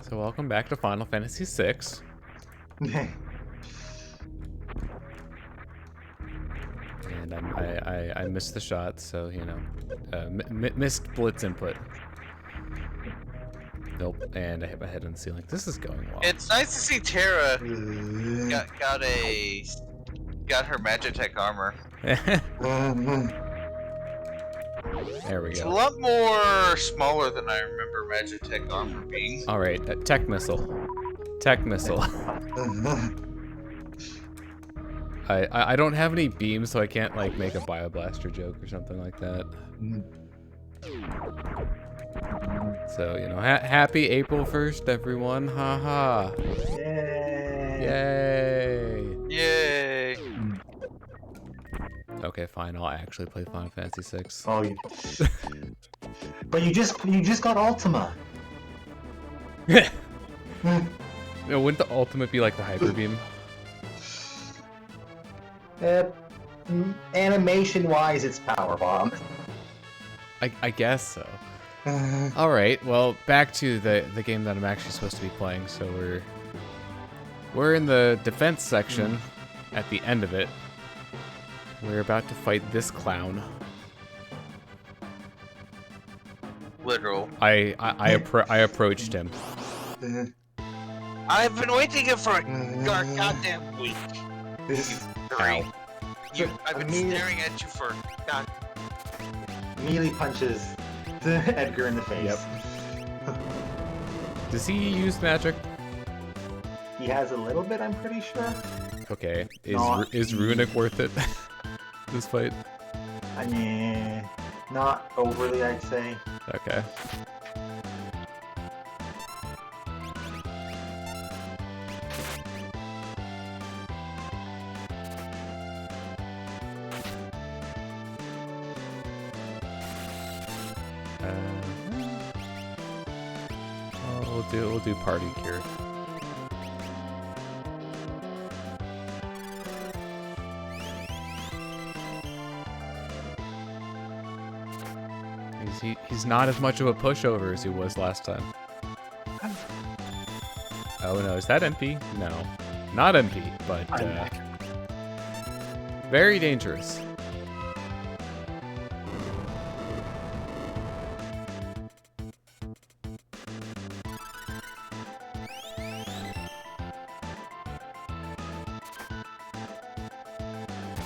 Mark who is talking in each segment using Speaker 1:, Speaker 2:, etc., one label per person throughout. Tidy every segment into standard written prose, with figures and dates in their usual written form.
Speaker 1: So welcome back to Final Fantasy VI. And I missed the shot, so you know, missed blitz input. Nope, and I hit my head on the ceiling. This is going well.
Speaker 2: It's nice to see Terra got her Magitech armor.
Speaker 1: There we
Speaker 2: It's a
Speaker 1: go.
Speaker 2: lot more smaller than I remember Magitech armor being.
Speaker 1: All right, tech missile. Tech missile. I don't have any beams, so I can't like make a bioblaster joke or something like that. So you know, happy April 1st, everyone! Haha!
Speaker 3: Yay!
Speaker 1: Yay!
Speaker 2: Yay!
Speaker 1: Okay, fine. I'll actually play Final Fantasy VI.
Speaker 3: Oh, but you just got Ultima.
Speaker 1: No, wouldn't the ultimate be like the hyper beam?
Speaker 3: Animation-wise, it's Power Bomb.
Speaker 1: I guess so. All right. Well, back to the game that I'm actually supposed to be playing. So we're in the defense section at the end of it. We're about to fight this clown.
Speaker 2: Literal.
Speaker 1: I approached him.
Speaker 2: I've been waiting here for a goddamn week.
Speaker 1: Ow.
Speaker 2: I've been staring at you for god.
Speaker 3: Melee punches Edgar in the face.
Speaker 1: Yep. Does he use magic?
Speaker 3: He has a little bit, I'm pretty sure.
Speaker 1: Okay. Is Runic worth it? This fight?
Speaker 3: Not overly, I'd say.
Speaker 1: Okay. We'll do party cure. He's not as much of a pushover as he was last time. Oh no, is that MP? No. Not MP, but very dangerous.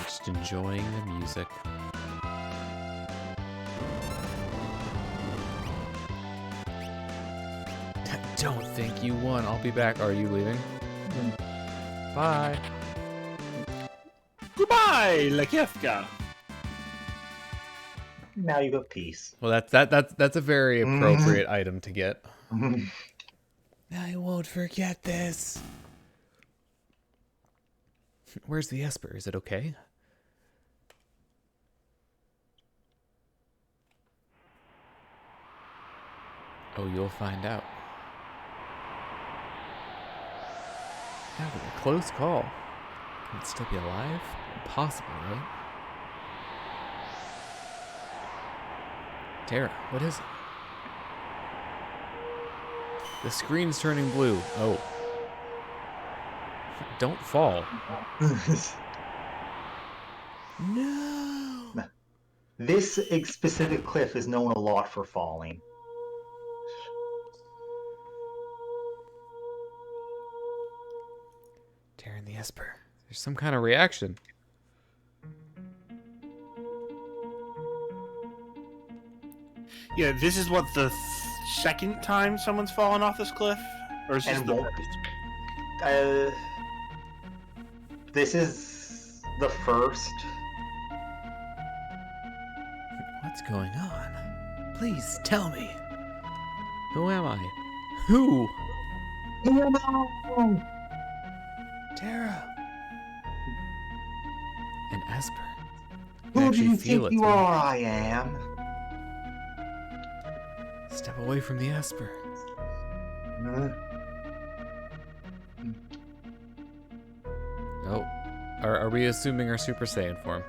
Speaker 1: Just enjoying the music. Don't think you won. I'll be back. Are you leaving? Bye.
Speaker 4: Goodbye, La Kefka.
Speaker 3: Now you got peace.
Speaker 1: Well, that's a very appropriate item to get. I won't forget this. Where's the Esper? Is it okay? Oh, you'll find out. That was a close call. Can it still be alive? Impossible, right? Terra, what is it? The screen's turning blue. Oh. Don't fall. No.
Speaker 3: This specific cliff is known a lot for falling.
Speaker 1: Terra and the Esper. There's some kind of reaction.
Speaker 4: Yeah, this is what the second time someone's fallen off this cliff, or is this
Speaker 3: And
Speaker 4: the
Speaker 3: won't-
Speaker 4: first?
Speaker 3: This is the first.
Speaker 1: What's going on? Please tell me. Who am I? Who? Terra. And Esper. I
Speaker 3: Who do
Speaker 1: actually
Speaker 3: you
Speaker 1: feel
Speaker 3: think
Speaker 1: it
Speaker 3: you
Speaker 1: too.
Speaker 3: are? I am.
Speaker 1: Step away from the Esper. Oh. Are we assuming our Super Saiyan form?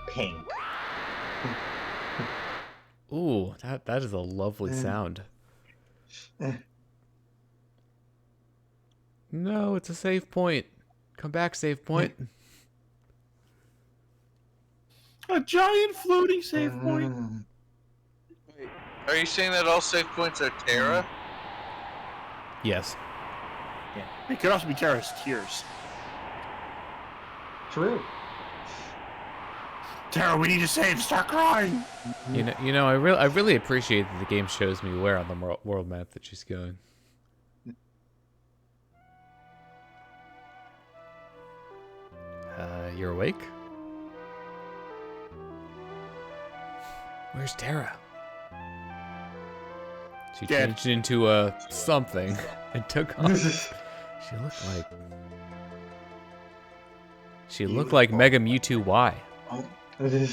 Speaker 3: Pink.
Speaker 1: Ooh, that is a lovely sound. No, it's a save point. Come back, save point.
Speaker 4: A giant floating save point.
Speaker 2: Wait, are you saying that all save points are Terra?
Speaker 1: Yes.
Speaker 4: It could also be Terra's tears.
Speaker 3: True.
Speaker 4: Terra, we need to save. Start crying.
Speaker 1: You know, I really appreciate that the game shows me where on the world map that she's going. You're awake? Where's Terra? She
Speaker 4: Dead.
Speaker 1: changed into something and took off. She looked like Mega Mewtwo Y. She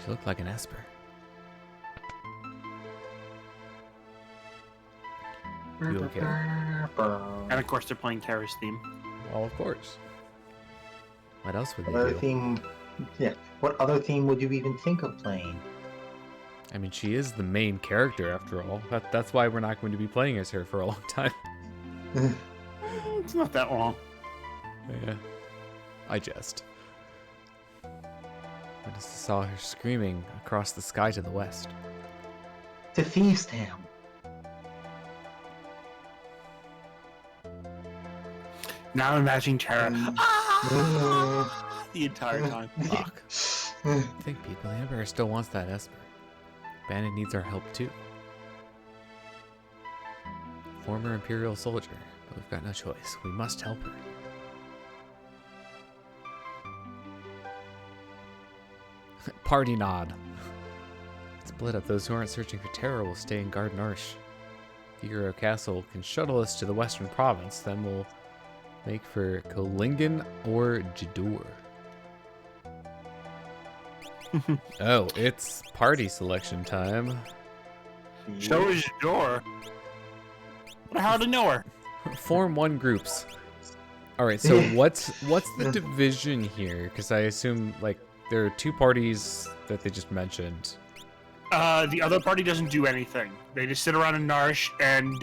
Speaker 1: looked like an Esper. You okay?
Speaker 4: And of course, they're playing Terra's theme.
Speaker 1: Well, of course. What else would they
Speaker 3: What other
Speaker 1: do?
Speaker 3: theme? Yeah. What other theme would you even think of playing?
Speaker 1: I mean, she is the main character after all. That's why we're not going to be playing as her for a long time.
Speaker 4: It's not that long.
Speaker 1: Yeah. I jest. I just saw her screaming across the sky to the west.
Speaker 3: To Thieves' Town.
Speaker 4: Now I'm imagining Terra the entire time.
Speaker 1: Fuck. I think people, the Emperor still wants that Esper. Bandit needs our help too. Former Imperial soldier, but we've got no choice. We must help her. Party nod. Split up. Those who aren't searching for Terra will stay and guard Narshe. Figaro Castle can shuttle us to the western province, then we'll make for Kohlingen or Jador. Oh, it's party selection time.
Speaker 4: So is your door. But how to know her?
Speaker 1: Form 1 groups. All right, so what's the division here? Because I assume like there are 2 parties that they just mentioned.
Speaker 4: The other party doesn't do anything. They just sit around in Narshe and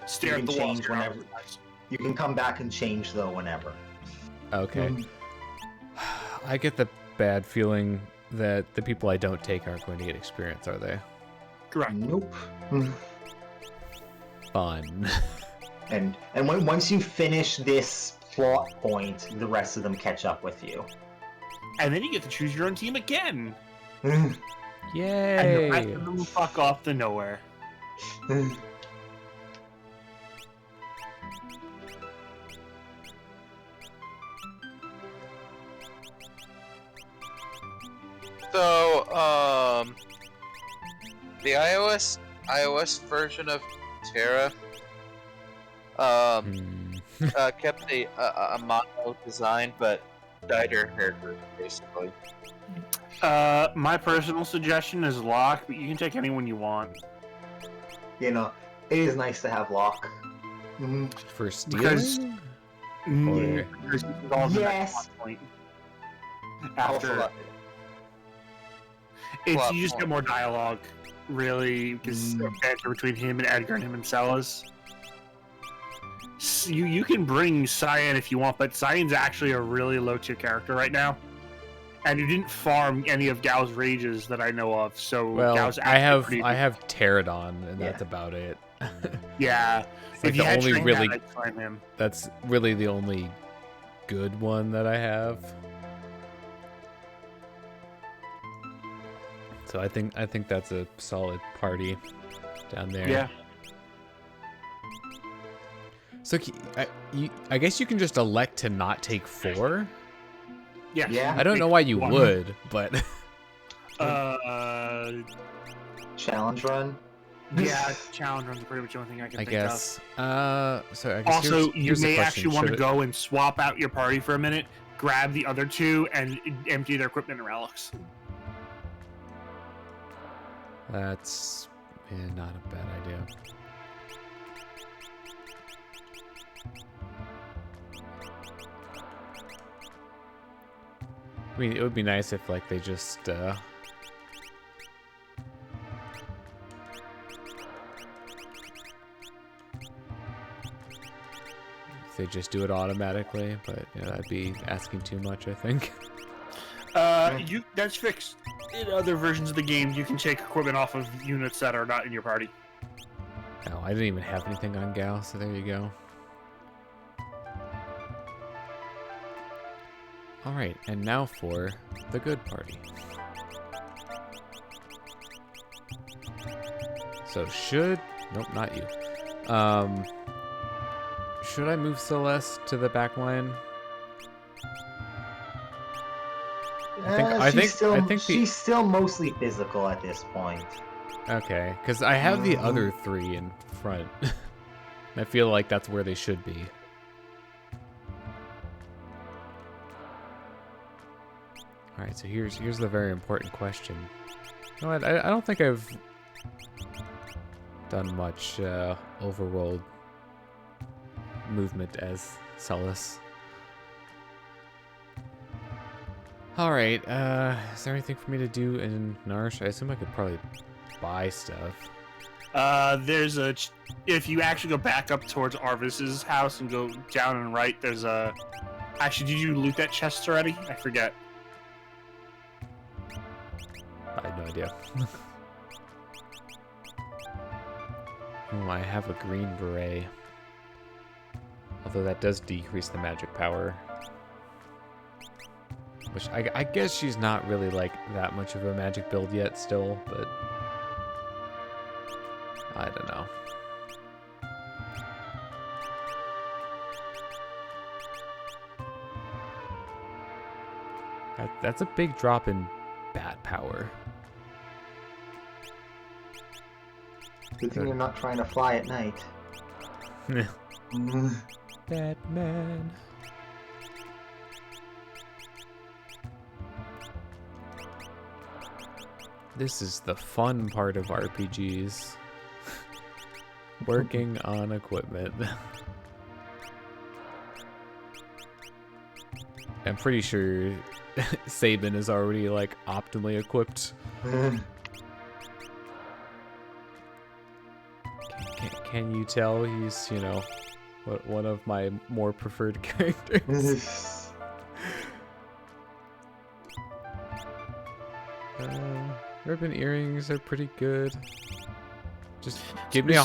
Speaker 4: stare
Speaker 3: You
Speaker 4: at the
Speaker 3: can
Speaker 4: walls.
Speaker 3: change whenever. You can come back and change though whenever.
Speaker 1: Okay. I get the bad feeling that the people I don't take aren't going to get experience, are they?
Speaker 4: Correct.
Speaker 3: Nope.
Speaker 1: Fun.
Speaker 3: And once you finish this plot point, the rest of them catch up with you.
Speaker 4: And then you get to choose your own team again.
Speaker 1: Yay!
Speaker 4: And the rest of them fuck off to nowhere.
Speaker 2: So, the iOS version of Terra, kept a mono design, but dyed her hair green, basically.
Speaker 4: My personal suggestion is Locke, but you can take anyone you want.
Speaker 3: You know, it is nice to have Locke.
Speaker 1: For stealing?
Speaker 4: Because-
Speaker 1: Or-
Speaker 4: Because you can go on the next
Speaker 3: Yes.
Speaker 4: plot point.
Speaker 3: Also,
Speaker 4: After
Speaker 2: Plot
Speaker 4: you just get
Speaker 2: point.
Speaker 4: more dialogue, really, because banter between him and Edgar and him and Celas. You can bring Cyan if you want, but Cyan's actually a really low tier character right now. And you didn't farm any of Gao's rages that I know of, so
Speaker 1: Well,
Speaker 4: Gao's
Speaker 1: I
Speaker 4: actually
Speaker 1: have Pterodon, and
Speaker 3: Yeah.
Speaker 1: that's about it.
Speaker 4: Yeah.
Speaker 1: It's like
Speaker 4: If you
Speaker 1: the
Speaker 4: had
Speaker 1: only
Speaker 4: Shrink
Speaker 1: really
Speaker 4: I'd farm him.
Speaker 1: that's really the only good one that I have. So I think that's a solid party down there.
Speaker 4: Yeah.
Speaker 1: So I guess you can just elect to not take 4.
Speaker 4: Yeah.
Speaker 3: Yeah.
Speaker 1: I don't know why you
Speaker 4: One.
Speaker 1: would, but
Speaker 3: challenge run.
Speaker 4: Yeah, challenge runs are pretty much the only thing I can
Speaker 1: I
Speaker 4: think
Speaker 1: guess. So I guess
Speaker 4: Also,
Speaker 1: here's
Speaker 4: you
Speaker 1: the
Speaker 4: may
Speaker 1: question.
Speaker 4: actually want to
Speaker 1: Should it-
Speaker 4: go and swap out your party for a minute, grab the other 2, and empty their equipment and relics.
Speaker 1: That's not a bad idea. I mean, it would be nice if like they just do it automatically, but you know, that'd be asking too much, I think.
Speaker 4: That's fixed. In other versions of the game, you can take equipment off of units that are not in your party.
Speaker 1: Oh, I didn't even have anything on Gal, so there you go. Alright, and now for the good party. So nope, not you. Should I move Celeste to the back line?
Speaker 3: She's still mostly physical at this point.
Speaker 1: Okay, because I have the other three in front. I feel like that's where they should be. Alright, so here's the very important question. No, I don't think I've done much overworld movement as Celis. Alright, is there anything for me to do in Narshe? I assume I could probably buy stuff.
Speaker 4: If you actually go back up towards Arvis's house and go down and right, there's a... Actually, did you loot that chest already? I forget.
Speaker 1: I had no idea. Oh, I have a green beret. Although that does decrease the magic power. Which I guess she's not really like that much of a magic build yet still, but I don't know. That's a big drop in bat power.
Speaker 3: Good thing you're not trying to fly at night.
Speaker 1: Batman. This is the fun part of RPGs. Working on equipment. I'm pretty sure Sabin is already like optimally equipped. Can you tell he's, you know, one of my more preferred characters? Ribbon earrings are pretty good. Just give me a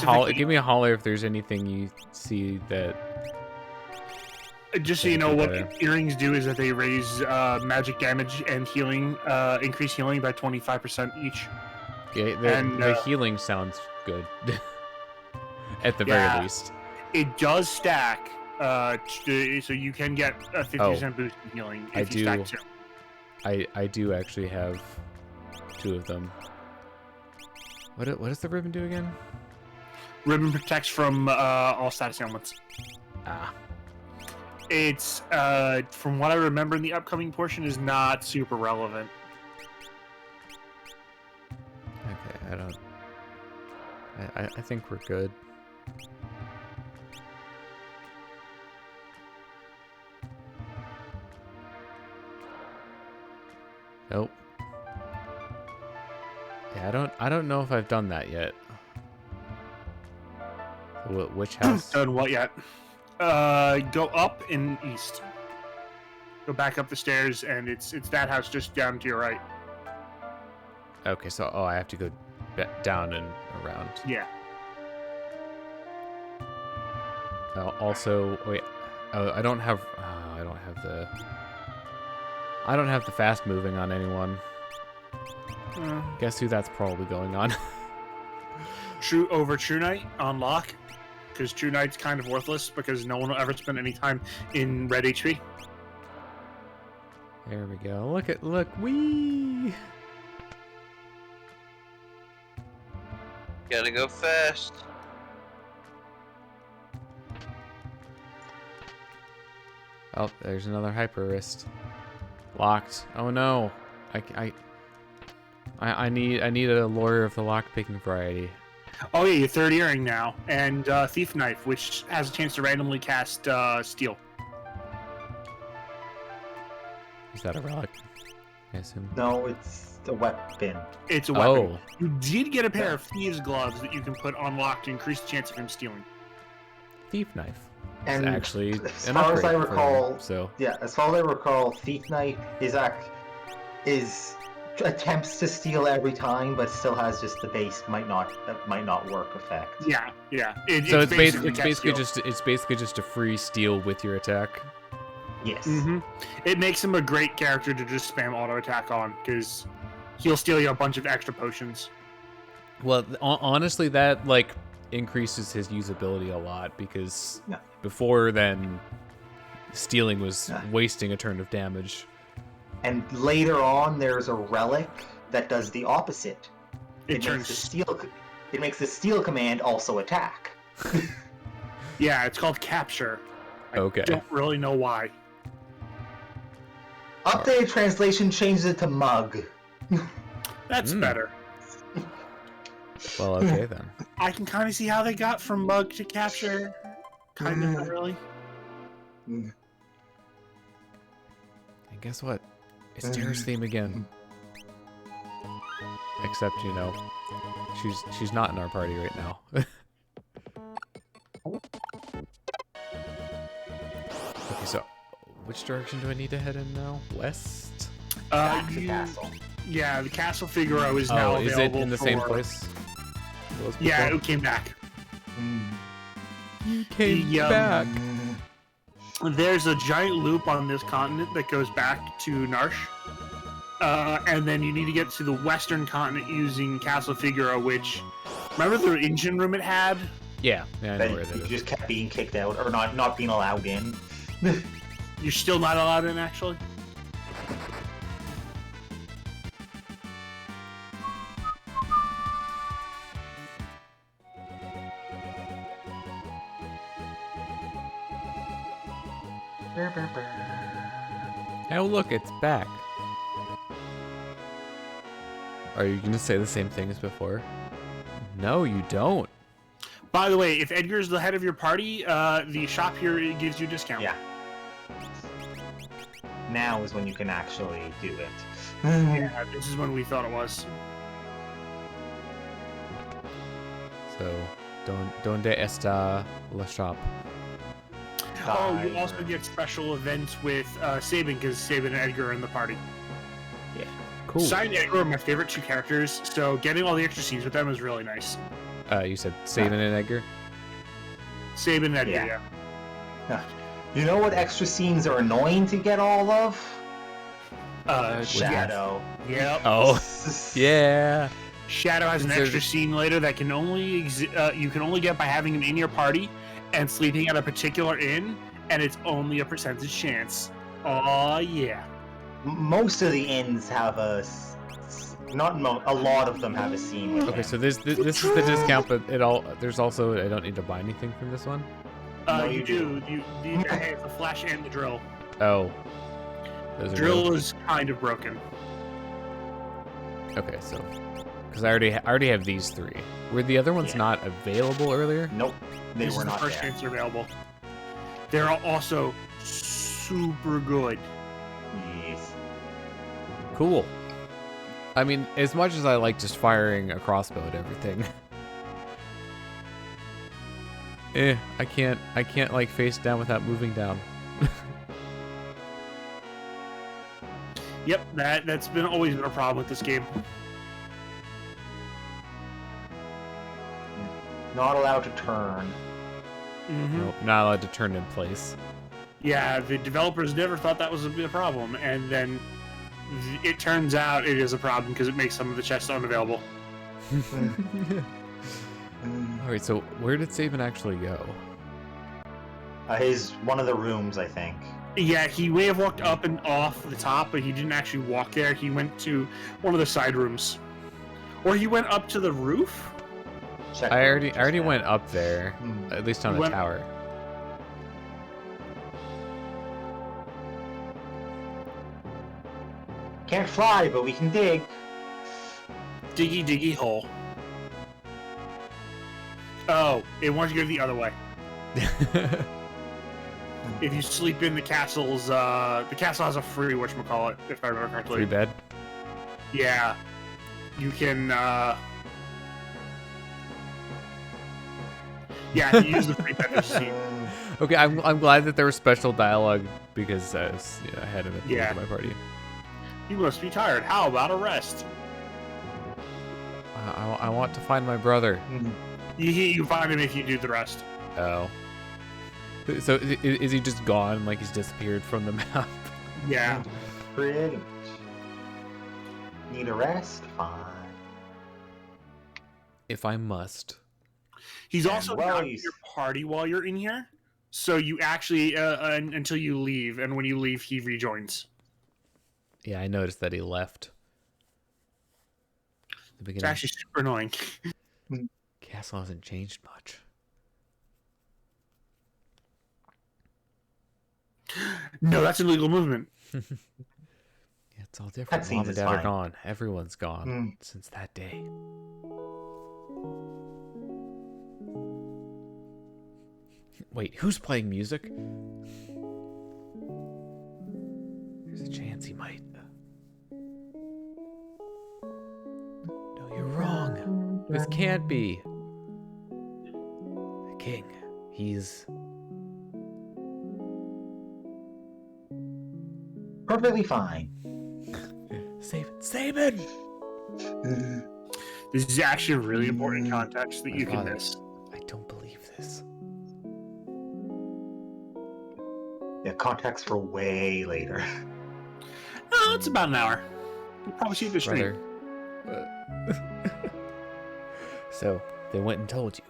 Speaker 1: holler if there's anything you see that.
Speaker 4: Just so you know, what earrings do is that they raise magic damage and healing, increase healing by 25% each.
Speaker 1: Yeah, the healing sounds good. At the very least.
Speaker 4: It does stack, so you can get a 50% boost in healing if you stack two.
Speaker 1: I do actually have two of them. What does the ribbon do again?
Speaker 4: Ribbon protects from all status ailments.
Speaker 1: Ah.
Speaker 4: It's, from what I remember in the upcoming portion, is not super relevant.
Speaker 1: Okay, I think we're good. Nope. Yeah, I don't know if I've done that yet. Which house?
Speaker 4: Done what yet? Go up and east. Go back up the stairs, and it's that house just down to your right.
Speaker 1: Okay, so I have to go down and around.
Speaker 4: Yeah.
Speaker 1: Also, wait. I don't have the fast moving on anyone. Guess who that's probably going on?
Speaker 4: True Knight on Locke, because True Knight's kind of worthless because no one will ever spend any time in red HP.
Speaker 1: There we go. Look, wee.
Speaker 2: Gotta go fast.
Speaker 1: Oh, there's another hyper wrist. Locked. Oh no. I need a lawyer of the lock picking variety.
Speaker 4: Oh yeah, your third earring now, and Thief Knife, which has a chance to randomly cast Steel.
Speaker 1: Is that a relic? I assume.
Speaker 3: No, it's a weapon.
Speaker 4: It's a weapon.
Speaker 1: Oh,
Speaker 4: You did get a pair of thieves' gloves that you can put on Locke to increase the chance of him stealing.
Speaker 1: thief knife.
Speaker 3: And
Speaker 1: It's actually
Speaker 3: as
Speaker 1: an
Speaker 3: far as I
Speaker 1: upgrade for
Speaker 3: recall,
Speaker 1: her, so
Speaker 3: yeah, as far as I recall, Thief Knight is attempts to steal every time, but still has just the base might not work effect.
Speaker 4: Yeah.
Speaker 1: it's basically
Speaker 4: steal.
Speaker 1: just a free steal with your attack.
Speaker 3: Yes.
Speaker 4: It makes him a great character to just spam auto attack on because he'll steal you a bunch of extra potions.
Speaker 1: Well, honestly, that like increases his usability a lot because
Speaker 3: Yeah.
Speaker 1: before then, stealing was
Speaker 3: Yeah.
Speaker 1: wasting a turn of damage.
Speaker 3: And later on, there's a relic that does the opposite.
Speaker 4: It
Speaker 3: makes the steal command also attack.
Speaker 4: Yeah, it's called capture. I
Speaker 1: Okay.
Speaker 4: don't really know why.
Speaker 3: Updated translation changes it to mug.
Speaker 4: That's better.
Speaker 1: Well, okay then.
Speaker 4: I can kind of see how they got from mug to capture. Kind of, not really.
Speaker 1: And guess what? It's Terra's theme again. Except, you know, she's not in our party right now. Okay, so which direction do I need to head in now? West?
Speaker 3: Back to castle.
Speaker 4: Yeah, the Castle Figaro is now
Speaker 1: Oh,
Speaker 4: available.
Speaker 1: is it in the same
Speaker 4: for-
Speaker 1: place?
Speaker 4: Yeah, it came back.
Speaker 1: You came
Speaker 4: The,
Speaker 1: back.
Speaker 4: There's a giant loop on this continent that goes back to Narshe. And then you need to get to the western continent using Castle Figaro, which... Remember the engine room it had?
Speaker 1: Yeah, I know
Speaker 3: That
Speaker 1: where that
Speaker 3: you
Speaker 1: is.
Speaker 3: just kept being kicked out, or not being allowed in.
Speaker 4: You're still not allowed in, actually?
Speaker 1: Oh, look, it's back. Are you gonna say the same thing as before? No, you don't.
Speaker 4: By the way, if Edgar's the head of your party, the shop here gives you a discount.
Speaker 3: Yeah. Now is when you can actually do it.
Speaker 4: Yeah, this is when we thought it was.
Speaker 1: So, donde está la shop?
Speaker 4: Oh, you also get special events with Sabin, because Sabin and Edgar are in the party.
Speaker 1: Cool.
Speaker 4: Sabin and Edgar are my favorite two characters, so getting all the extra scenes with them is really nice.
Speaker 1: You said Sabin and Edgar?
Speaker 4: Sabin and Edgar,
Speaker 3: Yeah.
Speaker 4: yeah.
Speaker 3: You know what extra scenes are annoying to get all of?
Speaker 4: Yeah.
Speaker 3: Shadow.
Speaker 4: Yep.
Speaker 1: Oh, yeah.
Speaker 4: Shadow has an
Speaker 1: Is there-
Speaker 4: extra scene later that can only you can only get by having him in your party and sleeping at a particular inn, and it's only a percentage chance. Oh yeah.
Speaker 3: Most of the inns have a lot of them have a scene with
Speaker 1: Okay,
Speaker 3: him.
Speaker 1: so this is the discount, but there's also I don't need to buy anything from this one.
Speaker 3: No,
Speaker 4: You
Speaker 3: you
Speaker 4: do. You have the flash and the drill.
Speaker 1: Oh, those are
Speaker 4: Drill
Speaker 1: good.
Speaker 4: is kind of broken.
Speaker 1: Okay, so because I already have these three. Were the other ones
Speaker 3: Yeah.
Speaker 1: not available earlier?
Speaker 3: Nope, they
Speaker 4: This
Speaker 3: were
Speaker 4: is the
Speaker 3: not
Speaker 4: first
Speaker 3: there.
Speaker 4: chance they're available. They're also super good.
Speaker 3: Yes.
Speaker 1: Cool. I mean, as much as I like just firing a crossbow at everything, I can't like face down without moving down.
Speaker 4: Yep, that's always been a problem with this game.
Speaker 3: Not allowed to turn.
Speaker 1: Nope, not allowed to turn in place.
Speaker 4: Yeah, the developers never thought that was a problem, and then it turns out it is a problem because it makes some of the chests unavailable.
Speaker 1: All right, so where did Sabin actually go?
Speaker 3: His one of the rooms, I think.
Speaker 4: Yeah, he may have walked up and off the top, but he didn't actually walk there. He went to one of the side rooms. Or he went up to the roof?
Speaker 3: Check
Speaker 1: I
Speaker 3: the
Speaker 1: already
Speaker 3: rooms now.
Speaker 1: went up there,
Speaker 3: Hmm.
Speaker 1: at least on
Speaker 4: You
Speaker 1: the
Speaker 4: went-
Speaker 1: tower.
Speaker 3: Can't fly, but we can dig.
Speaker 4: Diggy, diggy hole. Oh, it wants you to go the other way. If you sleep in the castle has a free whatchamacallit, if I remember correctly.
Speaker 1: Free bed.
Speaker 4: Yeah. You can, yeah, you use the free bed to sleep.
Speaker 1: Okay, I'm glad that there was special dialogue because I had him at the end of my party.
Speaker 4: You must be tired. How about a rest?
Speaker 1: I want to find my brother.
Speaker 4: You find him if you do the rest.
Speaker 1: Oh. So is he just gone? Like he's disappeared from the map?
Speaker 4: Yeah.
Speaker 3: Pretty much. Need a rest? Fine.
Speaker 1: If I must.
Speaker 4: He's
Speaker 3: And
Speaker 4: also
Speaker 3: while
Speaker 4: not in
Speaker 3: he's-
Speaker 4: your party while you're in here. So you actually, until you leave, and when you leave, he rejoins.
Speaker 1: Yeah, I noticed that he left. The
Speaker 4: It's
Speaker 1: beginning.
Speaker 4: actually super annoying.
Speaker 1: Castle hasn't changed much.
Speaker 4: No, that's an illegal movement.
Speaker 1: Yeah, it's all different.
Speaker 3: Cutscenes
Speaker 1: Mom and
Speaker 3: is
Speaker 1: Dad are
Speaker 3: fine.
Speaker 1: gone. Everyone's gone since that day. Wait, who's playing music? There's a chance he might. No, you're wrong. This can't be. The king. He's...
Speaker 3: Perfectly fine.
Speaker 1: Sabin!
Speaker 4: This is actually a really important context that
Speaker 1: My
Speaker 4: you can
Speaker 1: father.
Speaker 4: miss.
Speaker 1: I don't believe this.
Speaker 3: Yeah, context for way later.
Speaker 4: No, it's about an hour. You'll probably see the stream.
Speaker 1: Brother. So, they went and told you.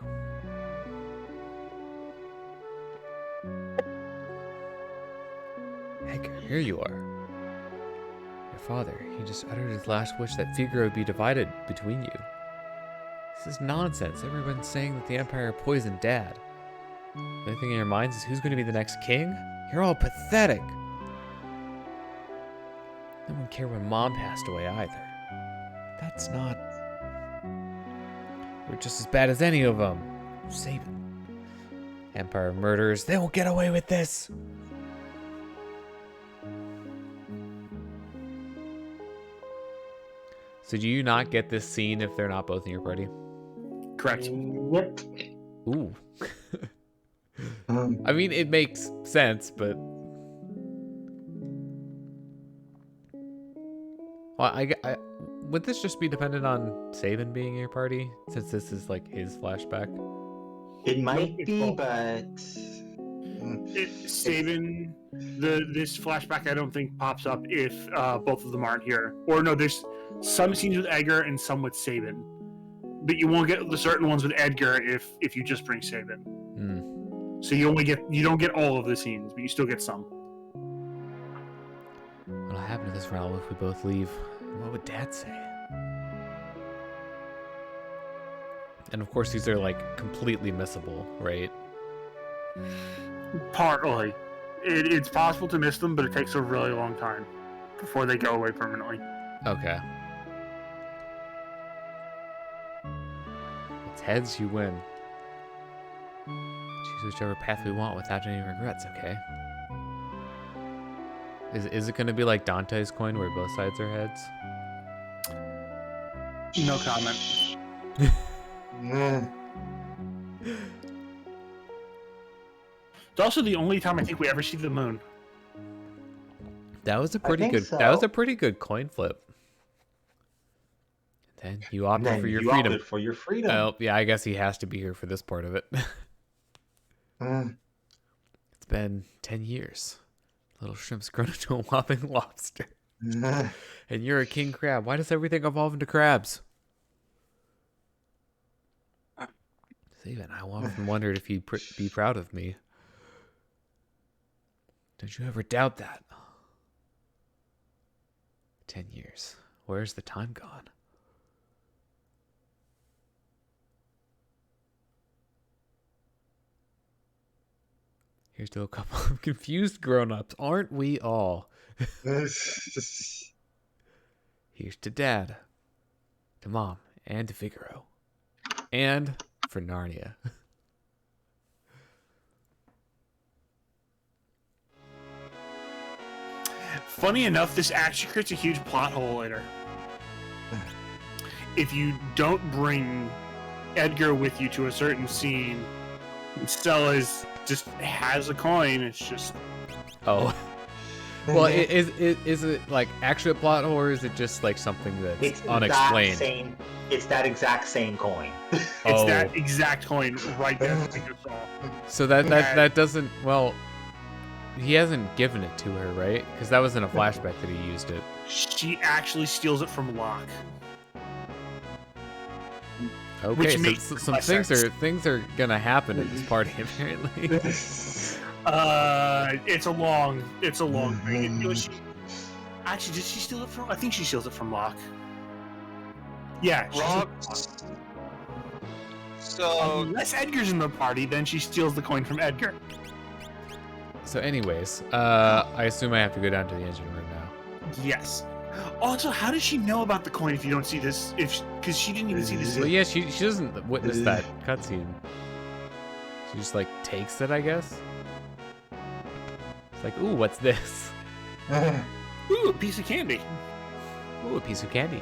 Speaker 1: Edgar, here you are. Your father, he just uttered his last wish that Figaro be divided between you. This is nonsense. Everyone's saying that the Empire poisoned Dad. The only thing in your minds is who's going to be the next king? You're all pathetic. No one cared when Mom passed away either. That's not... We're just as bad as any of them. Sabin. Empire murderers, they won't get away with this. So do you not get this scene if they're not both in your party?
Speaker 4: Correct.
Speaker 3: Yep.
Speaker 1: Ooh. I mean, it makes sense, but... Well, would this just be dependent on Sabin being in your party, since this is like his flashback?
Speaker 3: It might
Speaker 4: it's
Speaker 3: be,
Speaker 4: both.
Speaker 3: but
Speaker 4: Sabin, this flashback I don't think pops up if both of them aren't here. Or no, there's some scenes with Edgar and some with Sabin. But you won't get the certain ones with Edgar if you just bring Sabin. So you don't get all of the scenes, but you still get some.
Speaker 1: What'll happen to this realm if we both leave? What would Dad say? And of course, these are like completely missable, right?
Speaker 4: Partly. It's possible to miss them, but it takes a really long time before they go away permanently.
Speaker 1: Okay. It's heads, you win. Choose whichever path we want without any regrets, okay? Is it going to be like Dante's coin where both sides are heads?
Speaker 4: No comment. It's also the only time I think we ever see the moon.
Speaker 1: That was a pretty
Speaker 3: think
Speaker 1: good.
Speaker 3: so.
Speaker 1: That was a pretty good coin flip. Then you opted
Speaker 3: then
Speaker 1: for your
Speaker 3: you
Speaker 1: freedom.
Speaker 3: opted for your freedom.
Speaker 1: Oh, yeah, I guess he has to be here for this part of it. It's been 10 years. Little shrimp's grown into a whopping lobster. And you're a king crab. Why does everything evolve into crabs? Steven, I often wondered if you'd be proud of me. Don't you ever doubt that? 10 years. Where's the time gone? Here's to a couple of confused grown-ups. Aren't we all? Here's to Dad, to Mom, and to Figaro. And for Narnia.
Speaker 4: Funny enough, this actually creates a huge plot hole later. If you don't bring Edgar with you to a certain scene, Stella just has a coin. It's just
Speaker 1: Oh. Well, is it like actually a plot hole, or is it just like something that's
Speaker 3: It's
Speaker 1: unexplained?
Speaker 3: It's that exact same coin.
Speaker 4: it's
Speaker 1: Oh.
Speaker 4: that exact coin right there. That you saw.
Speaker 1: So that doesn't. Well, he hasn't given it to her, right? Because that was in a flashback that he used it.
Speaker 4: She actually steals it from Locke.
Speaker 1: Okay,
Speaker 4: Which
Speaker 1: so
Speaker 4: makes
Speaker 1: some
Speaker 4: less
Speaker 1: things
Speaker 4: sense.
Speaker 1: are gonna happen at this party apparently.
Speaker 4: It's a long thing. Actually, did she steal it from? I think she steals it from Locke. Yeah.
Speaker 2: Rob. So
Speaker 4: Unless Edgar's in the party, then she steals the coin from Edgar.
Speaker 1: So, anyways, I assume I have to go down to the engine room now.
Speaker 4: Yes. Also, how does she know about the coin if you don't see this? Because she didn't even see this.
Speaker 1: Well, yeah, she doesn't witness that cutscene. She just like takes it, I guess. It's like, ooh, what's this?
Speaker 4: Ooh, a piece of candy.
Speaker 1: Ooh, a piece of candy.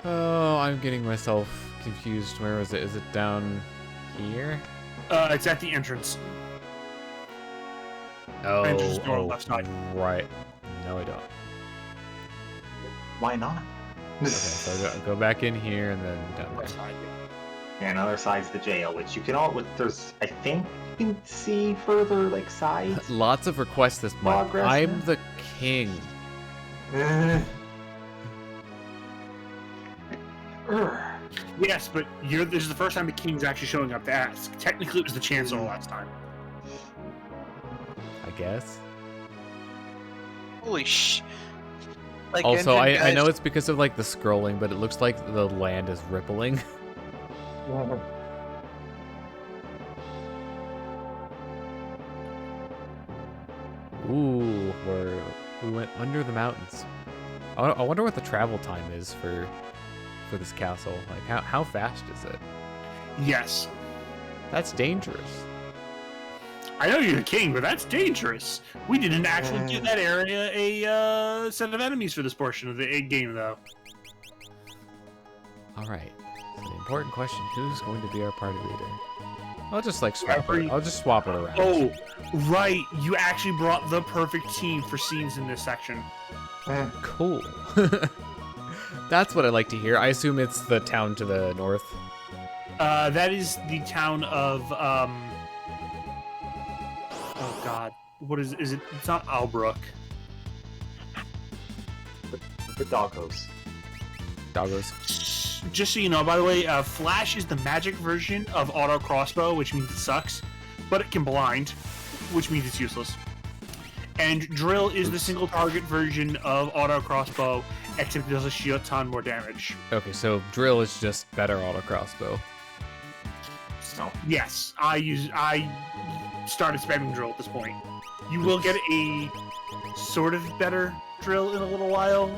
Speaker 1: Oh, I'm getting myself confused. Where was it? Is it down here?
Speaker 4: It's at the entrance.
Speaker 1: Oh,
Speaker 4: Entrance door, left side.
Speaker 1: Right. No, I don't.
Speaker 3: Why not?
Speaker 1: Okay, so go back in here and then down there.
Speaker 4: Left side.
Speaker 3: And other side's the jail, which you can there's, I think you can see further, like, sides.
Speaker 1: Lots of requests this month.
Speaker 3: Progress
Speaker 1: I'm
Speaker 3: now?
Speaker 1: the king.
Speaker 4: Yes, but this is the first time the king's actually showing up to ask. Technically, it was the chancellor last time.
Speaker 1: I guess.
Speaker 2: holy sh. Like,
Speaker 1: Also,
Speaker 2: engine
Speaker 1: I know
Speaker 2: guys-
Speaker 1: it's because of like the scrolling, but it looks like the land is rippling. Ooh, we went under the mountains. I wonder what the travel time is for this castle. Like, how fast is it?
Speaker 4: Yes.
Speaker 1: That's dangerous.
Speaker 4: I know you're the king, but that's dangerous. We didn't actually give that area a set of enemies for this portion of the game, though.
Speaker 1: All right. So the important question: who's going to be our party leader? I'll just like swap
Speaker 4: Whoever
Speaker 1: it.
Speaker 4: you-
Speaker 1: I'll just swap it around.
Speaker 4: Oh, right. You actually brought the perfect team for scenes in this section.
Speaker 1: Cool. That's what I like to hear. I assume it's the town to the north.
Speaker 4: That is the town of oh god, what is it? It's not Albrook.
Speaker 3: The doggos.
Speaker 1: Doggos.
Speaker 4: Just so you know, by the way, Flash is the magic version of auto crossbow, which means it sucks, but it can blind, which means it's useless. And Drill is the single target version of auto crossbow, except it does a shit ton more damage.
Speaker 1: Okay, so drill is just better auto crossbow.
Speaker 3: So,
Speaker 4: Yes, I started spamming Drill at this point. You will get a sort of better Drill in a little while,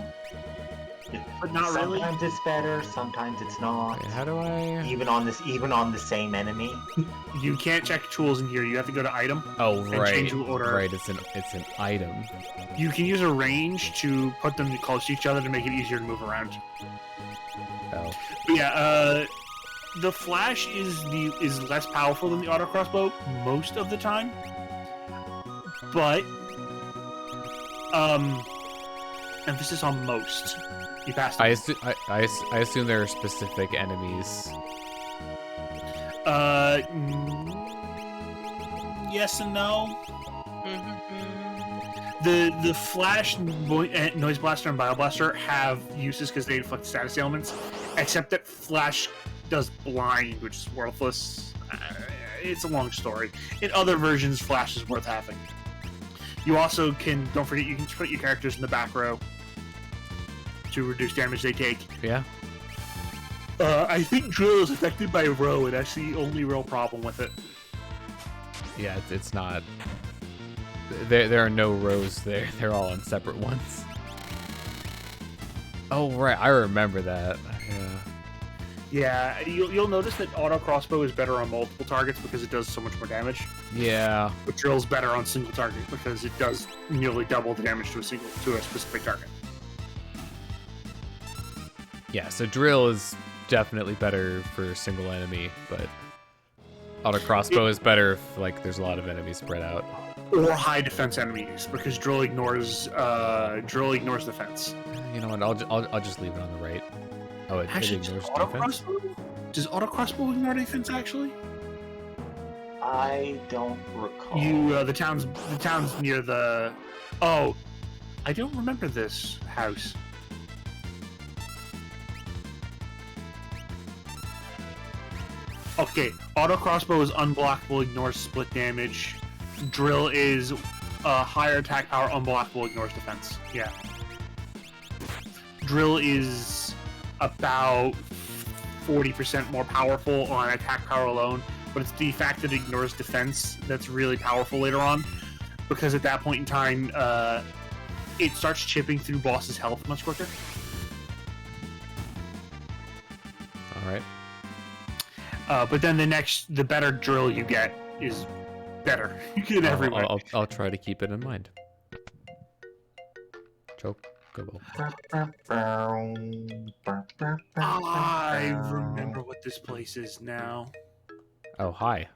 Speaker 4: but not really.
Speaker 3: sometimes it's better, sometimes it's not.
Speaker 1: Okay, how do I?
Speaker 3: Even on the same enemy.
Speaker 4: You can't check tools in here. You have to go to item.
Speaker 1: Oh,
Speaker 4: and
Speaker 1: right.
Speaker 4: change the order.
Speaker 1: Right, it's an item.
Speaker 4: You can use a range to put them close to each other to make it easier to move around.
Speaker 1: Oh.
Speaker 4: But yeah, the Flash is less powerful than the auto crossbow most of the time, but emphasis on most. You passed.
Speaker 1: I assume there are specific enemies.
Speaker 4: Yes and no.
Speaker 2: Mm-hmm.
Speaker 4: The Flash, Noise Blaster, and Bio Blaster have uses because they inflict status ailments, except that Flash does blind, which is worthless. It's a long story. In other versions, Flash is worth having. You also can, don't forget, you can put your characters in the back row to reduce damage they take.
Speaker 1: Yeah.
Speaker 4: I think Drill is affected by row, and that's the only real problem with it.
Speaker 1: Yeah, it's not. There are no rows there. They're all on separate ones. Oh right, I remember that. Yeah.
Speaker 4: Yeah, you'll notice that auto crossbow is better on multiple targets because it does so much more damage.
Speaker 1: Yeah.
Speaker 4: But drill's better on single target because it does nearly double the damage to a specific target.
Speaker 1: Yeah, so drill is definitely better for single enemy, but auto crossbow is better if like there's a lot of enemies spread out.
Speaker 4: Or high defense enemies because drill ignores defense.
Speaker 1: You know what? I'll just leave it on the right. Oh, it ignores defense.
Speaker 4: Does auto crossbow ignore defense actually?
Speaker 3: I don't recall.
Speaker 4: The town's near the. Oh, I don't remember this house. Okay, auto crossbow is unblockable, ignores split damage. Drill is higher attack power, unblockable, ignores defense. Yeah. Drill is about 40% more powerful on attack power alone, but it's the fact that it ignores defense that's really powerful later on, because at that point in time, it starts chipping through bosses' health much quicker.
Speaker 1: All right.
Speaker 4: But then the better drill you get is better. You get everywhere.
Speaker 1: I'll try to keep it in mind. Chocobo.
Speaker 4: I remember what this place is now.
Speaker 1: Oh, hi.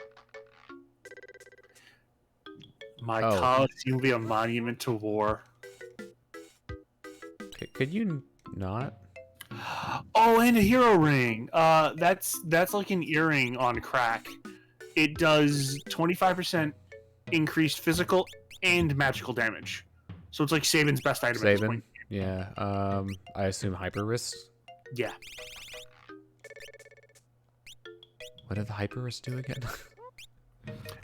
Speaker 4: My Coliseum will be a monument to war.
Speaker 1: Could you not?
Speaker 4: Oh, and a hero ring. That's like an earring on crack. It does 25% increased physical and magical damage. So it's like Sabin's best item at this point.
Speaker 1: Yeah. I assume hyper wrists.
Speaker 4: Yeah.
Speaker 1: What did the hyper wrist do again?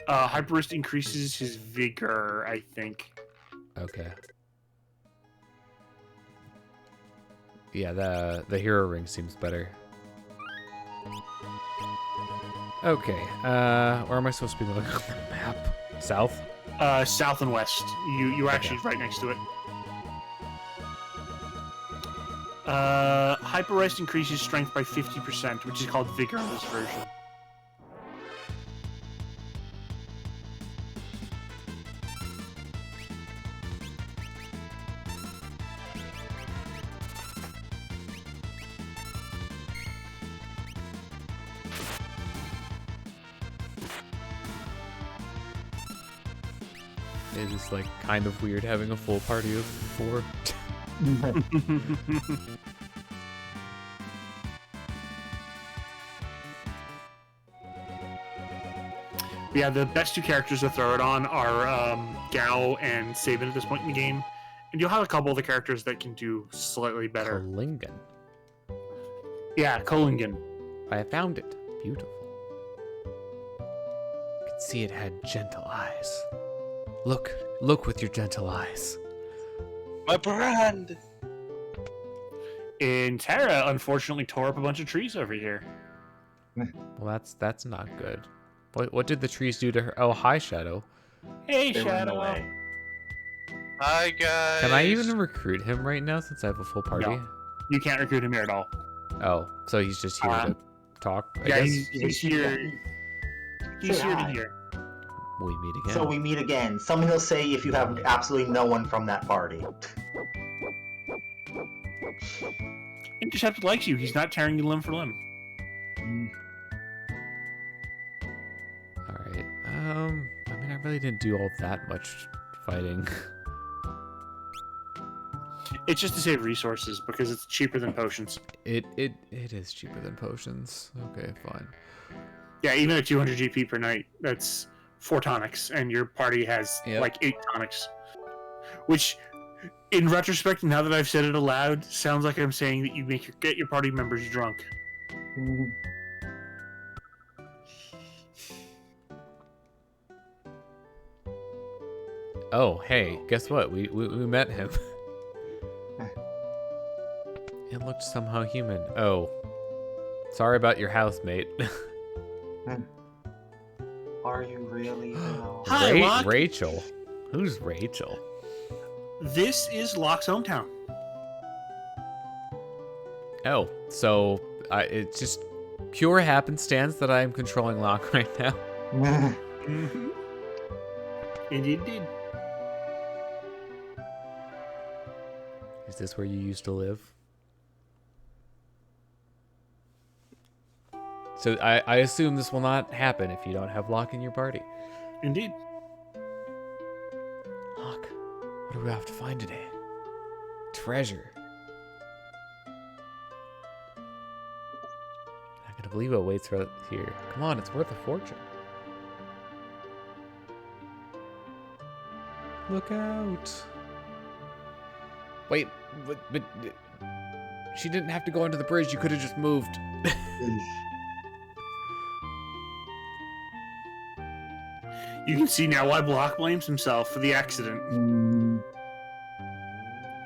Speaker 4: Hyper wrist increases his vigor, I think.
Speaker 1: Okay. Yeah, the hero ring seems better. Okay, where am I supposed to be looking on the map? South?
Speaker 4: South and west. You're actually right next to it. Hyper Rest increases strength by 50%, which is called Vigor in this version.
Speaker 1: It is like kind of weird having a full party of 4.
Speaker 4: Yeah, the best two characters to throw it on are Gao and Sabin at this point in the game. And you'll have a couple of the characters that can do slightly better.
Speaker 1: Kohlingen.
Speaker 4: Yeah, Kohlingen.
Speaker 1: I found it. Beautiful. I could see it had gentle eyes. Look with your gentle eyes.
Speaker 2: My brand!
Speaker 4: And Terra, unfortunately, tore up a bunch of trees over here.
Speaker 1: Well, that's not good. What did the trees do to her? Oh, hi, Shadow.
Speaker 4: Hey,
Speaker 3: They were in the
Speaker 4: Shadow.
Speaker 3: way.
Speaker 2: Hi, guys!
Speaker 1: Can I even recruit him right now since I have a full party?
Speaker 4: No. You can't recruit him here at all.
Speaker 1: Oh, so he's just here to talk, I
Speaker 4: Yeah,
Speaker 1: guess?
Speaker 4: he's here. He's
Speaker 3: Say
Speaker 4: here to
Speaker 3: hi.
Speaker 4: hear.
Speaker 1: We meet again.
Speaker 3: So we meet again. Something he'll say if you have absolutely no one from that party.
Speaker 4: Intercept likes you. He's not tearing you limb for limb.
Speaker 1: Alright. I mean, I really didn't do all that much fighting.
Speaker 4: It's just to save resources because it's cheaper than potions.
Speaker 1: It is cheaper than potions. Okay, fine.
Speaker 4: Yeah, even at 200 GP per night, that's 4 tonics, and your party has like 8 tonics. Which, in retrospect, now that I've said it aloud, sounds like I'm saying that you get your party members drunk.
Speaker 1: Oh, hey, guess what? We met him. It looked somehow human. Oh. Sorry about your housemate.
Speaker 3: Are you really? No.
Speaker 4: Hi, Locke.
Speaker 1: Rachel. Who's Rachel?
Speaker 4: This is Locke's hometown.
Speaker 1: Oh, so it's just pure happenstance that I am controlling Locke right now.
Speaker 4: Mm-hmm. Indeed.
Speaker 1: Is this where you used to live? So I assume this will not happen if you don't have Locke in your party.
Speaker 4: Indeed.
Speaker 1: Locke, what do we have to find today? Treasure. Not gonna believe what waits right here. Come on, it's worth a fortune. Look out. Wait, but she didn't have to go under the bridge. You could have just moved.
Speaker 4: You can see now why Locke blames himself for the accident.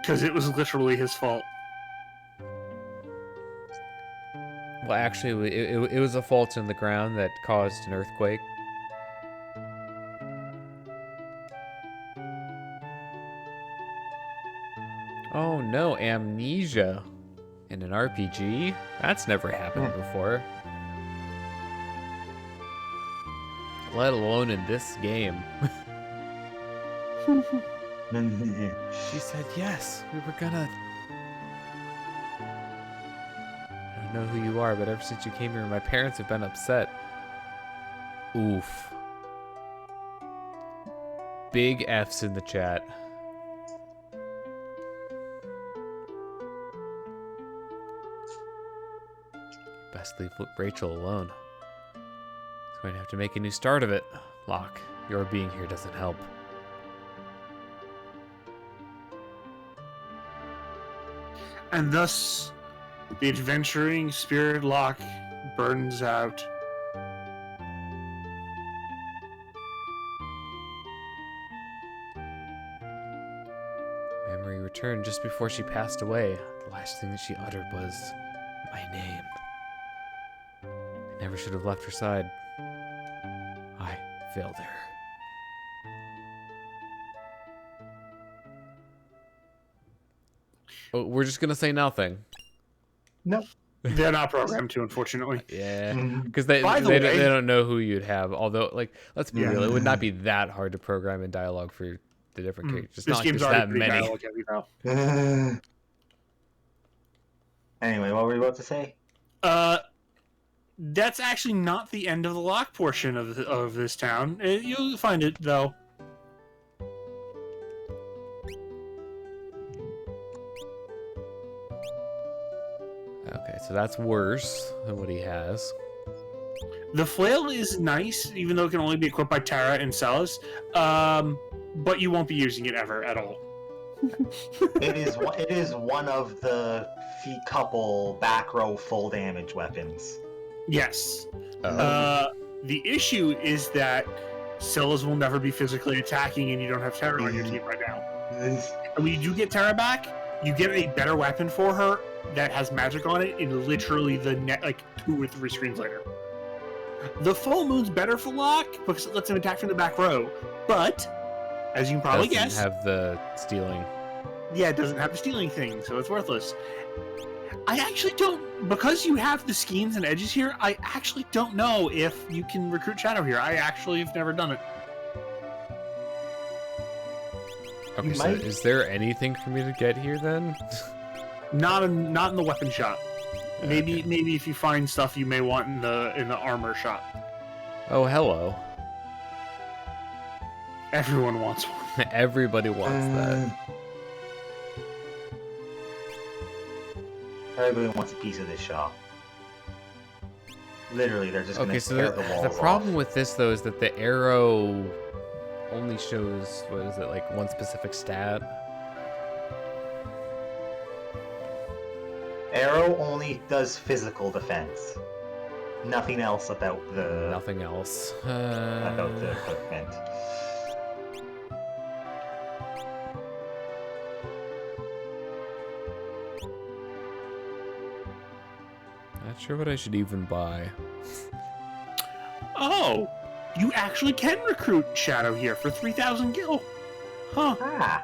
Speaker 4: Because it was literally his fault.
Speaker 1: Well, actually, it was a fault in the ground that caused an earthquake. Oh no, amnesia in an RPG? That's never happened before. Let alone in this game. She said yes, we were gonna... I don't know who you are, but ever since you came here, my parents have been upset. Oof. Big F's in the chat. Best leave Rachel alone. He's going to have to make a new start of it. Locke, your being here doesn't help.
Speaker 4: And thus, the adventuring spirit Locke burns out.
Speaker 1: Memory returned just before she passed away. The last thing that she uttered was my name. I never should have left her side. I failed her. Oh, we're just gonna say nothing.
Speaker 3: No.
Speaker 4: They're not programmed to, unfortunately.
Speaker 1: Yeah, because they
Speaker 4: By the way-
Speaker 1: don't know who you'd have. Although, like, let's be real, it would not be that hard to program in dialogue for the different characters. Just
Speaker 4: This
Speaker 1: not
Speaker 4: game's
Speaker 1: just
Speaker 4: already
Speaker 1: that
Speaker 4: pretty
Speaker 1: many.
Speaker 4: dialogue heavy now.
Speaker 3: Anyway, what were you about to say?
Speaker 4: That's actually not the end of the Locke portion of this town. You'll find it, though.
Speaker 1: Okay, so that's worse than what he has.
Speaker 4: The flail is nice, even though it can only be equipped by Terra and Celis. But you won't be using it ever at all.
Speaker 3: It is one of the couple back row full damage weapons.
Speaker 4: Yes.
Speaker 1: Oh.
Speaker 4: The issue is that Celis will never be physically attacking, and you don't have Terra on your team right now. And when you do get Terra back, you get a better weapon for her that has magic on it in literally the 2 or 3 screens later. The full moon's better for Locke because it lets him attack from the back row, but as you can probably
Speaker 1: Doesn't
Speaker 4: guess,
Speaker 1: have the stealing.
Speaker 4: yeah, it doesn't have the stealing thing, so it's worthless. I actually don't, because you have the schemes and edges here, I actually don't know if you can recruit Shadow here. I actually have never done it.
Speaker 1: Okay,
Speaker 3: You
Speaker 1: so
Speaker 3: might-
Speaker 1: is there anything for me to get here then?
Speaker 4: Not in the weapon shop. Maybe
Speaker 1: Okay.
Speaker 4: maybe if you find stuff you may want in the armor shop.
Speaker 1: Oh, hello.
Speaker 4: Everyone wants one.
Speaker 1: Everybody wants that.
Speaker 3: Everybody wants a piece of this shop. Literally, they're just
Speaker 1: Okay,
Speaker 3: gonna
Speaker 1: so
Speaker 3: tear the walls
Speaker 1: the problem
Speaker 3: off.
Speaker 1: with this though is that the arrow only shows, what is it, like one specific stat?
Speaker 3: Arrow only does physical defense. Nothing else about the
Speaker 1: Nothing else.
Speaker 3: about the equipment.
Speaker 1: Not sure what I should even buy.
Speaker 4: Oh, you actually can recruit Shadow here for 3,000 gil. Huh.
Speaker 3: Ah.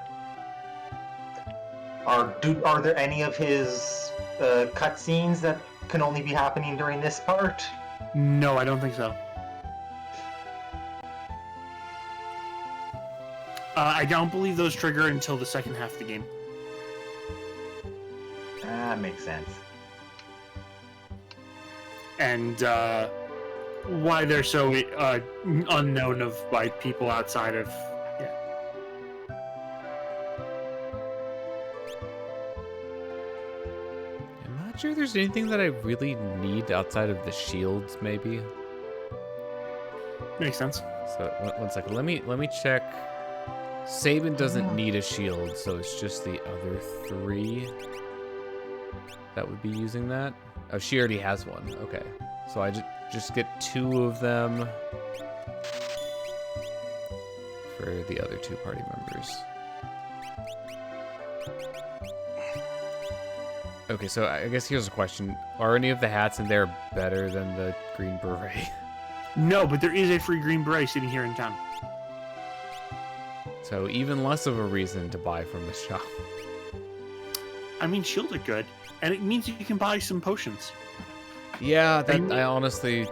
Speaker 3: Are there any of his cutscenes that can only be happening during this part?
Speaker 4: No, I don't think so. I don't believe those trigger until the second half of the game.
Speaker 3: That makes sense.
Speaker 4: And why they're so unknown by people outside of... Yeah.
Speaker 1: I'm not sure there's anything that I really need outside of the shields, maybe.
Speaker 4: Makes sense.
Speaker 1: So one second. Let me check. Sabin doesn't need a shield, so it's just the other 3 that would be using that. Oh, she already has one. Okay, so I just get 2 of them for the other 2 party members. Okay, so I guess here's a question: are any of the hats in there better than the green beret?
Speaker 4: No, but there is a free green beret sitting here in town.
Speaker 1: So even less of a reason to buy from the shop.
Speaker 4: I mean, shields are good, and it means you can buy some potions.
Speaker 1: Yeah, I honestly,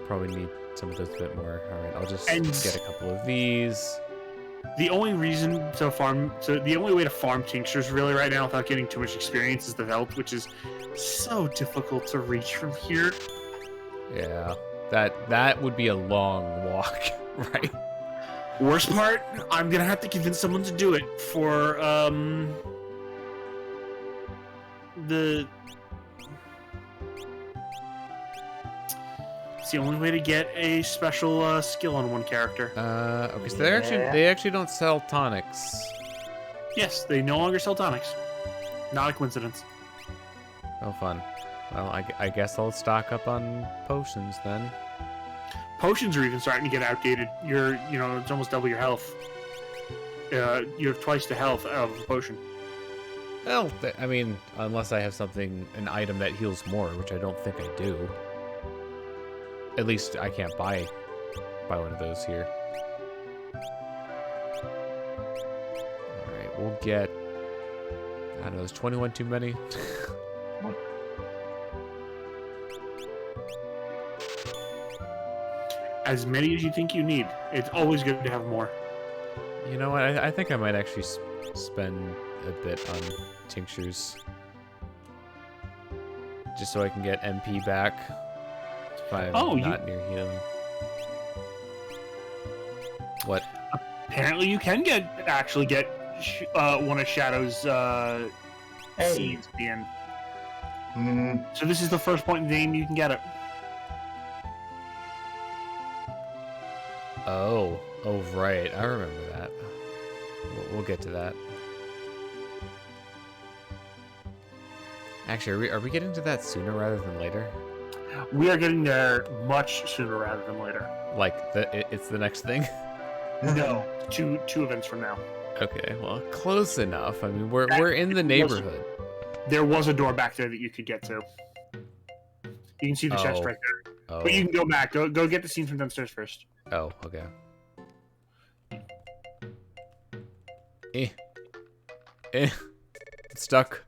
Speaker 1: probably need some of those a bit more. All right, I'll just get a couple of these.
Speaker 4: The only reason the only way to farm tinctures really right now without getting too much experience is the Veld, which is so difficult to reach from here.
Speaker 1: Yeah, that would be a long walk, right?
Speaker 4: Worst part, I'm gonna have to convince someone to do it for It's the only way to get a special skill on one character.
Speaker 1: Okay, so they actually don't sell tonics.
Speaker 4: Yes, they no longer sell tonics. Not a coincidence.
Speaker 1: Oh, fun. Well, I guess I'll stock up on potions then.
Speaker 4: Potions are even starting to get outdated. It's almost double your health. You have twice the health of a potion.
Speaker 1: Well, I mean, unless I have an item that heals more, which I don't think I do. At least I can't buy one of those here. Alright, we'll get... I don't know, is 21 too many?
Speaker 4: As many as you think you need. It's always good to have more.
Speaker 1: You know what? I think I might actually spend a bit on tinctures. Just so I can get MP back. If I'm not near healing. What?
Speaker 4: Apparently you can actually get one of Shadow's seeds at the end. So this is the first point in the game you can get it.
Speaker 1: Oh, right. I remember that. We'll get to that. Actually, are we getting to that sooner rather than later?
Speaker 4: We are getting there much sooner rather than later.
Speaker 1: Like it's the next thing?
Speaker 4: No, two events from now.
Speaker 1: Okay, well, close enough. I mean, we're in the neighborhood.
Speaker 4: There was a door back there that you could get to. You can see the chest right there.
Speaker 1: Oh.
Speaker 4: But you can go back. Go get the scene from downstairs first.
Speaker 1: Oh, okay. It's stuck.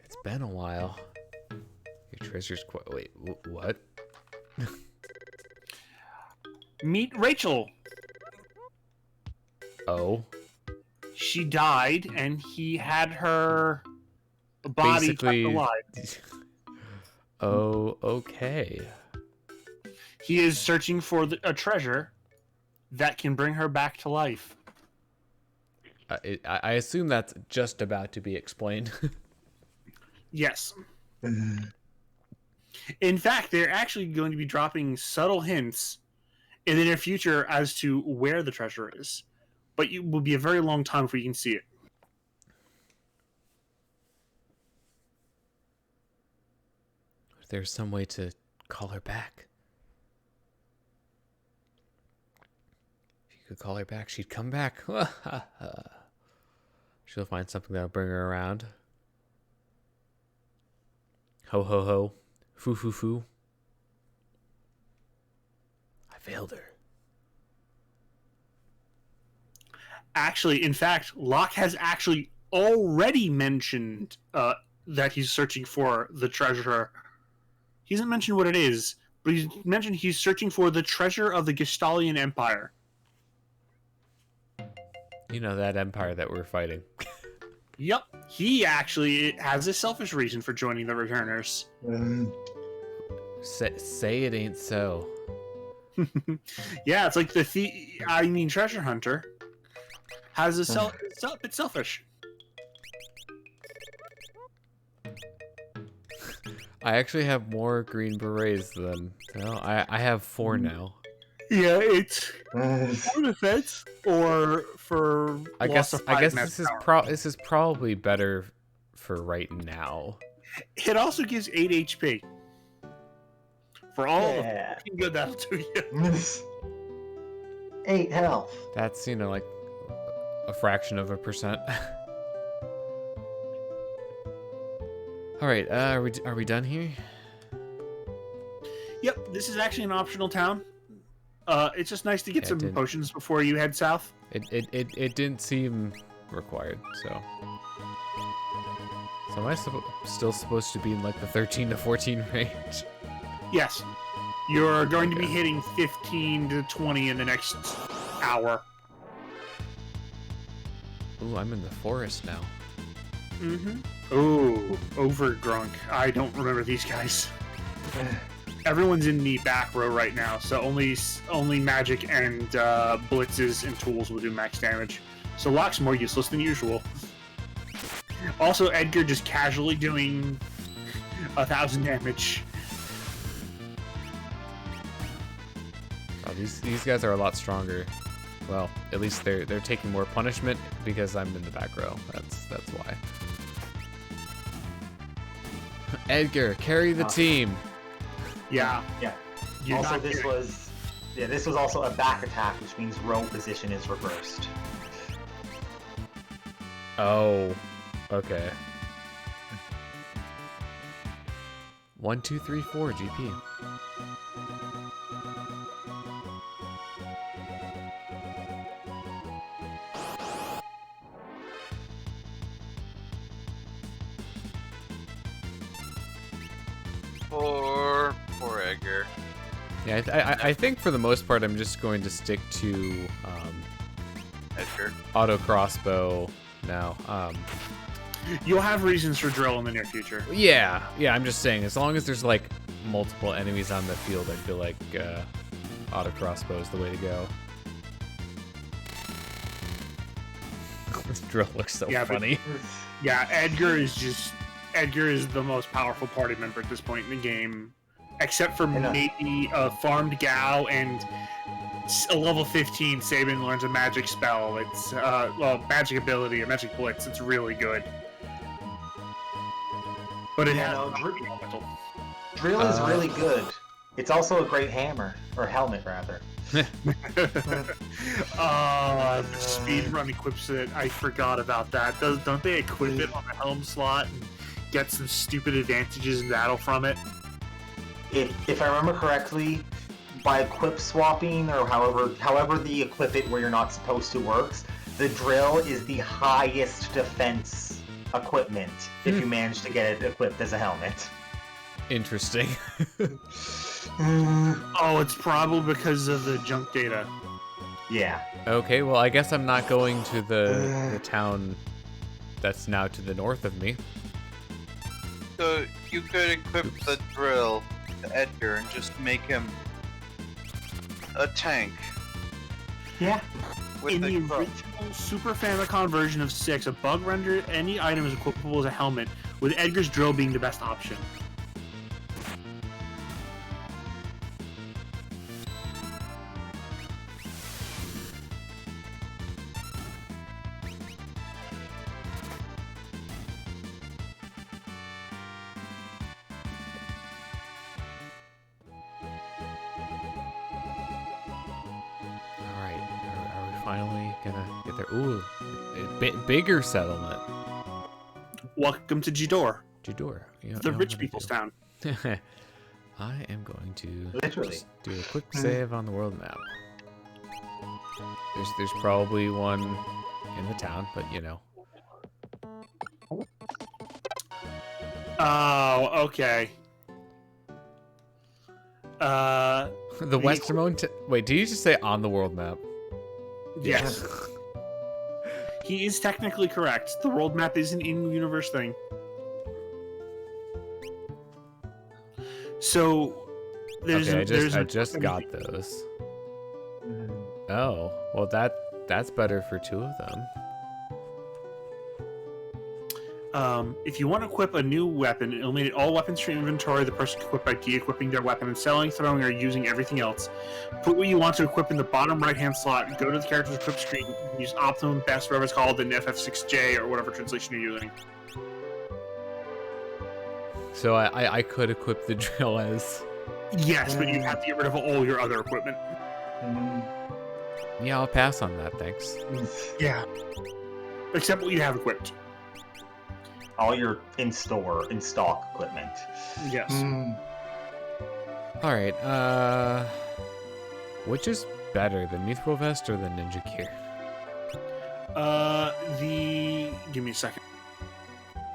Speaker 1: It's been a while. Your treasure's quite... Wait, what?
Speaker 4: Meet Rachel.
Speaker 1: Oh.
Speaker 4: She died, and he had her body kept alive.
Speaker 1: Oh, okay.
Speaker 4: He is searching for a treasure that can bring her back to life.
Speaker 1: I assume that's just about to be explained.
Speaker 4: Yes. In fact, they're actually going to be dropping subtle hints in the near future as to where the treasure is. But it will be a very long time before you can see it.
Speaker 1: There's some way to call her back. If you could call her back, she'd come back. She'll find something that'll bring her around. Ho ho ho. Foo foo foo. I failed her. Actually,
Speaker 4: in fact, Locke has actually already mentioned that he's searching for the treasure. He hasn't mentioned what it is, but he's mentioned he's searching for the treasure of the Gestalian Empire.
Speaker 1: You know, that empire that we're fighting.
Speaker 4: Yep, he actually has a selfish reason for joining the Returners.
Speaker 1: Say it ain't so.
Speaker 4: Yeah, it's like treasure hunter has a it's selfish.
Speaker 1: I actually have more green berets than... No, I have 4 now.
Speaker 4: Yeah, it's for defense or for
Speaker 1: I
Speaker 4: loss
Speaker 1: guess
Speaker 4: of 5
Speaker 1: this is
Speaker 4: power.
Speaker 1: this is probably better for right now.
Speaker 4: It also gives 8 HP. For all the
Speaker 3: Yeah.
Speaker 4: fucking good that'll do you.
Speaker 3: 8 health.
Speaker 1: That's, you know, like a fraction of a percent. All right, are we done here?
Speaker 4: Yep, this is actually an optional town. It's just nice to get some
Speaker 1: didn't-
Speaker 4: potions before you head south.
Speaker 1: It didn't seem required, so. So am I still supposed to be in like the 13 to 14 range?
Speaker 4: Yes. You're going to be hitting 15 to 20 in the next hour.
Speaker 1: Ooh, I'm in the forest now.
Speaker 4: Mm-hmm. Ooh, Overgrunk. I don't remember these guys. Everyone's in the back row right now, so only magic and blitzes and tools will do max damage. So Locke's more useless than usual. Also, Edgar just casually doing 1,000 damage.
Speaker 1: Oh, these guys are a lot stronger. Well, at least they're taking more punishment because I'm in the back row. That's why. Edgar, carry the team.
Speaker 4: Yeah.
Speaker 3: Yeah.
Speaker 4: You're
Speaker 3: Also,
Speaker 4: not
Speaker 3: this
Speaker 4: kidding.
Speaker 3: was also a back attack, which means row position is reversed.
Speaker 1: Oh, okay. 1, 2, 3, 4 GP.
Speaker 2: Poor Edgar.
Speaker 1: Yeah, I think for the most part I'm just going to stick to
Speaker 2: Edgar.
Speaker 1: auto crossbow now.
Speaker 4: You'll have reasons for drill in the near future.
Speaker 1: Yeah, I'm just saying, as long as there's like multiple enemies on the field, I feel like auto crossbow is the way to go. This drill looks so
Speaker 4: Yeah, but-
Speaker 1: funny.
Speaker 4: Yeah, Edgar is the most powerful party member at this point in the game, except for
Speaker 3: know.
Speaker 4: maybe a farmed Gao and a level 15 Sabin learns a magic spell. It's magic ability, a magic blitz. It's really good. But it
Speaker 3: Yeah,
Speaker 4: has
Speaker 3: no,
Speaker 4: elemental.
Speaker 3: Drill is really good. It's also a great hammer, or helmet rather.
Speaker 4: Speedrun equips it. I forgot about that. Don't they equip it on the helm slot and get some stupid advantages in battle from it?
Speaker 3: If I remember correctly, by equip swapping or however the equip it where you're not supposed to works, the drill is the highest defense equipment if you manage to get it equipped as a helmet.
Speaker 1: Interesting.
Speaker 4: Oh, it's probably because of the junk data.
Speaker 3: Yeah.
Speaker 1: Okay, well I guess I'm not going to the town that's now to the north of me.
Speaker 2: So you could equip the drill to Edgar and just make him a tank
Speaker 3: Yeah.
Speaker 2: with
Speaker 4: In the
Speaker 2: the crow.
Speaker 4: original Super Famicom version of 6, a bug rendered any item as equipable as a helmet, with Edgar's drill being the best option.
Speaker 1: Alright, are we finally gonna get there? Ooh, a bigger settlement.
Speaker 4: Welcome to Jidor,
Speaker 1: Judor.
Speaker 4: the rich people's town.
Speaker 1: I am going to
Speaker 3: Literally.
Speaker 1: just do a quick save on the world map. There's probably one in the town, but you know.
Speaker 4: Oh, okay.
Speaker 1: The westernmost. Wait, did you just say on the world map?
Speaker 4: Yes. He is technically correct. The world map is an in-universe thing. So there's
Speaker 1: Okay, I just got those. Oh, well that's better for 2 of them.
Speaker 4: If you want to equip a new weapon, eliminate all weapons from inventory. The person can equip by de-equipping their weapon and selling, throwing, or using everything else. Put what you want to equip in the bottom right-hand slot. Go to the character's equip screen. Use optimum, best, whatever it's called, and FF6J or whatever translation you're using.
Speaker 1: So I could equip the drill as.
Speaker 4: Yes, but you have to get rid of all your other equipment.
Speaker 1: Yeah, I'll pass on that. Thanks.
Speaker 4: Yeah. Except what you have equipped.
Speaker 3: All your in-stock equipment.
Speaker 4: Yes.
Speaker 1: All right. Which is better, the mithril vest or the ninja gear?
Speaker 4: Give me a second.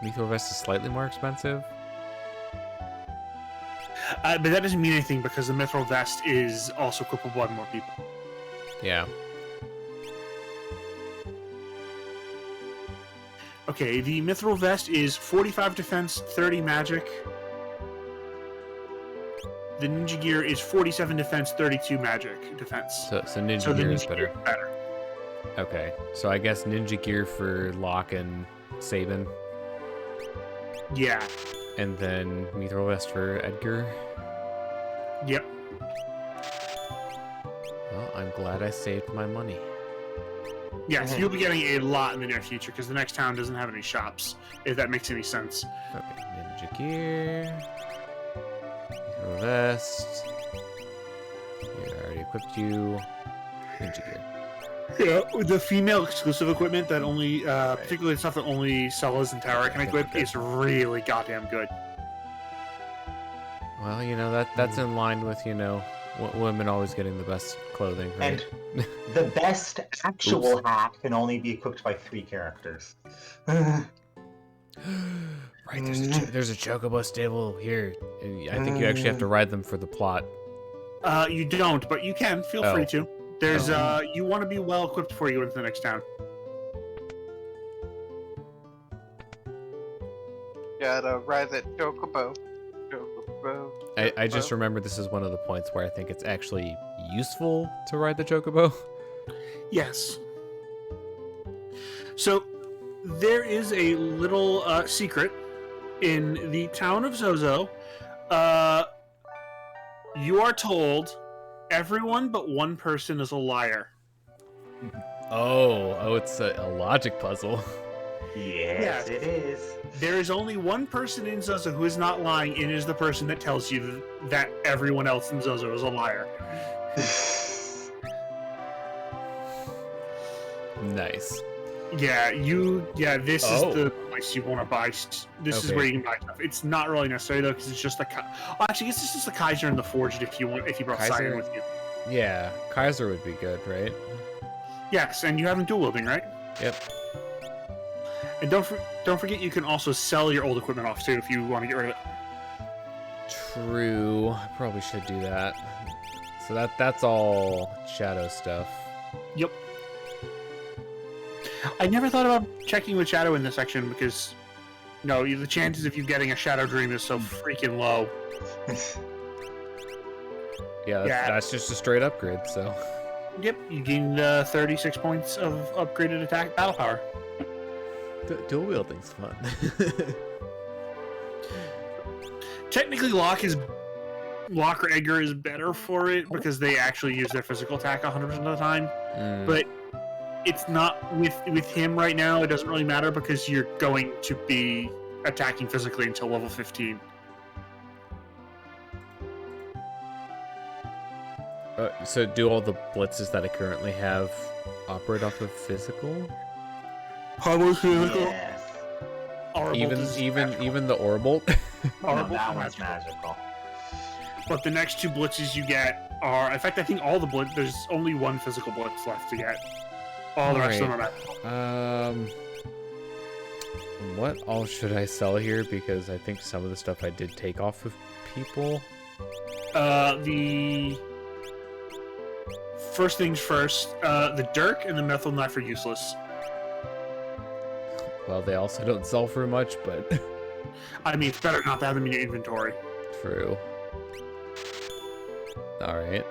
Speaker 1: Mithril vest is slightly more expensive.
Speaker 4: But that doesn't mean anything because the mithril vest is also equipable by more people.
Speaker 1: Yeah.
Speaker 4: Okay, the mithril vest is 45 defense, 30 magic. The ninja gear is 47 defense, 32 magic defense.
Speaker 1: So ninja gear is better.
Speaker 4: Better.
Speaker 1: Okay, so I guess ninja gear for Locke and Sabin,
Speaker 4: Yeah.
Speaker 1: and then mithril vest for Edgar.
Speaker 4: Yep.
Speaker 1: Well, I'm glad I saved my money.
Speaker 4: Yes, you'll be getting a lot in the near future because the next town doesn't have any shops, if that makes any sense.
Speaker 1: Okay, ninja gear, mithril vest. Here, I already equipped you. Ninja gear.
Speaker 4: Yeah, the female exclusive equipment that only, particularly stuff that only Sellers and Terra can equip, is really goddamn good.
Speaker 1: Well, you know that's in line with women always getting the best clothing, right?
Speaker 3: And the best actual hat can only be equipped by 3 characters.
Speaker 1: Right, there's a chocobo stable here. And I think you actually have to ride them for the plot.
Speaker 4: You don't, but you can. Feel free to. There's you want to be well equipped before you go into the next town.
Speaker 2: Gotta ride that chocobo.
Speaker 1: I just remember this is one of the points where I think it's actually useful to ride the chocobo.
Speaker 4: Yes. So there is a little secret in the town of Zozo. You are told everyone but one person is a liar.
Speaker 1: Oh, it's a logic puzzle.
Speaker 3: Yes, it is.
Speaker 4: There is only one person in Zozo who is not lying, and it is the person that tells you that everyone else in Zozo is a liar.
Speaker 1: Nice.
Speaker 4: Yeah, this is the place you want to buy. This is where you can buy stuff. It's not really necessary though, because it's just actually, it's just the Kaiser and the Forged if you brought Cyan with you.
Speaker 1: Yeah, Kaiser would be good, right?
Speaker 4: Yes, and you have him dual wielding, right?
Speaker 1: Yep.
Speaker 4: And don't forget, you can also sell your old equipment off too if you want to get rid of it.
Speaker 1: True. I probably should do that. So that's all shadow stuff.
Speaker 4: Yep. I never thought about checking with shadow in this section because, the chances of you getting a shadow dream is so freaking low.
Speaker 1: Yeah, that's just a straight upgrade. So.
Speaker 4: Yep, you gained 36 points of upgraded attack battle power.
Speaker 1: Dual wielding's fun.
Speaker 4: Technically, Locke or Edgar is better for it because they actually use their physical attack 100% of the time. But it's not with him right now. It doesn't really matter because you're going to be attacking physically until level 15.
Speaker 1: So do all the blitzes that I currently have operate off of physical?
Speaker 4: Probably physical.
Speaker 3: Yes.
Speaker 1: Even the Orbolt?
Speaker 3: No, that one's magical.
Speaker 4: But the next 2 blitzes you get are, in fact, I think all the blitz. There's only 1 physical blitz left to get. All the rest of them are magical.
Speaker 1: What all should I sell here? Because I think some of the stuff I did take off of people.
Speaker 4: The first things first, the dirk and the methyl knife are useless.
Speaker 1: Well, they also don't sell for much, but
Speaker 4: I mean, it's better not to have them in your inventory.
Speaker 1: true. All right.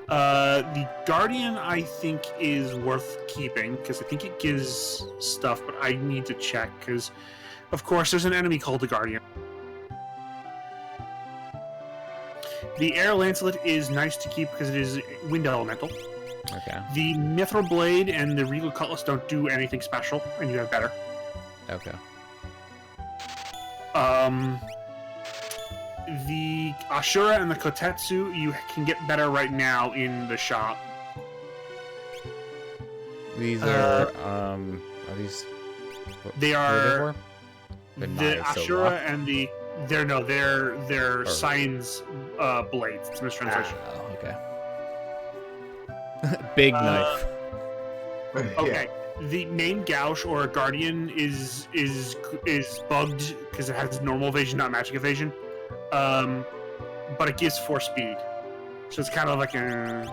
Speaker 4: The Guardian, I think, is worth keeping, because I think it gives stuff, but I need to check, because, of course, there's an enemy called the Guardian. The Air Lancelet is nice to keep because it is wind elemental.
Speaker 1: Okay.
Speaker 4: The Mithril Blade and the Regal Cutlass don't do anything special, and you have better.
Speaker 1: Okay.
Speaker 4: The Ashura and the Kotetsu, you can get better right now in the shop.
Speaker 1: These are these?
Speaker 4: They
Speaker 1: who
Speaker 4: are
Speaker 1: they for?
Speaker 4: the
Speaker 1: They're not, so
Speaker 4: Ashura
Speaker 1: Locke.
Speaker 4: and they're Science blades. It's a mistranslation.
Speaker 1: Oh, okay. Big knife.
Speaker 4: Okay. The main Gauche or Guardian is bugged because it has normal evasion, not magic evasion. But it gives 4 speed, so it's kind of like a.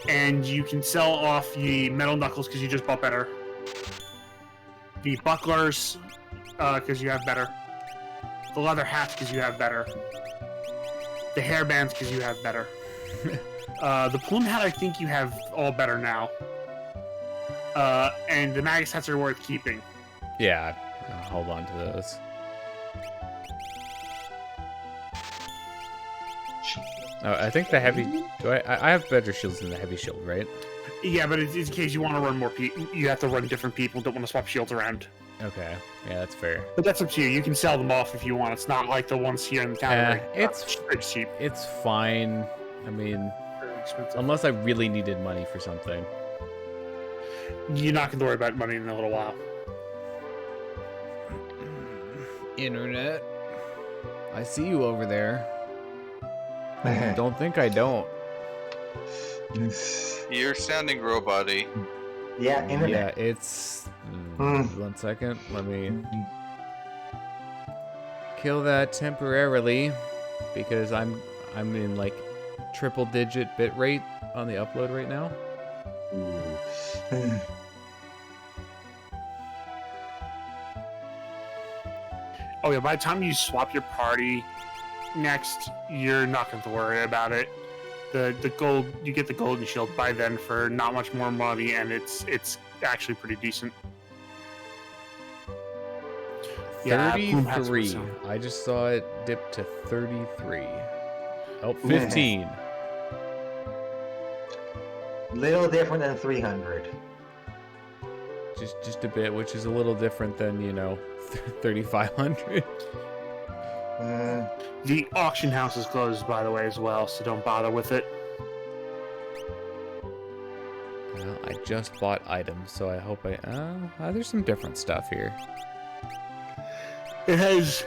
Speaker 4: And you can sell off the metal knuckles because you just bought better. The bucklers, because you have better. The leather hats because you have better. The hairbands because you have better. The plume hat, I think you have all better now. And the Magus hats are worth keeping.
Speaker 1: Yeah. I'll hold on to those. Oh, I think the heavy. Do I have better shields than the heavy shield, right?
Speaker 4: Yeah, but it's in case you want to run more people. You have to run different people. Don't want to swap shields around.
Speaker 1: Okay. Yeah, that's fair.
Speaker 4: But that's up to you. You can sell them off if you want. It's not like the ones here in the town.
Speaker 1: It's
Speaker 4: pretty cheap.
Speaker 1: It's fine. I mean,
Speaker 4: Very expensive.
Speaker 1: unless I really needed money for something.
Speaker 4: You're not going to worry about money in a little while.
Speaker 1: Internet. I see you over there. Don't think I don't.
Speaker 2: You're sounding robot-y.
Speaker 3: Yeah, internet.
Speaker 1: Yeah, it's. 1 second. Let me kill that temporarily because I'm in like triple-digit bit rate on the upload right now.
Speaker 4: Oh yeah, by the time you swap your party next, you're not going to worry about it. The gold, you get the golden shield by then for not much more money, and it's actually pretty decent. Yeah, Plume Hat's
Speaker 1: 33.
Speaker 4: awesome.
Speaker 1: I just saw it dip to 33. Oh, 15.
Speaker 3: Little different than 300.
Speaker 1: Just a bit, which is a little different than, 3,500.
Speaker 4: The auction house is closed, by the way, as well, so don't bother with it.
Speaker 1: Well, I just bought items, so I hope there's some different stuff here.
Speaker 4: It has,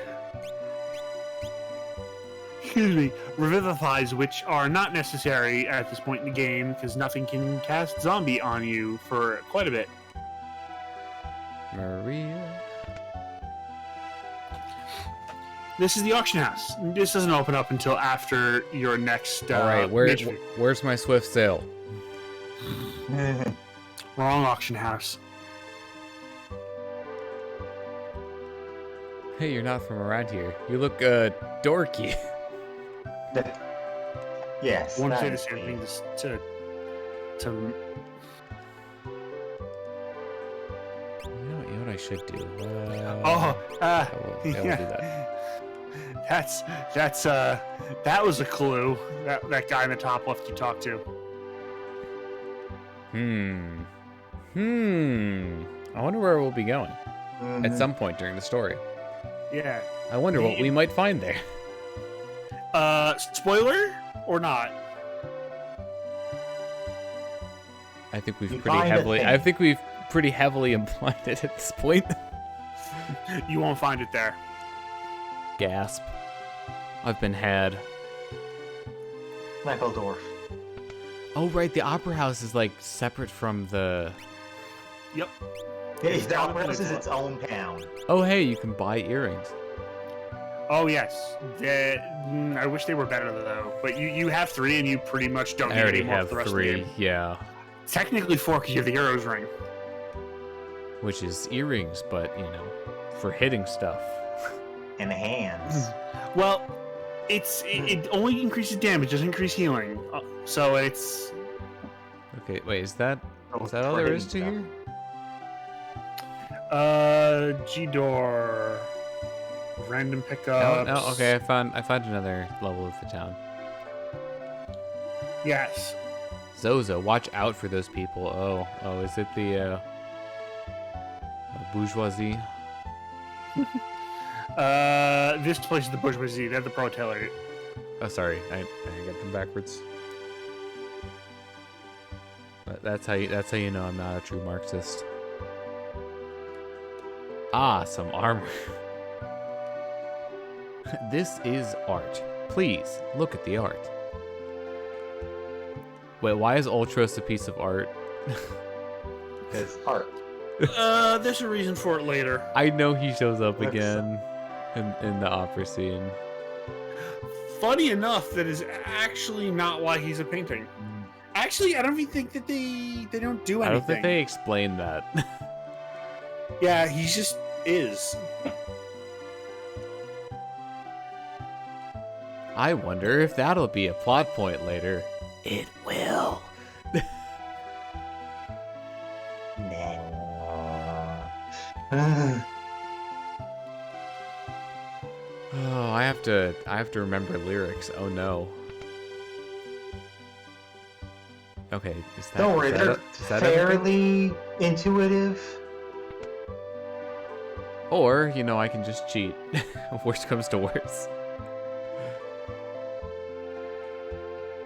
Speaker 4: revivifies, which are not necessary at this point in the game, because nothing can cast zombie on you for quite a bit.
Speaker 1: Maria.
Speaker 4: This is the auction house. This doesn't open up until after your next.
Speaker 1: All right, where's my swift sale?
Speaker 4: Wrong auction house.
Speaker 1: Hey, you're not from around here. You look dorky.
Speaker 3: Yes.
Speaker 4: I want to say
Speaker 3: that
Speaker 4: the same thing to
Speaker 1: You know what I should do?
Speaker 4: yeah.
Speaker 1: I will do that.
Speaker 4: That was a clue. That guy in the top left you talked to.
Speaker 1: I wonder where we'll be going at some point during the story.
Speaker 4: Yeah.
Speaker 1: I wonder what we might find there.
Speaker 4: Spoiler or not?
Speaker 1: I think we've
Speaker 3: You
Speaker 1: pretty
Speaker 3: find a
Speaker 1: heavily.
Speaker 3: thing.
Speaker 1: I think we've pretty heavily implied it at this point.
Speaker 4: You won't find it there.
Speaker 1: Gasp! I've been had.
Speaker 3: Meckledorf.
Speaker 1: Oh right, the opera house is like separate from the
Speaker 4: Yep.
Speaker 3: Yeah, Valparaiso is its own town.
Speaker 1: Oh, hey, you can buy earrings.
Speaker 4: Oh yes. I wish they were better though. But you have 3, and you pretty much don't
Speaker 1: I
Speaker 4: need
Speaker 1: already
Speaker 4: any more
Speaker 1: have
Speaker 4: for the rest of the
Speaker 1: 3,
Speaker 4: game.
Speaker 1: yeah.
Speaker 4: Technically 4 because you have the arrows ring.
Speaker 1: Which is earrings, but, you know, for hitting stuff.
Speaker 3: And hands.
Speaker 4: Well, it only increases damage, doesn't increase healing. So it's
Speaker 1: Okay, wait, is that all
Speaker 3: for
Speaker 1: there is to
Speaker 3: hitting
Speaker 1: here?
Speaker 4: G-Door. Random
Speaker 1: No,
Speaker 4: pickups.
Speaker 1: no, okay, I found another level of the town.
Speaker 4: Yes.
Speaker 1: Zozo, watch out for those people. Oh, is it the bourgeoisie?
Speaker 4: This place is the bourgeoisie. They're the proletariat.
Speaker 1: Oh, sorry, I got them backwards. But that's how you know I'm not a true Marxist. Ah, some armor. This is art. Please look at the art. Wait, why is Ultros a piece of art?
Speaker 3: It's art.
Speaker 4: There's a reason for it later.
Speaker 1: I know he shows up
Speaker 3: That's-
Speaker 1: again in the opera scene.
Speaker 4: Funny enough, that is actually not why he's a painting. Actually, I don't even think that they don't do anything.
Speaker 1: I don't think they explain that.
Speaker 4: Yeah, he just is.
Speaker 1: I wonder if that'll be a plot point later. It will.
Speaker 3: Nah.
Speaker 1: Oh, I have to remember lyrics. Oh no. Okay, is that
Speaker 3: Don't worry,
Speaker 1: is
Speaker 3: they're
Speaker 1: that everything?
Speaker 3: fairly intuitive.
Speaker 1: Or, you know, I can just cheat. Worst comes to worst.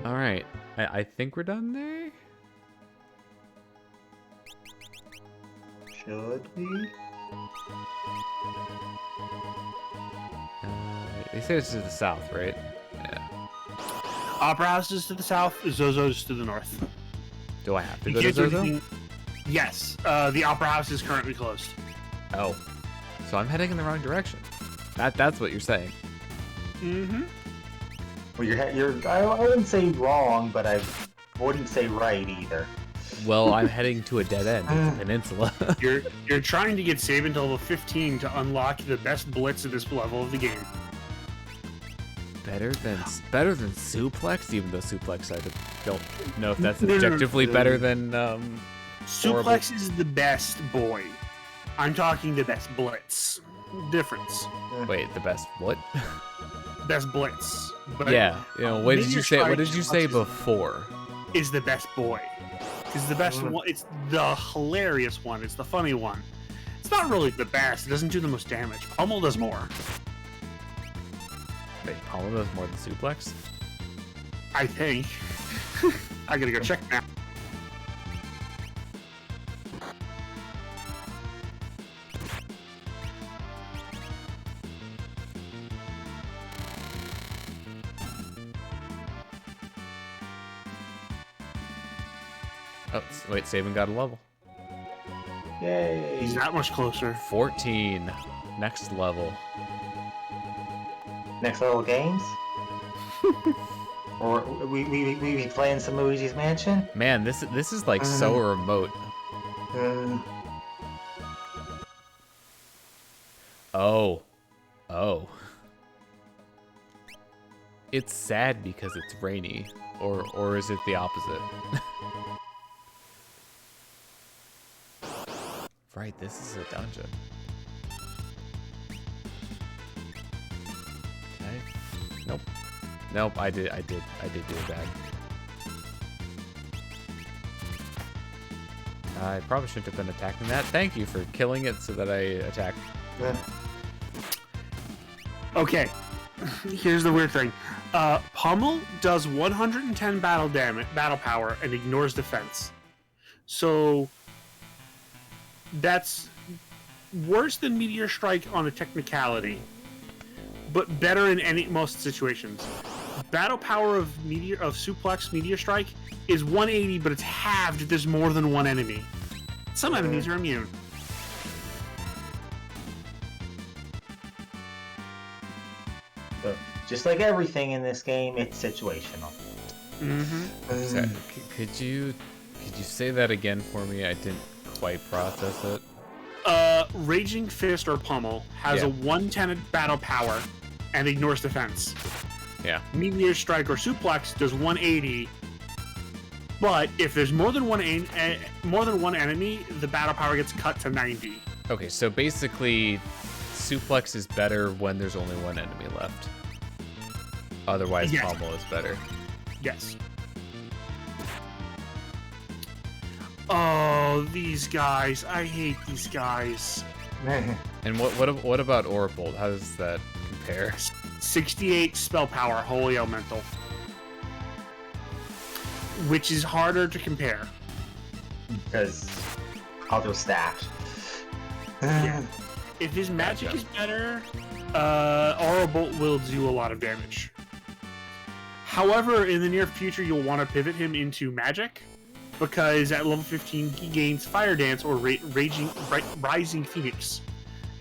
Speaker 1: Alright. I think we're done there?
Speaker 3: Should we?
Speaker 1: They say it's to the south, right? Yeah.
Speaker 4: Opera House is to the south, Zozo's to the north.
Speaker 1: Do I have to
Speaker 4: You
Speaker 1: go to
Speaker 4: can't do
Speaker 1: Zozo?
Speaker 4: anything- Yes, the Opera House is currently closed.
Speaker 1: Oh. So I'm heading in the wrong direction. That's what you're saying.
Speaker 4: Mm-hmm.
Speaker 3: Well, I wouldn't say wrong, but I wouldn't say right either.
Speaker 1: Well, I'm heading to a dead end. It's a peninsula.
Speaker 4: You're trying to get Sabin to level 15 to unlock the best blitz at this level of the game.
Speaker 1: better than Suplex, even though Suplex I don't know if that's
Speaker 4: No, no, no,
Speaker 1: objectively
Speaker 3: no.
Speaker 1: better than
Speaker 4: Suplex is the best boy. I'm talking the best blitz. Difference.
Speaker 1: Wait, the best what?
Speaker 4: Best blitz. But
Speaker 1: Yeah, you know, what did you say? What did you say
Speaker 4: Meteor
Speaker 1: before?
Speaker 4: Is the best boy. It's the best one. It's the hilarious one. It's the funny one. It's not really the best. It doesn't do the most damage. Pummel does more.
Speaker 1: Wait, Pummel does more than Suplex?
Speaker 4: I think. I gotta go check now.
Speaker 1: Oh, wait, Sabin got a level.
Speaker 3: Yay!
Speaker 4: He's that much closer.
Speaker 1: 14. Next level.
Speaker 3: Next level games? Or we be playing some Luigi's Mansion?
Speaker 1: Man, this is like so remote. Oh. It's sad because it's rainy. Or is it the opposite? Right, this is a dungeon. Okay. Nope, I did do it bad. I probably shouldn't have been attacking that. Thank you for killing it so that I attacked.
Speaker 4: Okay. Here's the weird thing. Pummel does 110 battle power, and ignores defense. So that's worse than Meteor Strike on a technicality, but better in most situations. Battle power of Suplex Meteor Strike is 180, but it's halved if there's more than one enemy. Some enemies are immune.
Speaker 3: So, just like everything in this game, it's situational.
Speaker 1: So, could you say that again for me? I didn't quite process it.
Speaker 4: Raging Fist or Pummel has a 110 battle power and ignores defense.
Speaker 1: Yeah.
Speaker 4: Meteor Strike or Suplex does 180, but if there's more than one enemy, the battle power gets cut to 90.
Speaker 1: Okay, so basically, Suplex is better when there's only one enemy left. Otherwise,
Speaker 4: Yes.
Speaker 1: Pommel is better.
Speaker 4: Yes. Oh, these guys. I hate these guys.
Speaker 1: And what about Aurabolt? How does that compare?
Speaker 4: 68 spell power, Holy Elemental. Which is harder to compare.
Speaker 3: Because other stat.
Speaker 4: Yeah. If his magic is better, Aurabolt will do a lot of damage. However, in the near future, you'll want to pivot him into magic, because at level 15, he gains Fire Dance or Rising Phoenix.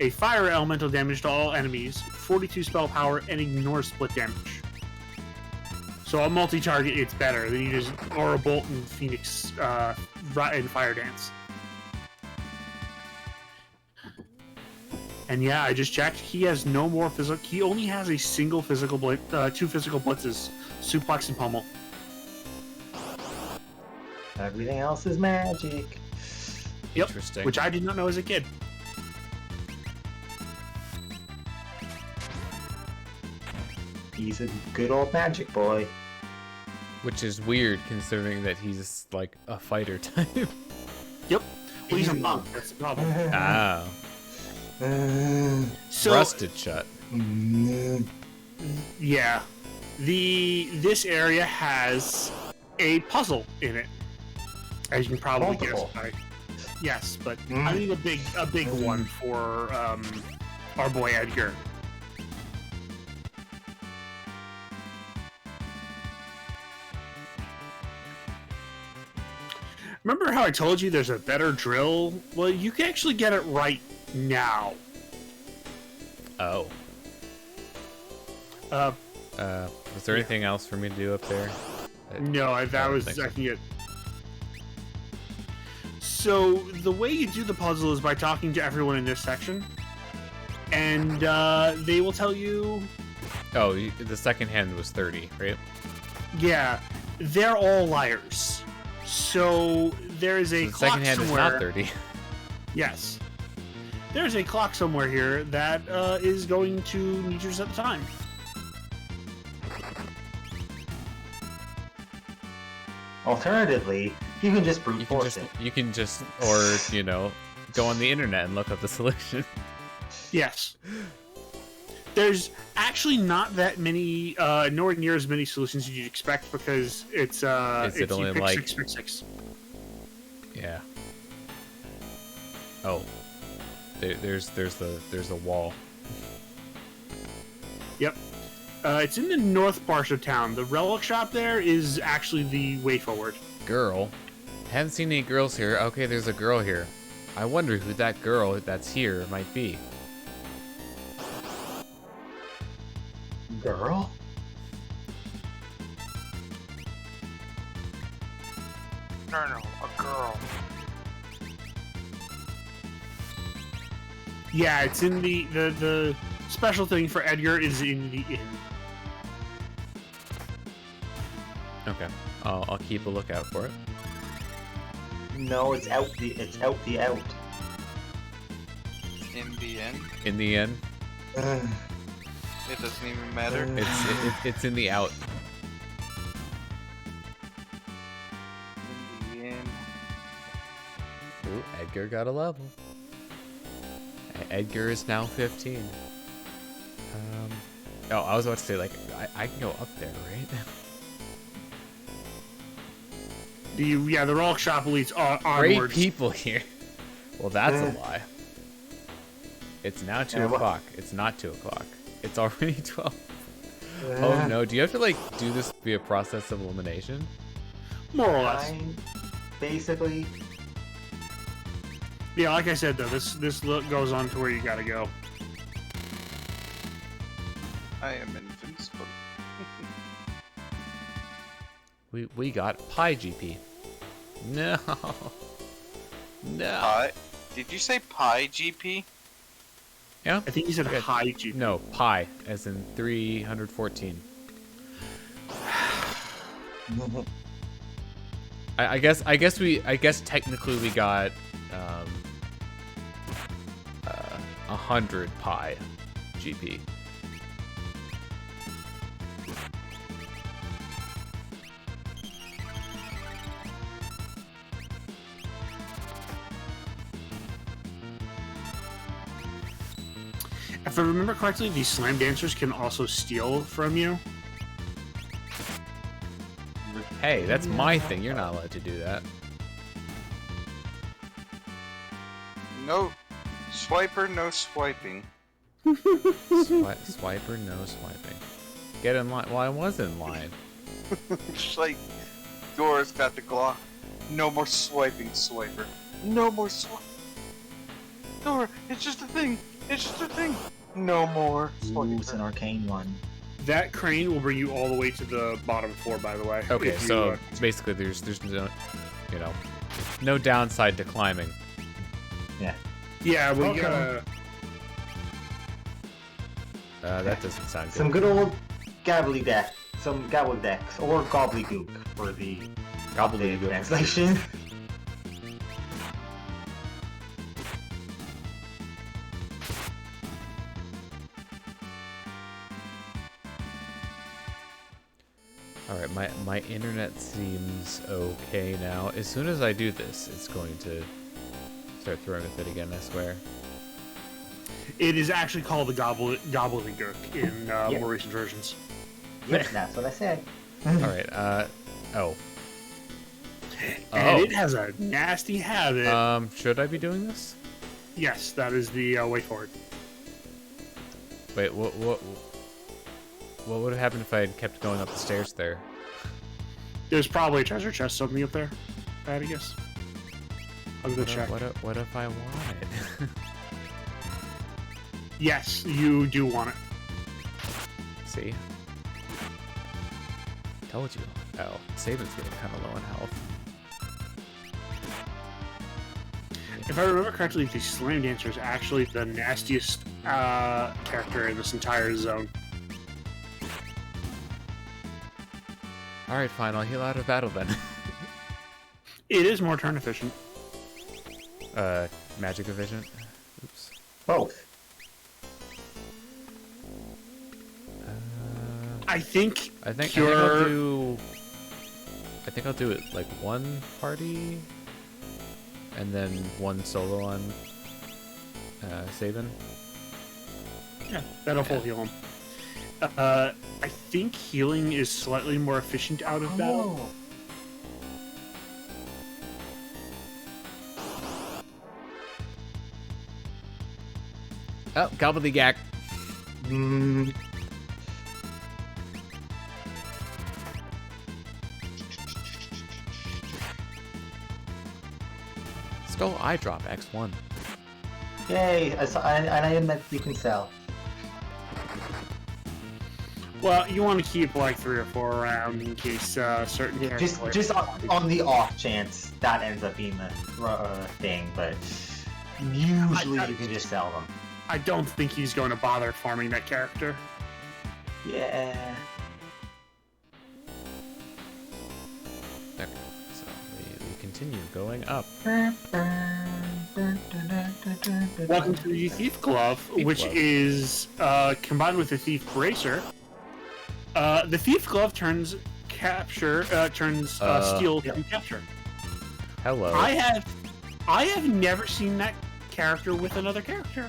Speaker 4: A fire elemental damage to all enemies, 42 spell power, and ignores split damage. So on multi-target, it's better than you just Aurabolt and Phoenix and Fire Dance. And yeah, I just checked. He has no more physical. He only has a single physical two physical blitzes, Suplex and Pummel.
Speaker 3: Everything else is magic.
Speaker 4: Yep,
Speaker 1: Interesting.
Speaker 4: which I did not know as a kid.
Speaker 3: He's a good old magic boy.
Speaker 1: Which is weird, considering that he's like a fighter type.
Speaker 4: Yep. Well, he's a monk. That's the problem.
Speaker 1: Ah,
Speaker 4: So
Speaker 1: rusted shut.
Speaker 4: yeah, this area has a puzzle in it, as you can probably
Speaker 3: Multiple.
Speaker 4: guess. Yes, but I think a big one for our boy Edgar. Remember how I told you there's a better drill? Well, you can actually get it right now.
Speaker 1: Oh. Was there anything else for me to do up there?
Speaker 4: No, that
Speaker 1: don't
Speaker 4: was
Speaker 1: think so.
Speaker 4: exactly it. So the way you do the puzzle is by talking to everyone in this section, and they will tell you.
Speaker 1: Oh, the second hand was 30, right?
Speaker 4: Yeah, they're all liars. So there is a
Speaker 1: The
Speaker 4: clock
Speaker 1: second hand
Speaker 4: somewhere.
Speaker 1: is not 30.
Speaker 4: Yes, there's a clock somewhere here that is going to need you to set the time.
Speaker 3: Alternatively, you can just brute force it.
Speaker 1: You can just, or go on the internet and look up the solution.
Speaker 4: Yes. There's actually not that many, nowhere near as many solutions as you'd expect, because it's
Speaker 1: it
Speaker 4: you
Speaker 1: only
Speaker 4: pick
Speaker 1: like-
Speaker 4: 666.
Speaker 1: Yeah. Oh. There's a wall.
Speaker 4: Yep. It's in the north part of town. The relic shop there is actually the way forward.
Speaker 1: Girl. Haven't seen any girls here. Okay, there's a girl here. I wonder who that girl that's here might be.
Speaker 3: Girl?
Speaker 2: No, a girl.
Speaker 4: Yeah, it's in the special thing for Edgar is in the inn.
Speaker 1: Okay. I'll keep a lookout for it.
Speaker 3: No, it's out the out.
Speaker 2: In the end,
Speaker 1: In the end,
Speaker 2: it doesn't even matter.
Speaker 1: it's in the out.
Speaker 2: In the end,
Speaker 1: Ooh, Edgar got a level. Edgar is now 15. Oh, I was about to say, like, I can go up there, right?
Speaker 4: The relic shop leads
Speaker 1: Great
Speaker 4: onwards.
Speaker 1: people here. Well, that's a lie. It's now 2 o'clock. It's not 2 o'clock. It's already 12. Oh no, do you have to, like, do this via process of elimination?
Speaker 4: More or less.
Speaker 3: Basically,
Speaker 4: Yeah, like I said though, this look goes on to where you gotta go.
Speaker 2: I am invincible.
Speaker 1: We got Pi GP. No. No.
Speaker 2: Pi? Did you say Pi GP?
Speaker 1: Yeah?
Speaker 4: I think you said
Speaker 1: Yeah.
Speaker 4: high GP.
Speaker 1: No, Pi, as in 314. I guess technically we got 100 Pi GP.
Speaker 4: If I remember correctly, these slime dancers can also steal from you.
Speaker 1: Hey, that's my thing. You're not allowed to do that.
Speaker 2: No swiper, no swiping.
Speaker 1: Swiper, no swiping. Get in line. Well, I was in line.
Speaker 2: Just like Dora's got the Glock. No more swiping, swiper. No more swipe. Dora, it's just a thing. It's just a thing. No more
Speaker 3: Ooh, it's an
Speaker 2: swiper.
Speaker 3: arcane one.
Speaker 4: That crane will bring you all the way to the bottom floor, by the way.
Speaker 1: Okay,
Speaker 4: if you,
Speaker 1: so basically there's no, you know, no downside to climbing.
Speaker 3: Yeah.
Speaker 4: yeah, we
Speaker 3: Okay.
Speaker 4: gotta.
Speaker 1: That doesn't sound good.
Speaker 3: Some good old gobbledygook. Some gobbledecks. Or gobbledygook for the
Speaker 1: Gobbledygook.
Speaker 3: translation.
Speaker 1: Alright, my internet seems okay now. As soon as I do this, it's going to start throwing a fit again, I swear.
Speaker 4: It is actually called the gobbledygook in
Speaker 3: Yep.
Speaker 4: more recent versions.
Speaker 3: Yep, that's what I said.
Speaker 1: Alright, oh.
Speaker 4: And it has a nasty habit.
Speaker 1: Should I be doing this?
Speaker 4: Yes, that is the way forward.
Speaker 1: Wait, what would have happened if I had kept going up the stairs there?
Speaker 4: There's probably a treasure chest something up there. I had to guess. I'll go check.
Speaker 1: What if I wanted?
Speaker 4: Yes, you do want it.
Speaker 1: See? Told you. Oh, Sabin's getting kind of low in health.
Speaker 4: If I remember correctly, the Slime Dancer is actually the nastiest character in this entire zone.
Speaker 1: Alright, fine, I'll heal out of battle then.
Speaker 4: It is more turn efficient.
Speaker 1: Magic efficient. Oops.
Speaker 3: Both.
Speaker 4: I think
Speaker 1: I think
Speaker 4: pure...
Speaker 1: I'll do it like one party and then one solo on Sabin.
Speaker 4: Yeah, that'll full heal him. I think healing is slightly more efficient out of battle.
Speaker 1: Oh, gobbledygook. Skull eye drop X1.
Speaker 3: Yay, an item that you can sell.
Speaker 4: Well, you want to keep like 3 or 4 around in case certain characters...
Speaker 3: Just on the off chance that ends up being the thing, but usually you can just sell them.
Speaker 4: I don't think he's going to bother farming that character.
Speaker 3: Yeah.
Speaker 1: Okay, so we continue going up.
Speaker 4: Welcome to the Thief Glove,
Speaker 1: Thief
Speaker 4: which
Speaker 1: Glove.
Speaker 4: is combined with the Thief Bracer. The Thief Glove turns steal to capture.
Speaker 1: Hello.
Speaker 4: I have never seen that character with another character.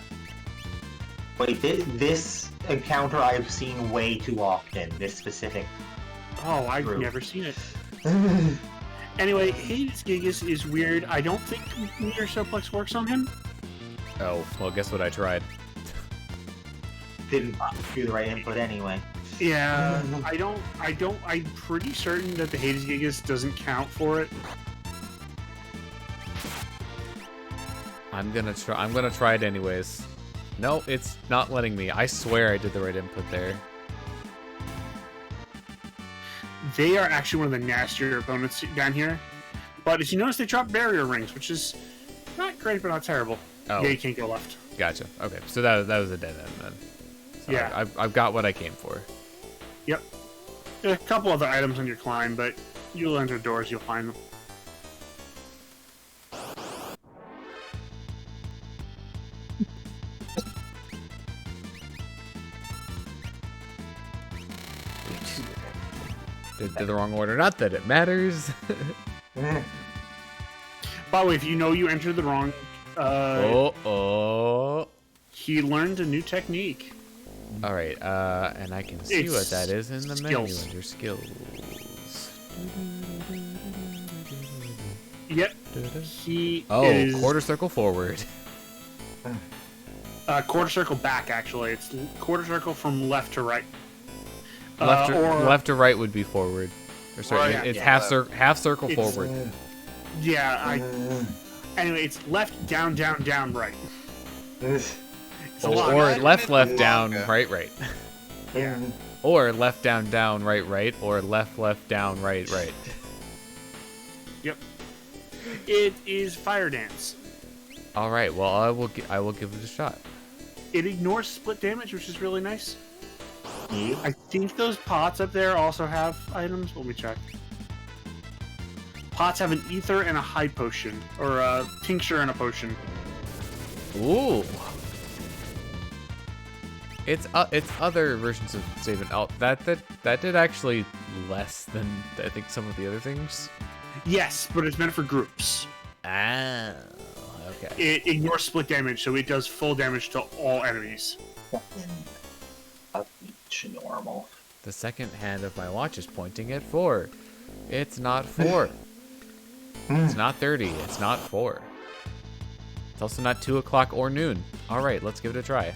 Speaker 3: Wait, this encounter I've seen way too often. This specific.
Speaker 4: Oh, I've
Speaker 3: True.
Speaker 4: never seen it. Anyway, Hades Gigas is weird. I don't think Meteor Suplex works on him.
Speaker 1: Oh, well, guess what I tried?
Speaker 3: Didn't do the right input anyway.
Speaker 4: Yeah, I'm pretty certain that the Hades Gigas doesn't count for it.
Speaker 1: I'm gonna try it anyways. No, it's not letting me. I swear I did the right input there.
Speaker 4: They are actually one of the nastier opponents down here. But as you notice, they drop barrier rings, which is not great, but not terrible.
Speaker 1: Oh.
Speaker 4: Yeah, you can't go left.
Speaker 1: Gotcha. Okay, so that was a dead end then. So
Speaker 4: Yeah.
Speaker 1: I've got what I came for.
Speaker 4: Yep. There are a couple other items on your climb, but you'll enter doors, you'll find them.
Speaker 1: Did the wrong order. Not that it matters.
Speaker 4: By the way, if you know you entered the wrong,
Speaker 1: Oh.
Speaker 4: he learned a new technique.
Speaker 1: All right, and I can see what
Speaker 4: It's
Speaker 1: that is in the menu
Speaker 4: skills.
Speaker 1: under skills.
Speaker 4: Yep. He
Speaker 1: Oh,
Speaker 4: is
Speaker 1: quarter circle forward.
Speaker 4: quarter circle back. Actually, it's quarter circle from left to right.
Speaker 1: Left to right would be forward. Or sorry,
Speaker 4: Right,
Speaker 1: it's
Speaker 2: yeah,
Speaker 1: half circle
Speaker 4: It's-
Speaker 1: forward.
Speaker 4: Yeah. Anyway, it's left, down, right. It's a lot.
Speaker 1: Or
Speaker 2: Right,
Speaker 1: left,
Speaker 2: mid-
Speaker 1: down,
Speaker 2: manga.
Speaker 1: right.
Speaker 4: Yeah.
Speaker 1: Or left, down, right. Or left, down, right.
Speaker 4: Yep. It is fire dance.
Speaker 1: All right. Well, I will give it a shot.
Speaker 4: It ignores split damage, which is really nice.
Speaker 3: Yeah.
Speaker 4: I think those pots up there also have items. Let me check. Pots have an ether and a high potion, or a tincture and a potion.
Speaker 1: Ooh. It's other versions of Sabin. Oh, that did actually less than I think some of the other things.
Speaker 4: Yes, but it's meant for groups.
Speaker 1: Ah. Okay.
Speaker 4: It ignores split damage, so it does full damage to all enemies.
Speaker 3: A beach normal.
Speaker 1: The second hand of my watch is pointing at 4. It's not 4. It's not 30. It's not 4. It's also not 2 o'clock or noon. All right, let's give it a try.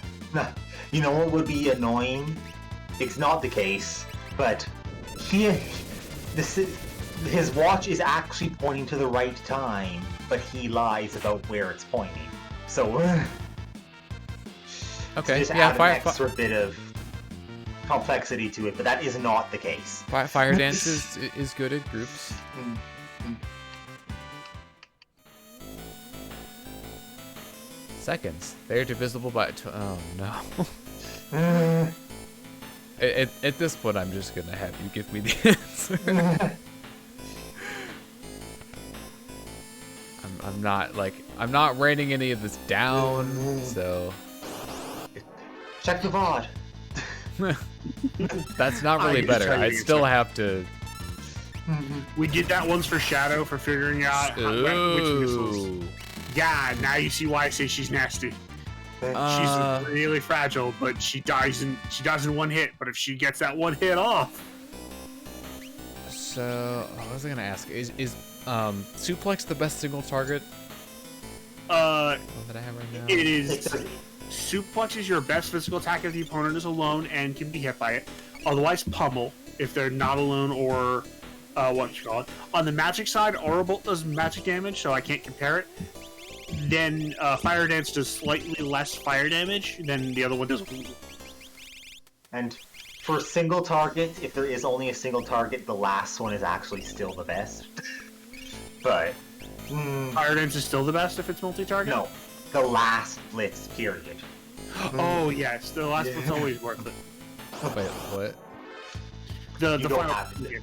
Speaker 3: You know what would be annoying? It's not the case, but his watch is actually pointing to the right time, but he lies about where it's pointing. So,
Speaker 1: Okay.
Speaker 3: just
Speaker 1: Yeah.
Speaker 3: add an extra bit of complexity to it, but that is not the case.
Speaker 1: Fire dance is good at groups. Seconds. They are divisible by. Oh no. At this point, I'm just gonna have you give me the answer. I'm not writing any of this down, so
Speaker 3: Check the VOD.
Speaker 1: that's not really
Speaker 4: I
Speaker 1: better.
Speaker 4: just
Speaker 1: I still have to.
Speaker 4: We did that once for Shadow for figuring out which missiles.
Speaker 1: Ooh.
Speaker 4: Yeah, now you see why I say she's nasty.
Speaker 1: Uh,
Speaker 4: She's really fragile, but she dies in one hit. But if she gets that one hit off,
Speaker 1: So, what was I gonna ask? Is suplex the best single target one that I have right now?
Speaker 4: it is. Suplex is your best physical attack if the opponent is alone and can be hit by it. Otherwise, pummel if they're not alone or what you call it. On the magic side, Aura Bolt does magic damage, so I can't compare it. Then Fire Dance does slightly less fire damage than the other one does.
Speaker 3: And for single target, if there is only a single target, the last one is actually still the best. But
Speaker 4: Fire Dance is still the best if it's multi-target?
Speaker 3: no, the last blitz period.
Speaker 4: Oh, yes, the last one's always worth it.
Speaker 1: Wait, what?
Speaker 4: The
Speaker 3: You don't
Speaker 4: final.
Speaker 3: have to.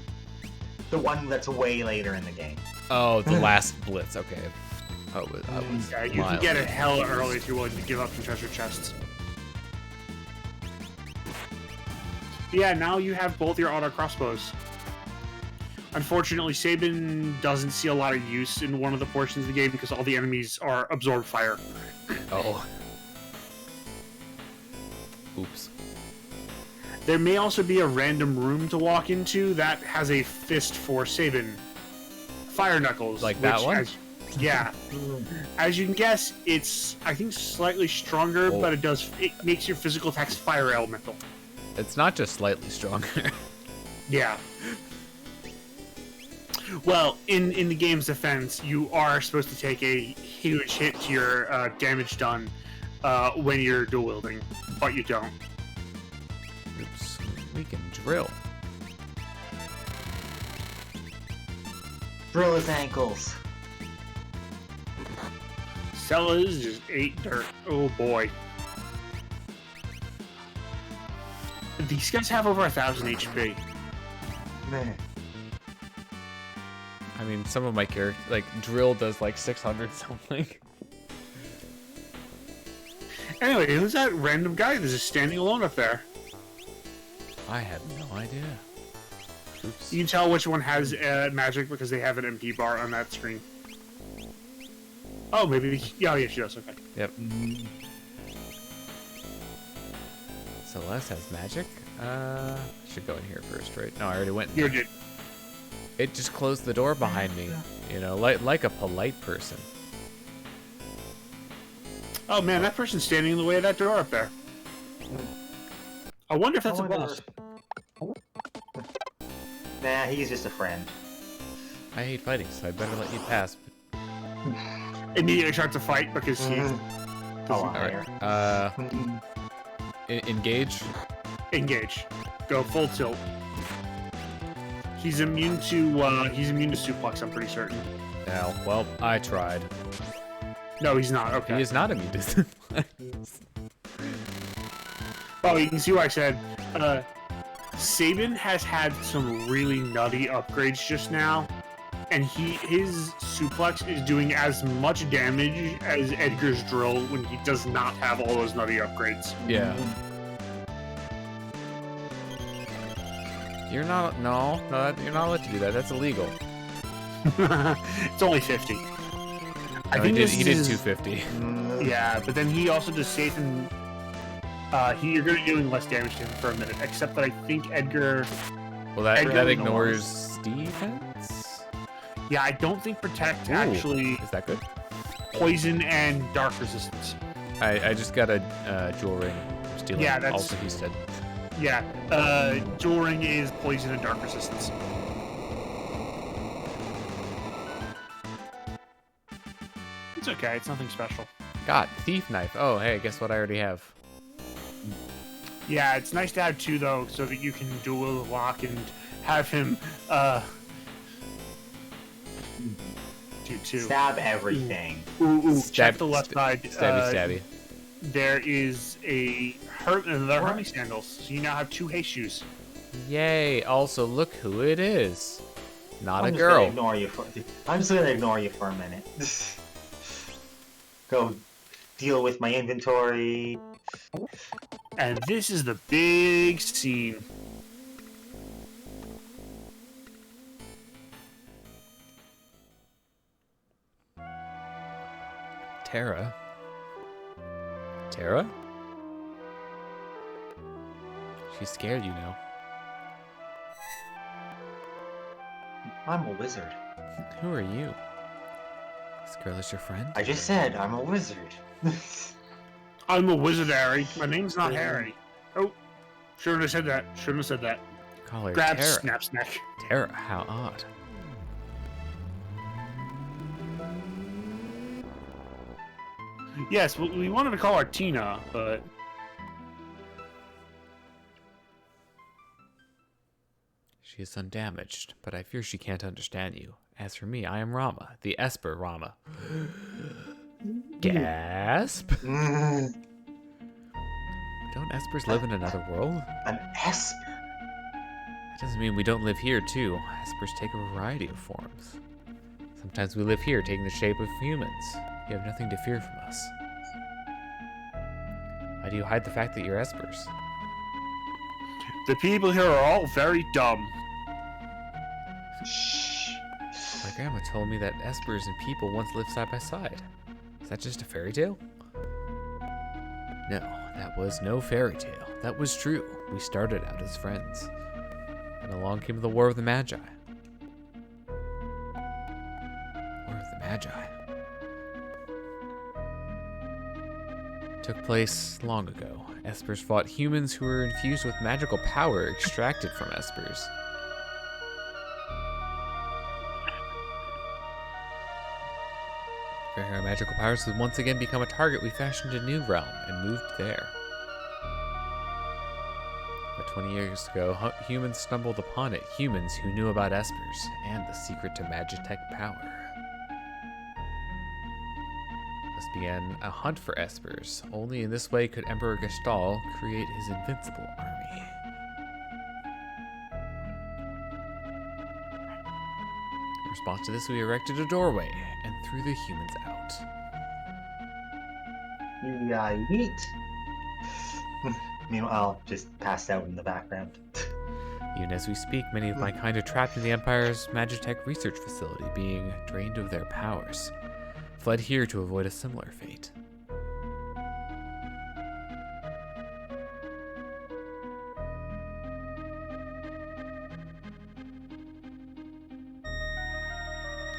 Speaker 3: The one that's way later in the game.
Speaker 1: Oh, the last blitz. Okay. I was
Speaker 4: Yeah, you can get it hella early if you're willing to give up some treasure chests. Yeah, now you have both your auto crossbows. Unfortunately, Sabin doesn't see a lot of use in one of the portions of the game because all the enemies are absorb fire.
Speaker 1: Oh. Oops.
Speaker 4: There may also be a random room to walk into that has a fist for Sabin. Fire Knuckles.
Speaker 1: Like that one?
Speaker 4: Yeah. As you can guess, it's, I think, slightly stronger,
Speaker 1: Oh.
Speaker 4: but it makes your physical attacks fire elemental.
Speaker 1: It's not just slightly stronger.
Speaker 4: Yeah. Well, in the game's defense, you are supposed to take a huge hit to your damage done when you're dual wielding, but you don't.
Speaker 1: Oops. We can drill.
Speaker 3: Drill his ankles.
Speaker 4: Sellers just ate dirt. Oh boy. These guys have over 1,000 HP.
Speaker 3: Man.
Speaker 1: I mean, some of my characters, like, drill does like 600 something.
Speaker 4: Anyway, who's that random guy that's just standing alone up there?
Speaker 1: I have no idea. Oops.
Speaker 4: You can tell which one has magic because they have an MP bar on that screen. Oh, maybe. Yeah, she does. Okay.
Speaker 1: Yep. Celeste has magic? Should go in here first, right? No, I already went.
Speaker 4: You did.
Speaker 1: It just closed the door behind me. You know, like a polite person.
Speaker 4: Oh man, that person's standing in the way of that door up there. I wonder if that's a boss.
Speaker 3: Nah, he's just a friend.
Speaker 1: I hate fighting, so I better let you pass.
Speaker 4: Immediately start to fight because he.
Speaker 3: Oh,
Speaker 1: Alright. Engage.
Speaker 4: Engage. Go full tilt. He's immune to suplex, I'm pretty certain.
Speaker 1: Now, well, I tried.
Speaker 4: No, he's not. Okay.
Speaker 1: He is not immune to suplex.
Speaker 4: Oh, you can see why I said Sabin has had some really nutty upgrades just now, and his suplex is doing as much damage as Edgar's drill when he does not have all those nutty upgrades.
Speaker 1: Yeah. You're not. No, you're not allowed to do that. That's illegal.
Speaker 4: It's only 50. I think
Speaker 1: he did 250.
Speaker 4: Yeah, but then he also does safe and you're going to be doing less damage to him for a minute. Except that I think Edgar.
Speaker 1: Well, that
Speaker 4: Edgar
Speaker 1: ignores defense.
Speaker 4: Yeah, I don't think protect
Speaker 1: Ooh,
Speaker 4: actually
Speaker 1: is that good?
Speaker 4: poison and dark resistance.
Speaker 1: I just got a jewel ring. Stealing.
Speaker 4: Yeah, that's-
Speaker 1: Also, he said.
Speaker 4: Yeah, dual ring is poison and dark resistance. It's okay. It's nothing special.
Speaker 1: God, thief knife. Oh, hey, guess what? I already have.
Speaker 4: Yeah, it's nice to have two though, so that you can duel Locke and have him do two.
Speaker 3: Stab everything.
Speaker 4: Ooh,
Speaker 1: Stab-
Speaker 4: check the left side.
Speaker 1: Stabby.
Speaker 4: There is another Hermes sandals. So you now have two hay shoes.
Speaker 1: Yay! Also, look who it is. Not
Speaker 3: I'm
Speaker 1: a
Speaker 3: just
Speaker 1: girl.
Speaker 3: gonna ignore you I'm just gonna ignore you for a minute. Go deal with my inventory.
Speaker 4: And this is the big scene.
Speaker 1: Terra. Terra? She's scared, you know.
Speaker 3: I'm a wizard.
Speaker 1: Who are you? This girl is your friend?
Speaker 3: I just said I'm a wizard.
Speaker 4: I'm a wizard, Harry. My name's not Harry. Oh, shouldn't have said that. Shouldn't have said that.
Speaker 1: Call her
Speaker 4: Grab
Speaker 1: Terra.
Speaker 4: Snap's neck.
Speaker 1: Terra, how odd.
Speaker 4: Yes, we wanted to call her Tina, but
Speaker 1: She is undamaged, but I fear she can't understand you. As for me, I am Rama, the Esper Rama. Gasp!
Speaker 3: Mm,
Speaker 1: Don't Espers live in another world?
Speaker 3: an Esper.
Speaker 1: That doesn't mean we don't live here, too. Espers take a variety of forms. Sometimes we live here, taking the shape of humans. You have nothing to fear from us. Why do you hide the fact that you're Espers?
Speaker 4: the people here are all very dumb.
Speaker 3: Shh.
Speaker 1: My grandma told me that Espers and people once lived side by side. Is that just a fairy tale? No, that was no fairy tale. That was true. We started out as friends. And along came the War of the Magi. War of the Magi. Took place long ago. Espers fought humans who were infused with magical power extracted from Espers. Our magical powers would once again become a target. We fashioned a new realm and moved there. But 20 years ago, humans stumbled upon it. Humans who knew about Espers and the secret to Magitech power. Thus began a hunt for Espers. Only in this way could Emperor Gestahl create his invincible army. In response to this, we erected a doorway and threw the humans out.
Speaker 3: Yeet. Meanwhile, just passed out in the background.
Speaker 1: Even as we speak, many of my kind are trapped in the Empire's Magitech research facility, being drained of their powers. Fled here to avoid a similar fate.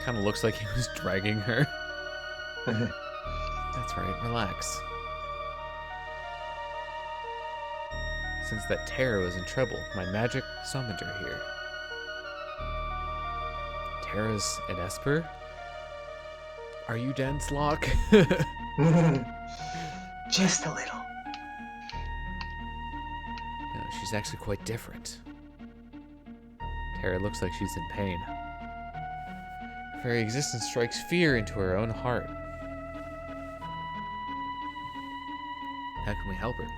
Speaker 1: Kind of looks like he was dragging her. That's right, relax. Since that Terra was in trouble, my magic summoned her here. Terra's an Esper? Are you dense, Locke?
Speaker 3: Just a little.
Speaker 1: No, she's actually quite different. Terra looks like she's in pain. Her very existence strikes fear into her own heart. How can we help her?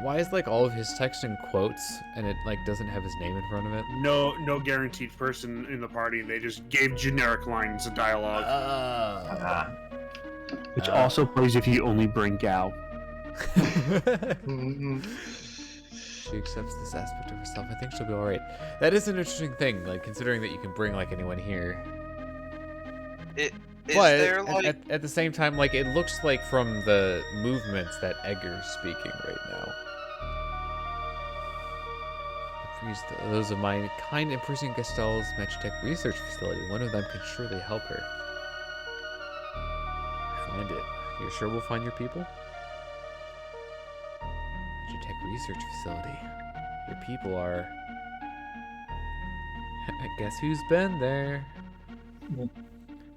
Speaker 1: Why is like all of his text in quotes and it like doesn't have his name in front of it?
Speaker 4: No guaranteed person in the party. They just gave generic lines of dialogue. Which also plays if you only bring Gao.
Speaker 1: She accepts this aspect of herself. I think she'll be alright. That is an interesting thing, like considering that you can bring like anyone here. But
Speaker 2: there like
Speaker 1: at the same time, like it looks like from the movements that Edgar's speaking right now. Freeze those of my kind imprisoned Gestahl's Magitech research facility. One of them can surely help her. Find it. You're sure we'll find your people? Magitech research facility. Your people are. I guess who's been there?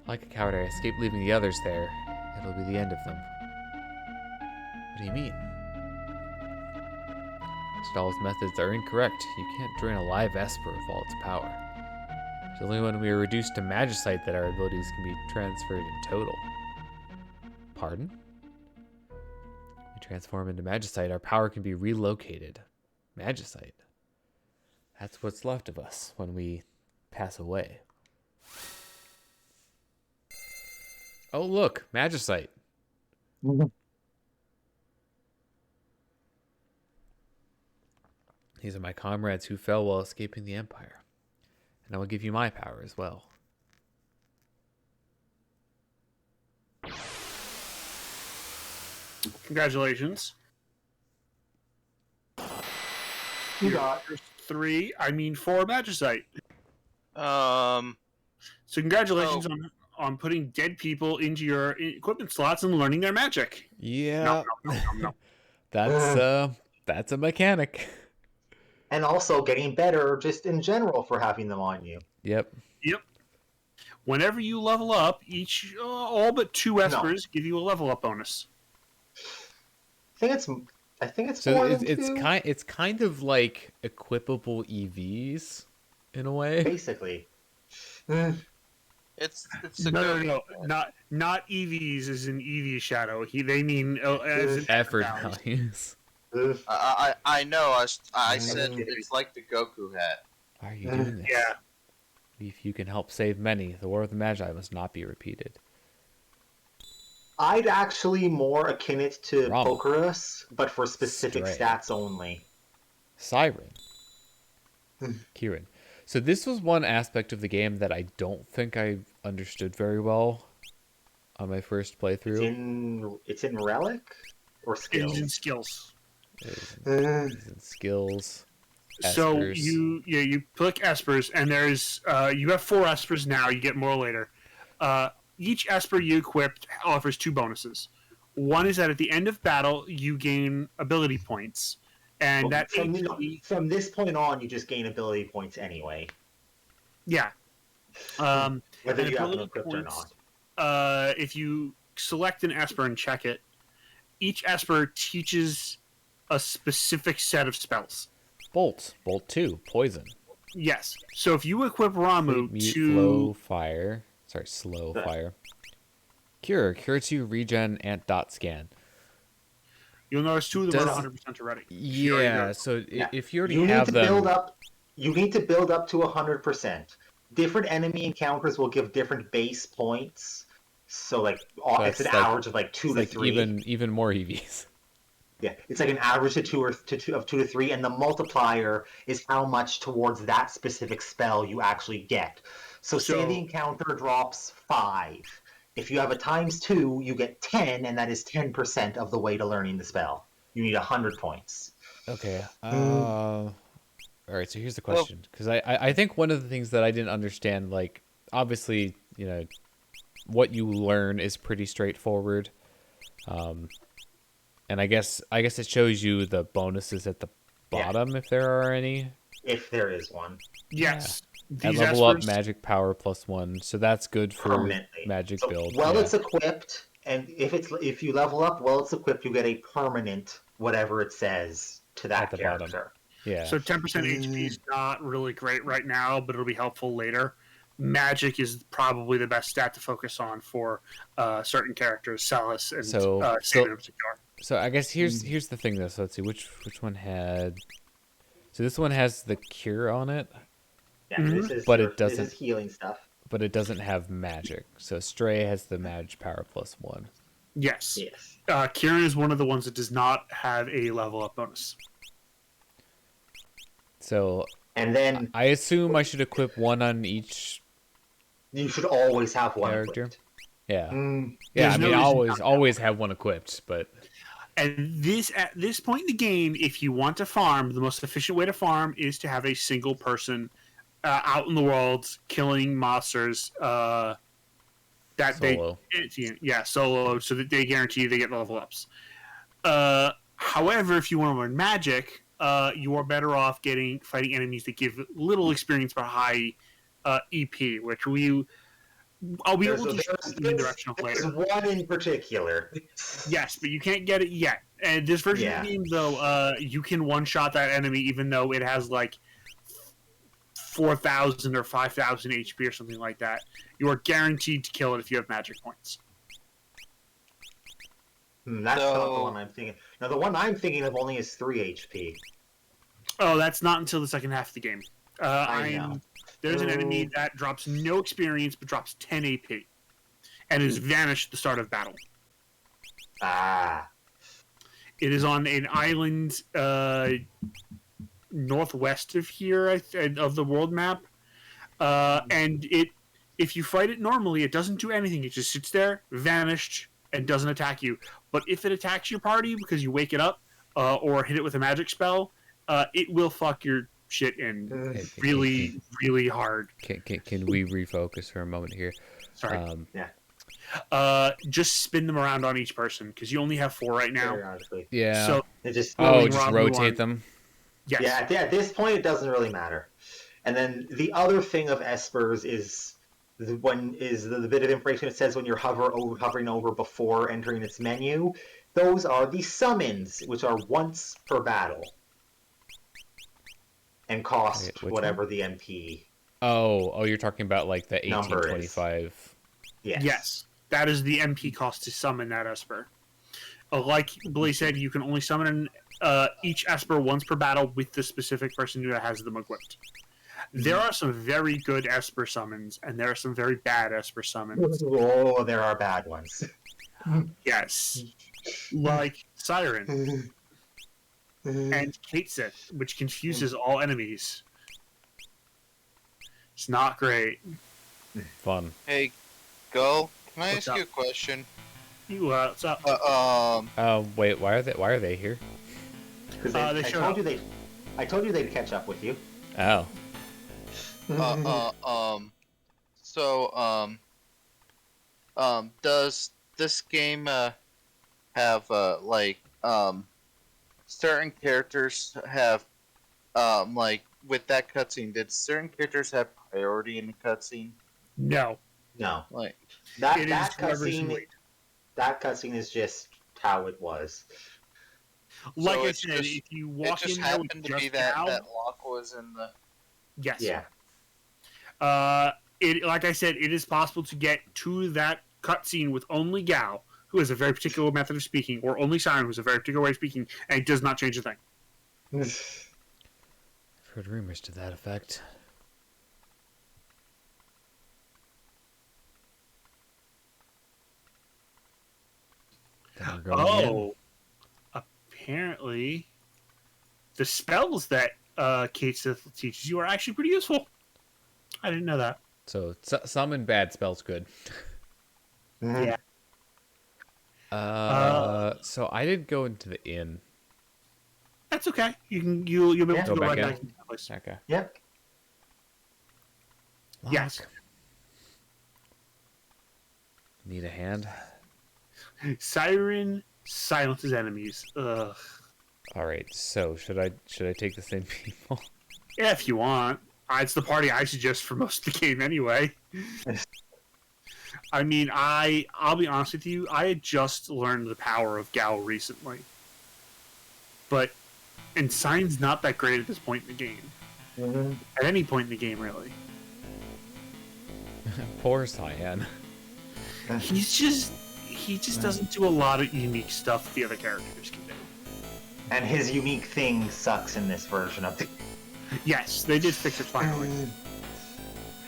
Speaker 1: Like a coward, I escaped leaving the others there. It'll be the end of them. What do you mean? Gestahl's methods are incorrect. You can't drain a live Esper of all its power. It's only when we are reduced to Magicite that our abilities can be transferred in total. Pardon? When we transform into Magicite, our power can be relocated. Magicite. That's what's left of us when we pass away. Oh, look, Magicite. These are my comrades who fell while escaping the Empire. And I will give you my power as well.
Speaker 4: Congratulations.
Speaker 3: You got
Speaker 4: 4 Magicite.
Speaker 2: um
Speaker 4: So congratulations on putting dead people into your equipment slots and learning their magic.
Speaker 1: Yeah.
Speaker 4: No.
Speaker 1: That's a mechanic.
Speaker 3: And also getting better just in general for having them on you.
Speaker 1: Yep.
Speaker 4: Whenever you level up, all but 2 Espers give you a level up bonus.
Speaker 3: I think it's
Speaker 1: So
Speaker 3: more
Speaker 1: it's
Speaker 3: than 2.
Speaker 1: it's kind of like equipable EVs in a way.
Speaker 3: Basically.
Speaker 2: it's a
Speaker 4: No,
Speaker 2: good
Speaker 4: not EVs as in EV shadow. They mean as in
Speaker 1: Effort
Speaker 4: values.
Speaker 1: values.
Speaker 2: I know. I said it's like the Goku hat.
Speaker 1: Why are you doing this?
Speaker 4: Yeah.
Speaker 1: If you can help save many, the War of the Magi must not be repeated.
Speaker 3: I'd actually more akin it to
Speaker 1: Bravo.
Speaker 3: Pokerus, but for specific
Speaker 1: Stray.
Speaker 3: stats only.
Speaker 1: Siren. Kieran. So this was one aspect of the game that I don't think I understood very well on my first playthrough.
Speaker 3: It's in Relic or
Speaker 4: Skills
Speaker 3: Skills?
Speaker 4: and skills.
Speaker 1: It's in skills.
Speaker 4: So
Speaker 1: Espers.
Speaker 4: you click Espers, and there's you have 4 Espers now. You get more later. Each Esper you equipped offers 2 bonuses. One is that at the end of battle you gain ability points, and that
Speaker 3: from this point on you just gain ability points anyway.
Speaker 4: yeah.
Speaker 3: Whether
Speaker 4: and
Speaker 3: you have them
Speaker 4: ability
Speaker 3: equipped or
Speaker 4: points, if you select an Esper and check it, each Esper teaches a specific set of spells.
Speaker 1: Bolt 2, poison.
Speaker 4: Yes. So if you equip Ramu
Speaker 1: Mute,
Speaker 4: to
Speaker 1: flow, fire. Sorry, slow fire. Cure 2, regen, ant dot scan.
Speaker 4: you'll notice 2 of them are
Speaker 1: Does-
Speaker 4: 100% already.
Speaker 1: Yeah, so
Speaker 3: Yeah.
Speaker 1: if you already
Speaker 3: You need
Speaker 1: have
Speaker 3: to
Speaker 1: them,
Speaker 3: build up. You need to build up to 100%. Different enemy encounters will give different base points. So like it's an
Speaker 1: it's like-
Speaker 3: average of like 2
Speaker 1: it's
Speaker 3: to
Speaker 1: like
Speaker 3: 3.
Speaker 1: even more EVs.
Speaker 3: Yeah, it's like an average of 2 to 3, and the multiplier is how much towards that specific spell you actually get. So say the encounter drops 5. If you have a ×2, you get 10, and that is 10% of the way to learning the spell. You need 100 points.
Speaker 1: Okay. All right. So here's the question, because I think one of the things that I didn't understand, like obviously what you learn is pretty straightforward, and I guess it shows you the bonuses at the bottom if there are any.
Speaker 3: If there is one.
Speaker 4: Yes.
Speaker 1: And
Speaker 4: These
Speaker 1: level up
Speaker 4: Espers,
Speaker 1: magic power +1, so that's good for
Speaker 3: Permanently.
Speaker 1: magic
Speaker 3: So
Speaker 1: build.
Speaker 3: while
Speaker 1: yeah.
Speaker 3: it's equipped, and if you level up while it's equipped, you get a permanent whatever it says to that
Speaker 1: At the
Speaker 3: character.
Speaker 1: bottom. Yeah.
Speaker 4: So 10% HP is not really great right now, but it'll be helpful later. Magic is probably the best stat to focus on for certain characters, Salus and Sabin in particular.
Speaker 1: So I guess here's the thing though. So let's see which one had. So this one has the cure on it,
Speaker 3: Yeah, this is healing stuff.
Speaker 1: but it doesn't have magic. So Stray has the magic power +1.
Speaker 4: Yes.
Speaker 3: Yes.
Speaker 4: Kieran is one of the ones that does not have a level up bonus.
Speaker 1: So
Speaker 3: And then
Speaker 1: I assume I should equip one on each
Speaker 3: you should always have one
Speaker 1: character.
Speaker 3: equipped.
Speaker 1: Yeah. Yeah,
Speaker 4: There's
Speaker 1: I
Speaker 4: no
Speaker 1: mean,
Speaker 4: reason
Speaker 1: always have one equipped, but
Speaker 4: And at this point in the game, if you want to farm, the most efficient way to farm is to have a single person out in the world killing monsters. Solo, solo, so that they guarantee they get level ups. However, if you want to learn magic, you are better off fighting enemies that give little experience but high EP, which I'll be able to show you in direction of later.
Speaker 3: There's one in particular.
Speaker 4: Yes, but you can't get it yet. And this version of the game, though, you can one-shot that enemy even though it has like 4,000 or 5,000 HP or something like that. You are guaranteed to kill it if you have magic points.
Speaker 3: That's not the one I'm thinking. Now, the one I'm thinking of only is 3 HP.
Speaker 4: Oh, that's not until the second half of the game.
Speaker 3: I know.
Speaker 4: There's an enemy that drops no experience but drops 10 AP and is vanished at the start of battle.
Speaker 3: Ah.
Speaker 4: It is on an island northwest of here, of the world map. And if you fight it normally, it doesn't do anything. It just sits there, vanished, and doesn't attack you. But if it attacks your party because you wake it up or hit it with a magic spell, it will fuck your shit in really, really hard.
Speaker 1: Can we refocus for a moment here?
Speaker 4: Sorry.
Speaker 3: Yeah.
Speaker 4: Just spin them around on each person because you only have 4 right now.
Speaker 3: Periodically.
Speaker 1: Yeah.
Speaker 4: So
Speaker 3: just
Speaker 1: rotate them.
Speaker 4: yes.
Speaker 3: Yeah, at this point, it doesn't really matter. And then the other thing of Espers is the bit of information it says when you're hovering over before entering its menu. Those are the summons, which are once per battle. And cost whatever the MP.
Speaker 1: Oh, you're talking about like the 1825.
Speaker 4: Yes. That is the MP cost to summon that Esper. Like Billy said, you can only summon each Esper once per battle with the specific person who has them equipped. There are some very good Esper summons, and there are some very bad Esper summons.
Speaker 3: Oh, there are bad ones.
Speaker 4: Yes. Like Siren and Kateseth, which confuses all enemies. It's not great.
Speaker 1: Fun.
Speaker 2: Hey, Go. Can I
Speaker 4: What's
Speaker 2: ask you
Speaker 4: up?
Speaker 2: a question?
Speaker 4: What's up?
Speaker 1: Wait, why are they here?
Speaker 3: Because
Speaker 4: They showed up.
Speaker 3: I told you they'd catch up with you.
Speaker 1: Oh.
Speaker 2: Does this game have certain characters have like with that cutscene? Did certain characters have priority in the cutscene?
Speaker 4: No.
Speaker 3: No.
Speaker 2: Like,
Speaker 3: That
Speaker 4: It
Speaker 3: that
Speaker 4: is whoever's
Speaker 3: cutscene
Speaker 4: late.
Speaker 3: that cutscene is just how it was.
Speaker 4: Like
Speaker 2: So
Speaker 4: I
Speaker 2: it's
Speaker 4: said,
Speaker 2: just-
Speaker 4: if you
Speaker 2: it
Speaker 4: walk
Speaker 2: just
Speaker 4: in there with
Speaker 2: happened to
Speaker 4: just
Speaker 2: be that
Speaker 4: Gal,
Speaker 2: Locke was in the.
Speaker 4: yes.
Speaker 3: Yeah.
Speaker 4: It like I said, it is possible to get to that cutscene with only Gal, who has a very particular method of speaking, or only Siren, who has a very particular way of speaking, and it does not change a thing.
Speaker 1: I've heard rumors to that effect. Then we're going in.
Speaker 4: Oh, apparently, the spells that Kate Sith teaches you are actually pretty useful. I didn't know that.
Speaker 1: So summon bad spells good.
Speaker 4: Yeah.
Speaker 1: So I did go into the inn.
Speaker 4: That's okay. You'll be able
Speaker 3: Yeah.
Speaker 4: to
Speaker 1: Go
Speaker 4: go
Speaker 1: back
Speaker 4: right
Speaker 1: in?
Speaker 4: back into that place.
Speaker 1: Okay.
Speaker 3: Yep.
Speaker 4: Yes.
Speaker 1: Locke. Need a hand?
Speaker 4: Siren silences enemies. Ugh.
Speaker 1: All right. So should I take the same people?
Speaker 4: Yeah, if you want. It's the party I suggest for most of the game anyway. I mean, I'll be honest with you. I had just learned the power of Gal recently, and Sign's not that great at this point in the game.
Speaker 3: Mhm.
Speaker 4: At any point in the game, really.
Speaker 1: Poor Cyan.
Speaker 4: He just doesn't do a lot of unique stuff the other characters can do.
Speaker 3: And his unique thing sucks in this version of the.
Speaker 4: Yes, they did fix it finally.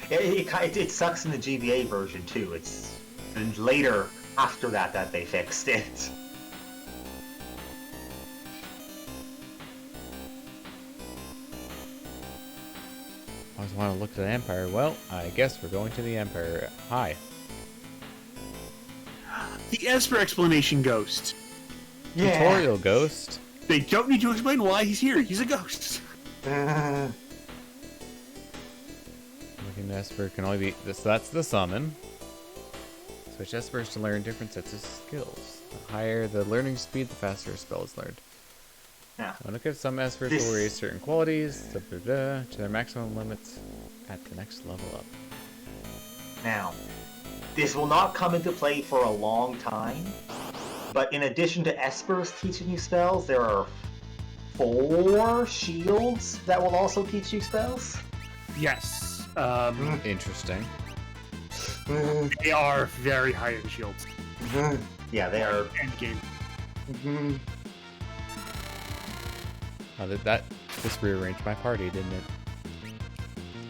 Speaker 3: It sucks in the GBA version too. It's later after that they fixed it.
Speaker 1: I always want to look to the Empire. Well, I guess we're going to the Empire. Hi.
Speaker 4: The Esper explanation ghost.
Speaker 1: Tutorial ghost.
Speaker 4: They don't need to explain why he's here. He's a ghost.
Speaker 1: Looking to Esper can only be this. That's the summon. Switch Espers to learn different sets of skills. The higher the learning speed, the faster a spell is learned.
Speaker 3: Yeah.
Speaker 1: When look at some Espers will raise certain qualities to their maximum limits at the next level up.
Speaker 3: Now, this will not come into play for a long time, but in addition to Espers teaching you spells, there are 4 shields that will also teach you spells.
Speaker 4: Yes.
Speaker 1: Interesting.
Speaker 4: They are very high end shields.
Speaker 3: Yeah, they are.
Speaker 4: End game.
Speaker 1: This rearranged my party, didn't it?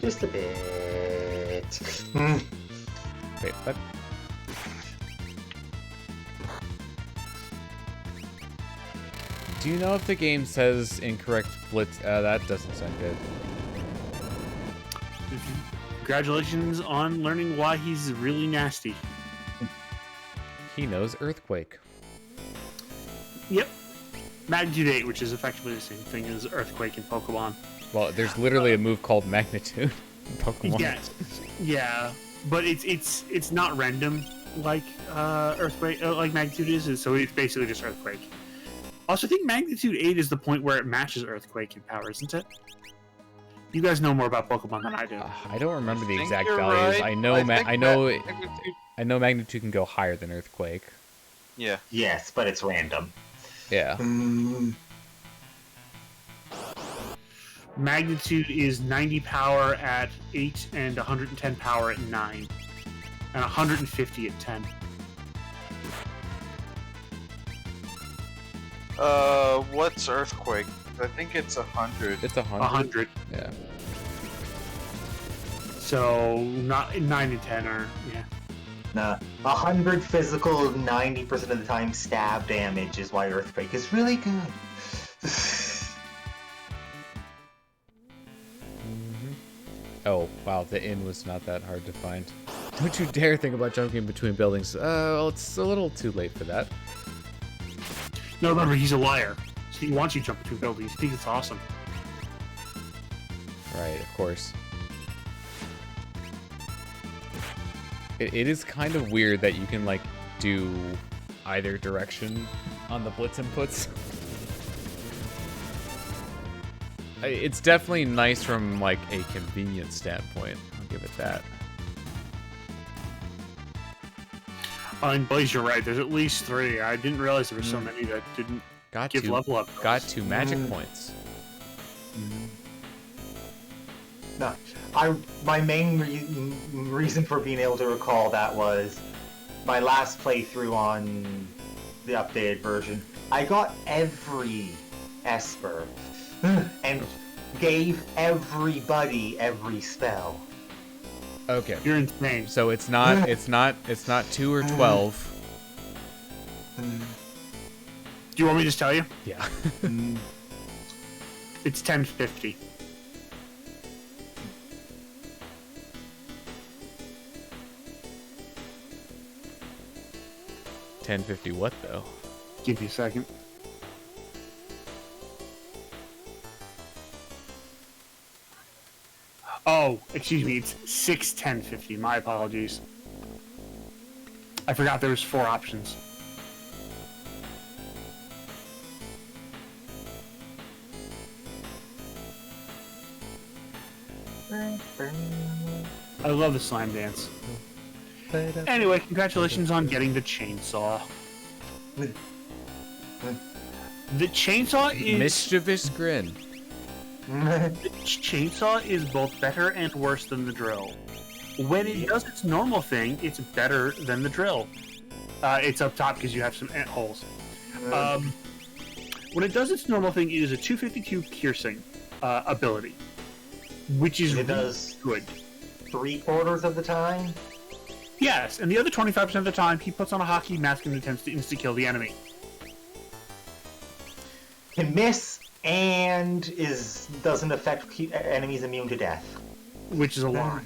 Speaker 3: Just a bit.
Speaker 1: Wait, what? Do you know if the game says incorrect blitz? That doesn't sound good.
Speaker 4: Congratulations on learning why he's really nasty.
Speaker 1: He knows earthquake.
Speaker 4: Yep. Magnitude 8, which is effectively the same thing as Earthquake in Pokemon.
Speaker 1: Well, there's literally a move called Magnitude in Pokemon.
Speaker 4: Yes. Yeah. But it's not random like Earthquake, like Magnitude is, so it's basically just Earthquake. Also, I think Magnitude 8 is the point where it matches Earthquake in power, isn't it? You guys know more about Pokemon than I do.
Speaker 1: I don't remember the
Speaker 2: think
Speaker 1: exact
Speaker 2: you're
Speaker 1: values.
Speaker 2: right.
Speaker 1: I know
Speaker 2: Magnitude-
Speaker 1: I know Magnitude can go higher than Earthquake.
Speaker 2: Yeah.
Speaker 3: Yes, but it's random.
Speaker 1: Yeah.
Speaker 4: Magnitude is 90 power at 8 and 110 power at 9. And 150 at 10.
Speaker 2: What's Earthquake? I think it's 100.
Speaker 1: It's 100.
Speaker 4: 100.
Speaker 1: Yeah.
Speaker 4: So, not 9 and 10 are, yeah.
Speaker 3: Nah, 100 physical, 90% of the time stab damage is why Earthquake is really good.
Speaker 1: Oh, wow, the inn was not that hard to find. Don't you dare think about jumping between buildings. Well, it's a little too late for that.
Speaker 4: No, remember, he's a liar. So he wants you to jump between buildings. He thinks it's awesome.
Speaker 1: Right, of course. It is kind of weird that you can, like, do either direction on the blitz inputs. It's definitely nice from, like, a convenience standpoint. I'll give it that.
Speaker 4: And Blaze, you're right. There's at least 3. I didn't realize there were so many that didn't give level up.
Speaker 1: Got 2 magic points.
Speaker 3: No, my main reason for being able to recall that was my last playthrough on the updated version. I got every Esper and gave everybody every spell.
Speaker 1: Okay.
Speaker 4: You're insane.
Speaker 1: So it's not 2 or 12.
Speaker 4: Do you want me to just tell you?
Speaker 1: Yeah.
Speaker 4: It's 1050.
Speaker 1: $10.50 what though?
Speaker 4: Give me a second. Oh, excuse me, it's 61050. My apologies. I forgot there was 4 options. I love the slime dance. Anyway, congratulations on getting the chainsaw. The chainsaw is...
Speaker 1: Mischievous grin.
Speaker 4: The chainsaw is both better and worse than the drill. When it does its normal thing, it's better than the drill. It's up top because you have some ant holes. When it does its normal thing, it is a 252 piercing ability, which is
Speaker 3: it does
Speaker 4: good.
Speaker 3: 3/4 of the time?
Speaker 4: Yes, and the other 25% of the time, he puts on a hockey mask and attempts to insta-kill the enemy.
Speaker 3: Can miss and doesn't affect enemies immune to death.
Speaker 4: Which is a lie.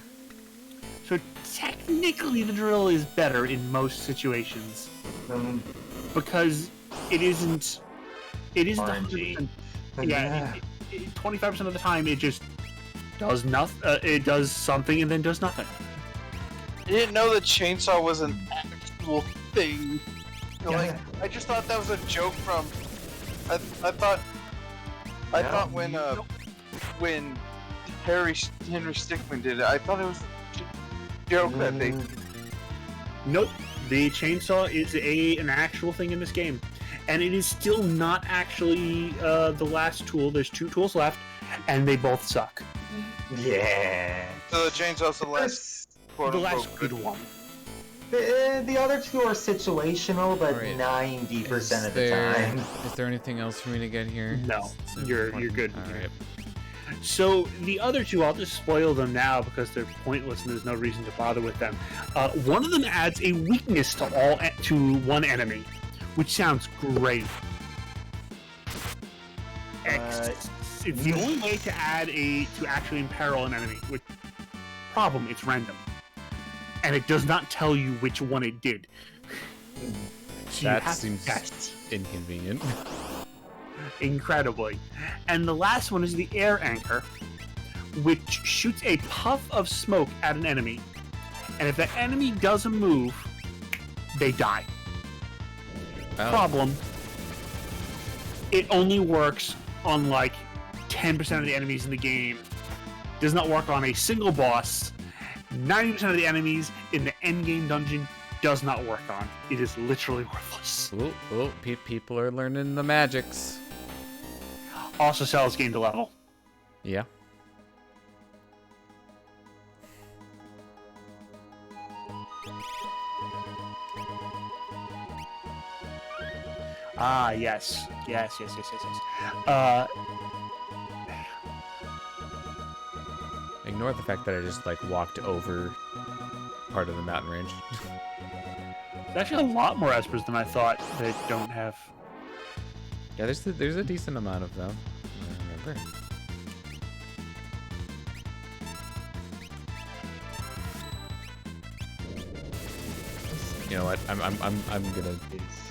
Speaker 4: So technically the drill is better in most situations. Because it isn't
Speaker 3: RNG.
Speaker 4: 100%. Yeah, 25% of the time it just does nothing. It does something and then does nothing.
Speaker 2: I didn't know the chainsaw was an actual thing. Like, I just thought that was a joke from. I thought when Henry Stickmin did it, I thought it was a joke that they.
Speaker 4: Nope. The chainsaw is an actual thing in this game, and it is still not actually the last tool. There's 2 tools left, and they both suck.
Speaker 3: Yeah.
Speaker 2: So the chainsaw's the last.
Speaker 4: The last good one.
Speaker 3: The other 2 are situational, but
Speaker 1: Alright.
Speaker 3: 90% of the time.
Speaker 1: Is there anything else for me to get here?
Speaker 4: No,
Speaker 1: So
Speaker 4: you're
Speaker 1: important.
Speaker 4: good.
Speaker 1: Alright.
Speaker 4: So the other 2, I'll just spoil them now because they're pointless and there's no reason to bother with them. One of them adds a weakness to one enemy, which sounds great. It's the only way to actually imperil an enemy. With problem, it's random, and it does not tell you which one it did. So
Speaker 1: That seems inconvenient.
Speaker 4: Incredibly. And the last one is the air anchor, which shoots a puff of smoke at an enemy. And if the enemy doesn't move, they die.
Speaker 1: Oh.
Speaker 4: Problem, it only works on like 10% of the enemies in the game. Does not work on a single boss. 90% of the enemies in the endgame dungeon does not work on. It is literally worthless.
Speaker 1: Ooh, people are learning the magics.
Speaker 4: Also cells gain to level.
Speaker 1: Yeah.
Speaker 4: Ah, yes. Yes.
Speaker 1: Ignore the fact that I just like walked over part of the mountain range.
Speaker 4: There's actually a lot more espers than I thought that don't have.
Speaker 1: Yeah, there's a decent amount of them. I remember. You know what? I'm gonna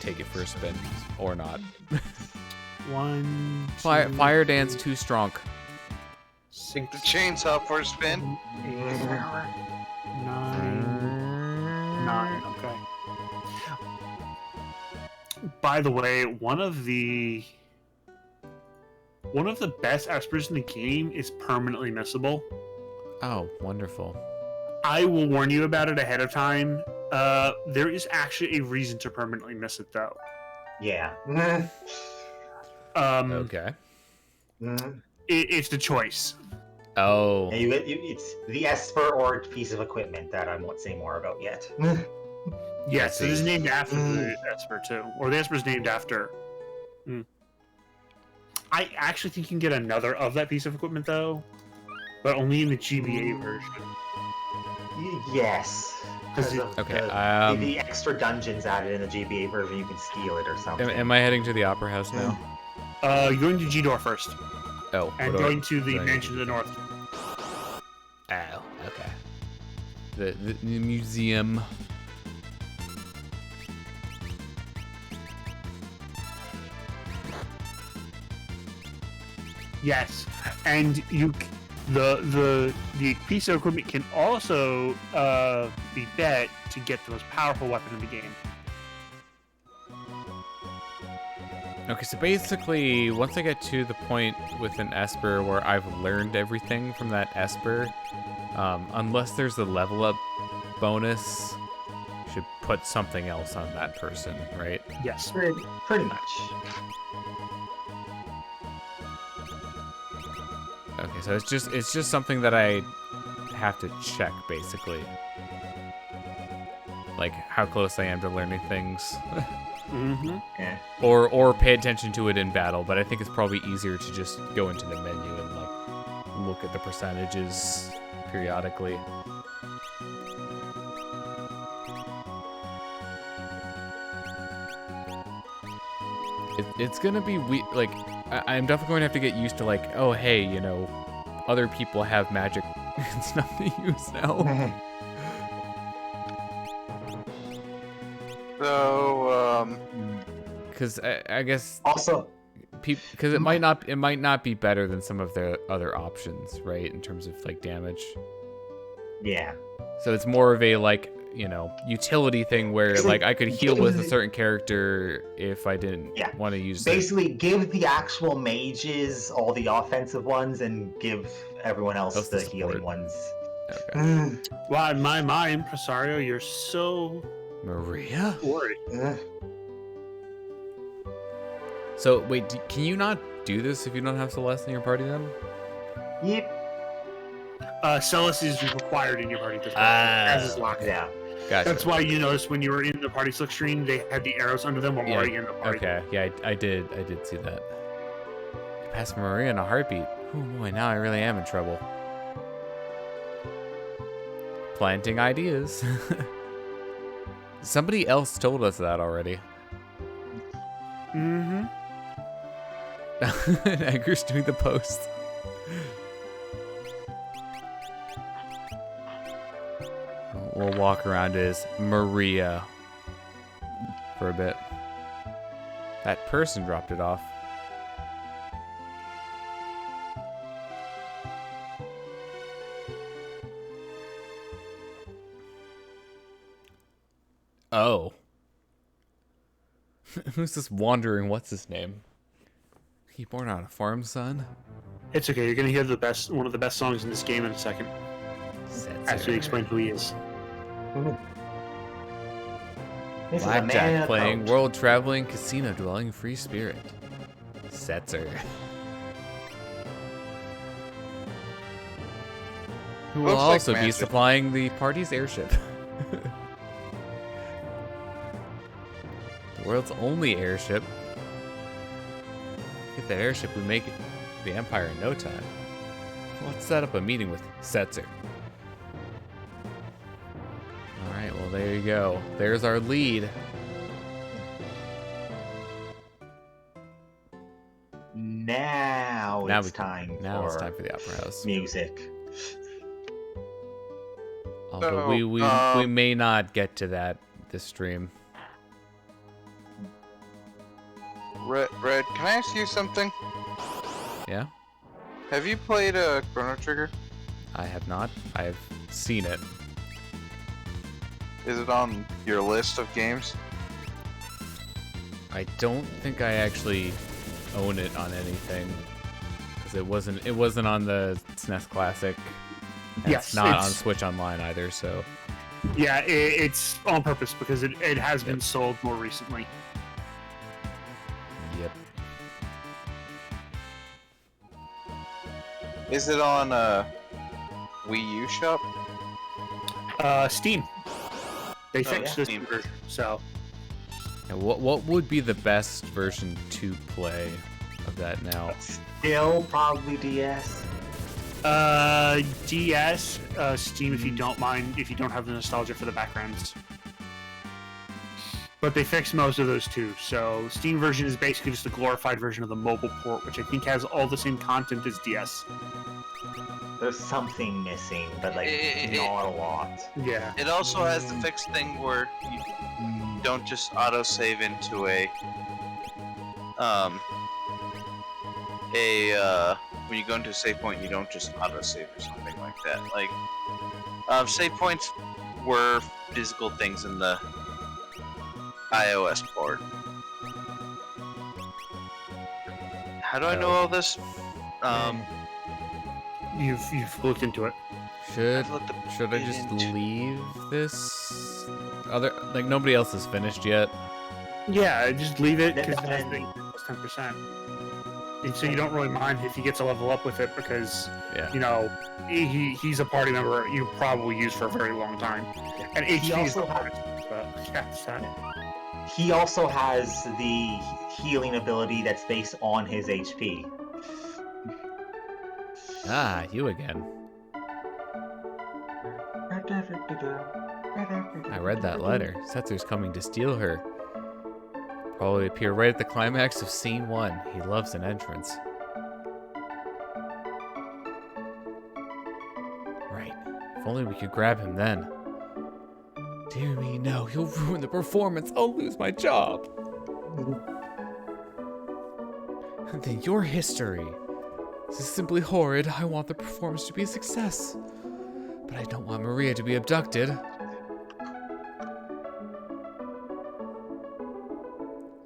Speaker 1: take it for a spin, or not.
Speaker 4: One,
Speaker 1: Fire dance too strong.
Speaker 4: 6,
Speaker 2: The chainsaw for a spin.
Speaker 4: 8, 9. Okay. By the way, one of the best espers in the game is permanently missable.
Speaker 1: Oh, wonderful.
Speaker 4: I will warn you about it ahead of time. There is actually a reason to permanently miss it, though.
Speaker 3: Yeah.
Speaker 1: Okay.
Speaker 4: It's the choice.
Speaker 1: Oh.
Speaker 3: It's the Esper or piece of equipment that I won't say more about yet.
Speaker 4: Yes, it is
Speaker 1: see.
Speaker 4: named after the Esper, too. Or the Esper is named after... I actually think you can get another of that piece of equipment, though. But only in the GBA version.
Speaker 3: Yes.
Speaker 1: Okay.
Speaker 3: The extra dungeons added in the GBA version, you can steal it or something.
Speaker 1: Am I heading to the Opera House now?
Speaker 4: You're going to G-Door first.
Speaker 1: Oh.
Speaker 4: And going to the Mansion to the North.
Speaker 1: Oh. Okay. The museum.
Speaker 4: Yes, and the piece of equipment can also be bet to get the most powerful weapon in the game.
Speaker 1: Okay, so basically, once I get to the point with an Esper where I've learned everything from that Esper, unless there's a level up bonus, you should put something else on that person, right?
Speaker 4: Yes.
Speaker 3: Pretty much.
Speaker 1: Okay, so it's just something that I have to check, basically. Like, how close I am to learning things.
Speaker 4: Mm-hmm.
Speaker 3: Yeah.
Speaker 1: Or pay attention to it in battle, but I think it's probably easier to just go into the menu and, like, look at the percentages periodically. It's gonna be like, I'm definitely going to have to get used to, like, oh, hey, you know, other people have magic and stuff to use now.
Speaker 2: So,
Speaker 1: Because I guess
Speaker 3: Also,
Speaker 1: because it might not be better than some of the other options, right? In terms of like damage.
Speaker 3: yeah.
Speaker 1: So it's more of a like, you know, utility thing where like I could heal with a certain character if I didn't want to use it.
Speaker 3: Basically, give the actual mages all the offensive ones and give everyone else
Speaker 1: That's
Speaker 3: the
Speaker 1: the support.
Speaker 3: healing ones.
Speaker 1: Okay.
Speaker 4: Wow, my impresario, you're so
Speaker 1: Maria?
Speaker 4: worried.
Speaker 1: So wait, can you not do this if you don't have Celeste in your party then?
Speaker 3: Yep.
Speaker 4: Celis is required in your party at this point,
Speaker 1: Ah.
Speaker 4: as is Locke.
Speaker 3: Yeah.
Speaker 1: Gotcha.
Speaker 4: That's why you noticed when you were in the party select screen, they had the arrows under them while already in the party.
Speaker 1: Okay, yeah, I did see that. Pass Maria in a heartbeat. Oh boy, now I really am in trouble. Planting ideas. Somebody else told us that already.
Speaker 4: Mm-hmm.
Speaker 1: Edgar's doing the post. We'll walk around as Maria for a bit. That person dropped it off. Oh. Who's this wandering? What's his name? He born on a farm, son?
Speaker 4: It's okay. You're gonna hear one of the best songs in this game in a second. As we explain who he is.
Speaker 3: This is a man in
Speaker 1: Blackjack
Speaker 3: a
Speaker 1: playing,
Speaker 3: coat.
Speaker 1: world traveling, casino dwelling, free spirit. Setzer. Who will
Speaker 2: Looks like
Speaker 1: also be
Speaker 2: magic.
Speaker 1: supplying the party's airship. The world's only airship. Get that airship, we make it the Empire in no time. Let's set up a meeting with Setzer. Alright, well there you go. There's our lead.
Speaker 3: Now it's time
Speaker 1: for the Opera House.
Speaker 3: music.
Speaker 1: Although we may not get to that this stream.
Speaker 2: Red, can I ask you something?
Speaker 1: Yeah?
Speaker 2: Have you played Chrono Trigger?
Speaker 1: I have not. I have seen it.
Speaker 2: Is it on your list of games?
Speaker 1: I don't think I actually own it on anything. Because it wasn't on the SNES Classic. And
Speaker 4: Yes,
Speaker 1: it's not on
Speaker 4: it's-
Speaker 1: Switch Online either, so.
Speaker 4: Yeah, it's on purpose because it has been sold more recently.
Speaker 1: Yep.
Speaker 2: Is it on Wii U shop?
Speaker 4: Steam. They fixed this
Speaker 2: Steam.
Speaker 4: version, so
Speaker 1: And what would be the best version to play of that now?
Speaker 3: Still probably DS.
Speaker 4: DS, Steam if you don't mind, if you don't have the nostalgia for the backgrounds. But they fixed most of those too. So Steam version is basically just a glorified version of the mobile port, which I think has all the same content as DS.
Speaker 3: There's something missing, but like not a lot.
Speaker 4: Yeah.
Speaker 2: It also has the fixed thing where you don't just auto-save into when you go into a save point, you don't just auto-save or something like that. Like, save points were physical things in the iOS port. How do I know all this?
Speaker 4: You've looked into it.
Speaker 1: Should
Speaker 2: I've looked a
Speaker 1: should I
Speaker 2: bit
Speaker 1: just
Speaker 2: into-
Speaker 1: leave this? Like nobody else is finished yet.
Speaker 4: Yeah, just leave it because
Speaker 3: Then-
Speaker 4: it has the plus 10%. And so you don't really mind if he gets a level up with it because
Speaker 1: Yeah.
Speaker 4: you know he's a party member you probably use for a very long time. And
Speaker 3: He
Speaker 4: HP is
Speaker 3: also
Speaker 4: the
Speaker 3: has-
Speaker 4: hardest, but yeah, so.
Speaker 3: He also has the healing ability that's based on his HP.
Speaker 1: Ah, you again. I read that letter. Setsu's coming to steal her. Probably appear right at the climax of scene 1. He loves an entrance. Right. If only we could grab him then. Dear me, no. He'll ruin the performance. I'll lose my job. Then your history. This is simply horrid. I want the performance to be a success. But I don't want Maria to be abducted.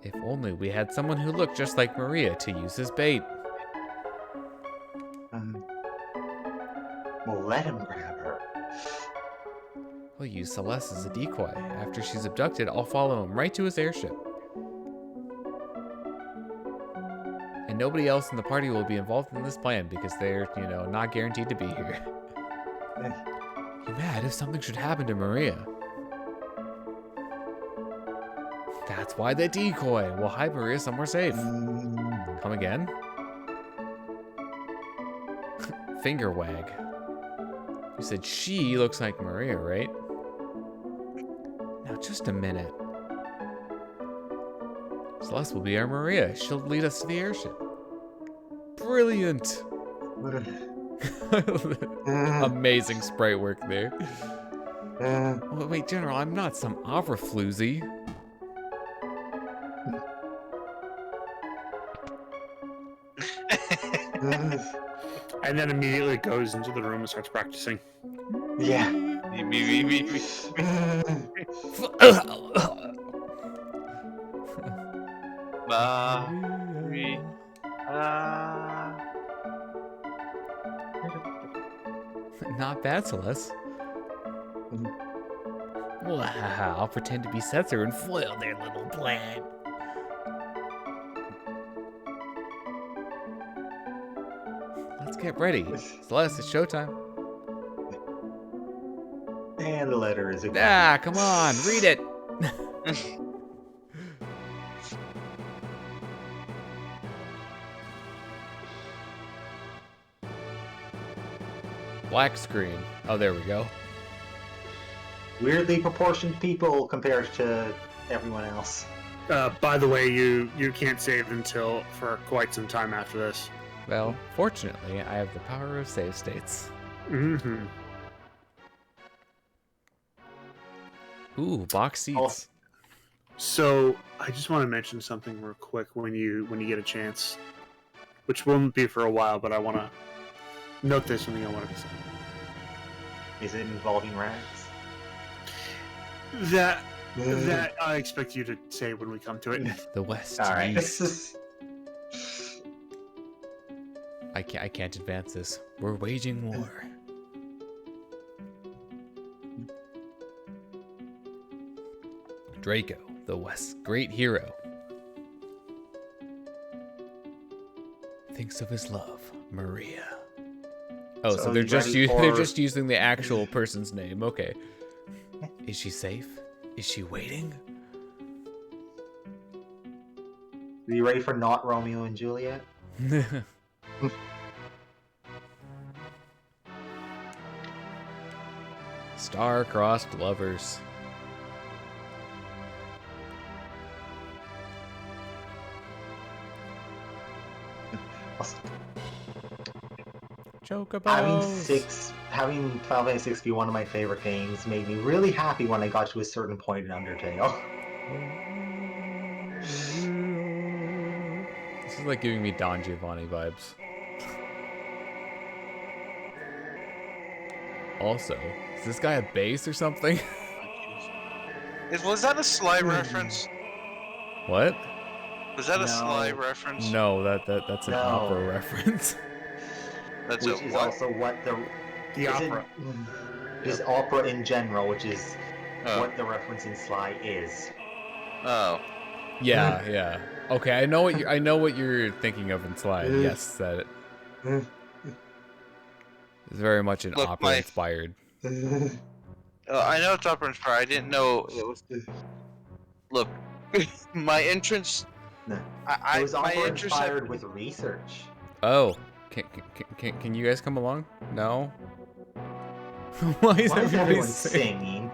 Speaker 1: If only we had someone who looked just like Maria to use as bait.
Speaker 3: We'll let him grab her.
Speaker 1: We'll use Celeste as a decoy. After she's abducted, I'll follow him right to his airship. And nobody else in the party will be involved in this plan because they're, not guaranteed to be here. You mad if something should happen to Maria? That's why the decoy. We'll hide Maria somewhere safe. Come again? Finger wag. You said she looks like Maria, right? Now, just a minute. Celeste will be our Maria. She'll lead us to the airship. Brilliant! Amazing sprite work there. Wait, General, I'm not some opera floozy.
Speaker 4: And then immediately goes into the room and starts practicing.
Speaker 3: Yeah.
Speaker 2: Me.
Speaker 1: Not bad, Celeste. Well, I'll pretend to be Setzer and foil their little plan. Let's get ready. Celeste, it's showtime.
Speaker 3: And the letter is a
Speaker 1: Come on, read it. Black screen. Oh, there we go.
Speaker 3: weirdly proportioned people compared to everyone else.
Speaker 4: By the way, you can't save until for quite some time after this.
Speaker 1: Well, fortunately, I have the power of save states.
Speaker 4: Mm-hmm.
Speaker 1: Ooh, box seats.
Speaker 4: So I just want to mention something real quick when you get a chance, which won't be for a while, but I want to note this something I want to say.
Speaker 3: Is it involving rags?
Speaker 4: That I expect you to say when we come to it.
Speaker 1: The West.
Speaker 3: All right.
Speaker 1: East. I can't advance this. We're waging war. Draco, the West's great hero, thinks of his love, Maria. Oh, so they're
Speaker 3: you
Speaker 1: just
Speaker 3: ready
Speaker 1: they're
Speaker 3: for-
Speaker 1: just using the actual person's name. Okay. Is she safe? Is she waiting?
Speaker 3: Are you ready for not Romeo and Juliet?
Speaker 1: Star-crossed lovers. Chocobos.
Speaker 3: Having Final Fantasy 6 be one of my favorite games made me really happy when I got to a certain point in Undertale.
Speaker 1: This is like giving me Don Giovanni vibes. Also, is this guy a bass or something?
Speaker 2: Was that a Sly reference?
Speaker 1: What?
Speaker 2: Was that a
Speaker 3: No.
Speaker 2: Sly reference?
Speaker 1: No, that's an
Speaker 3: No.
Speaker 1: opera reference.
Speaker 2: That's
Speaker 3: Which
Speaker 2: a
Speaker 3: is
Speaker 2: what?
Speaker 3: also what the
Speaker 4: opera.
Speaker 3: Just opera in general, which is
Speaker 2: Oh.
Speaker 3: what the reference in Sly is.
Speaker 2: Oh.
Speaker 1: Yeah, yeah. Okay, I know what you're thinking of in Slide. Yes, that is very much an
Speaker 2: Look,
Speaker 1: opera inspired.
Speaker 2: I know it's opera inspired. I didn't know it was. Look, my entrance.
Speaker 3: No.
Speaker 2: I
Speaker 3: It was
Speaker 2: my
Speaker 3: opera
Speaker 2: entrance.
Speaker 3: inspired with research.
Speaker 1: Oh, can you guys come along? No. Why is
Speaker 3: Why is
Speaker 1: everybody
Speaker 3: everyone
Speaker 1: singing?
Speaker 3: singing?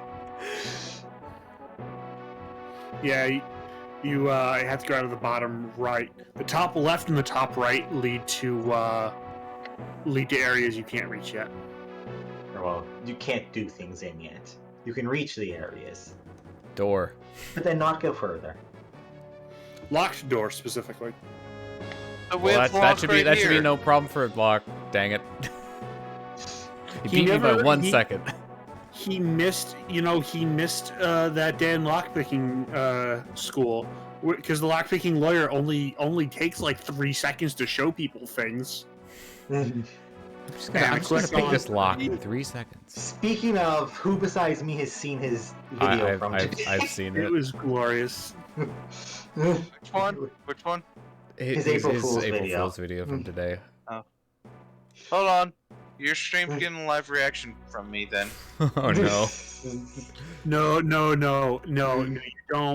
Speaker 4: Yeah, you have to go out of the bottom right. The top left and the top right lead to areas you can't reach yet.
Speaker 3: Well, you can't do things in yet. You can reach the areas,
Speaker 1: Door.
Speaker 3: but then not go further.
Speaker 4: Locked door specifically.
Speaker 1: Well, that should be no problem for Locke. Dang it. He beat me by 1 second.
Speaker 4: He missed that damn lockpicking school because the lockpicking lawyer only takes like 3 seconds to show people things.
Speaker 1: I'm just gonna pick this lock in 3 seconds.
Speaker 3: Speaking of, who besides me has seen his video from today?
Speaker 1: I've seen
Speaker 4: It
Speaker 1: it.
Speaker 4: was glorious.
Speaker 2: Which one? Which one?
Speaker 3: His April Fool's video.
Speaker 1: Fool's video from today.
Speaker 2: Hold on. Your stream's getting a live reaction from me then.
Speaker 1: Oh no.
Speaker 4: No,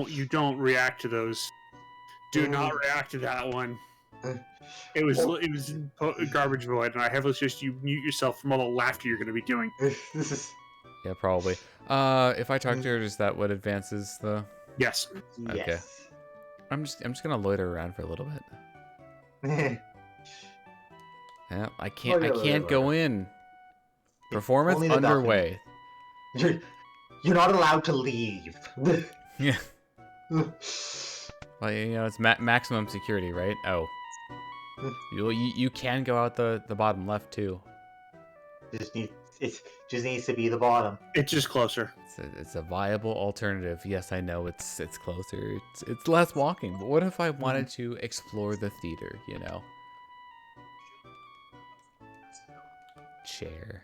Speaker 4: you don't react to those. Do not react to that one. It was garbage void, and I heavily suggest you mute yourself from all the laughter you're going to be doing.
Speaker 1: Yeah, probably. If I talk to her, is that what advances the?
Speaker 4: Yes.
Speaker 1: Okay.
Speaker 3: Yes.
Speaker 1: I'm just gonna loiter around for a little bit. Yeah, I can't go in. Performance
Speaker 3: Only the
Speaker 1: underway.
Speaker 3: You're not allowed to leave.
Speaker 1: Yeah. Well, it's maximum security, right? Oh. You can go out the bottom left too.
Speaker 3: It just needs to be the bottom.
Speaker 4: It's just closer.
Speaker 1: It's a viable alternative. Yes, I know it's closer. It's less walking. But what if I wanted to explore the theater? You know. Chair.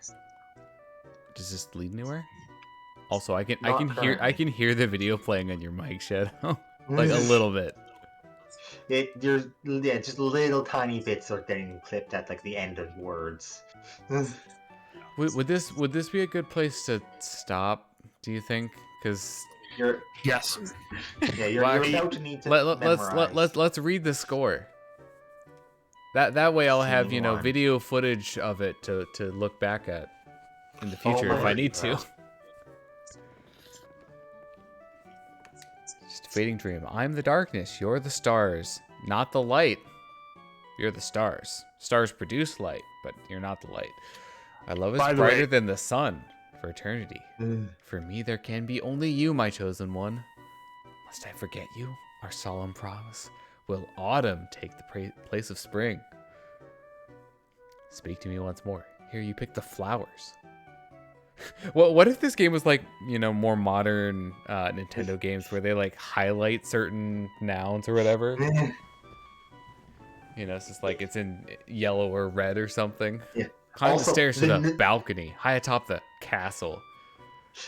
Speaker 1: Does this lead anywhere? Also, I can hear the video playing on your mic, Shadow. Like a little bit.
Speaker 3: Just little tiny bits are getting clipped at like the end of words.
Speaker 1: Would this be a good place to stop? Do you think? Because
Speaker 4: Yes.
Speaker 3: Yeah, you're about to need to
Speaker 1: let's read the score. That way I'll have
Speaker 3: Scene
Speaker 1: video footage of it to look back at in the future if I need to. Just a fading dream. I'm the darkness. You're the stars, not the light. You're the stars. Stars produce light, but you're not the light. My love is brighter than the sun for eternity. For me, there can be only you, my chosen one. Must I forget you? Our solemn promise. Will autumn take the place of spring? Speak to me once more. Here you pick the flowers. Well, what if this game was like, more modern Nintendo games where they like highlight certain nouns or whatever? It's just like it's in yellow or red or something.
Speaker 3: Yeah.
Speaker 1: Climb the
Speaker 3: Also,
Speaker 1: stairs to the balcony, high atop the castle.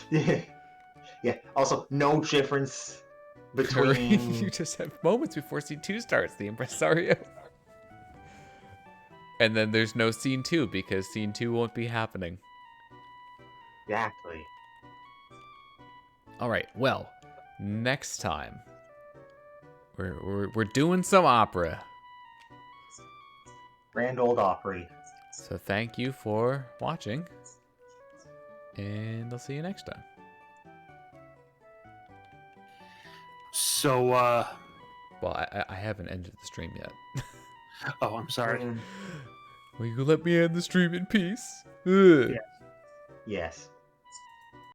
Speaker 3: Yeah. Also, no difference between.
Speaker 1: You just have moments before scene 2 starts, the impresario. And then there's no scene 2 because scene 2 won't be happening.
Speaker 3: Exactly.
Speaker 1: All right, well, next time we're doing some opera.
Speaker 3: Grand Old Opry.
Speaker 1: So thank you for watching, and I'll see you next time.
Speaker 4: So,
Speaker 1: Well, I haven't ended the stream yet.
Speaker 4: oh, I'm sorry.
Speaker 3: Mm,
Speaker 1: Will you let me end the stream in peace? Ugh.
Speaker 4: Yeah.
Speaker 3: yes.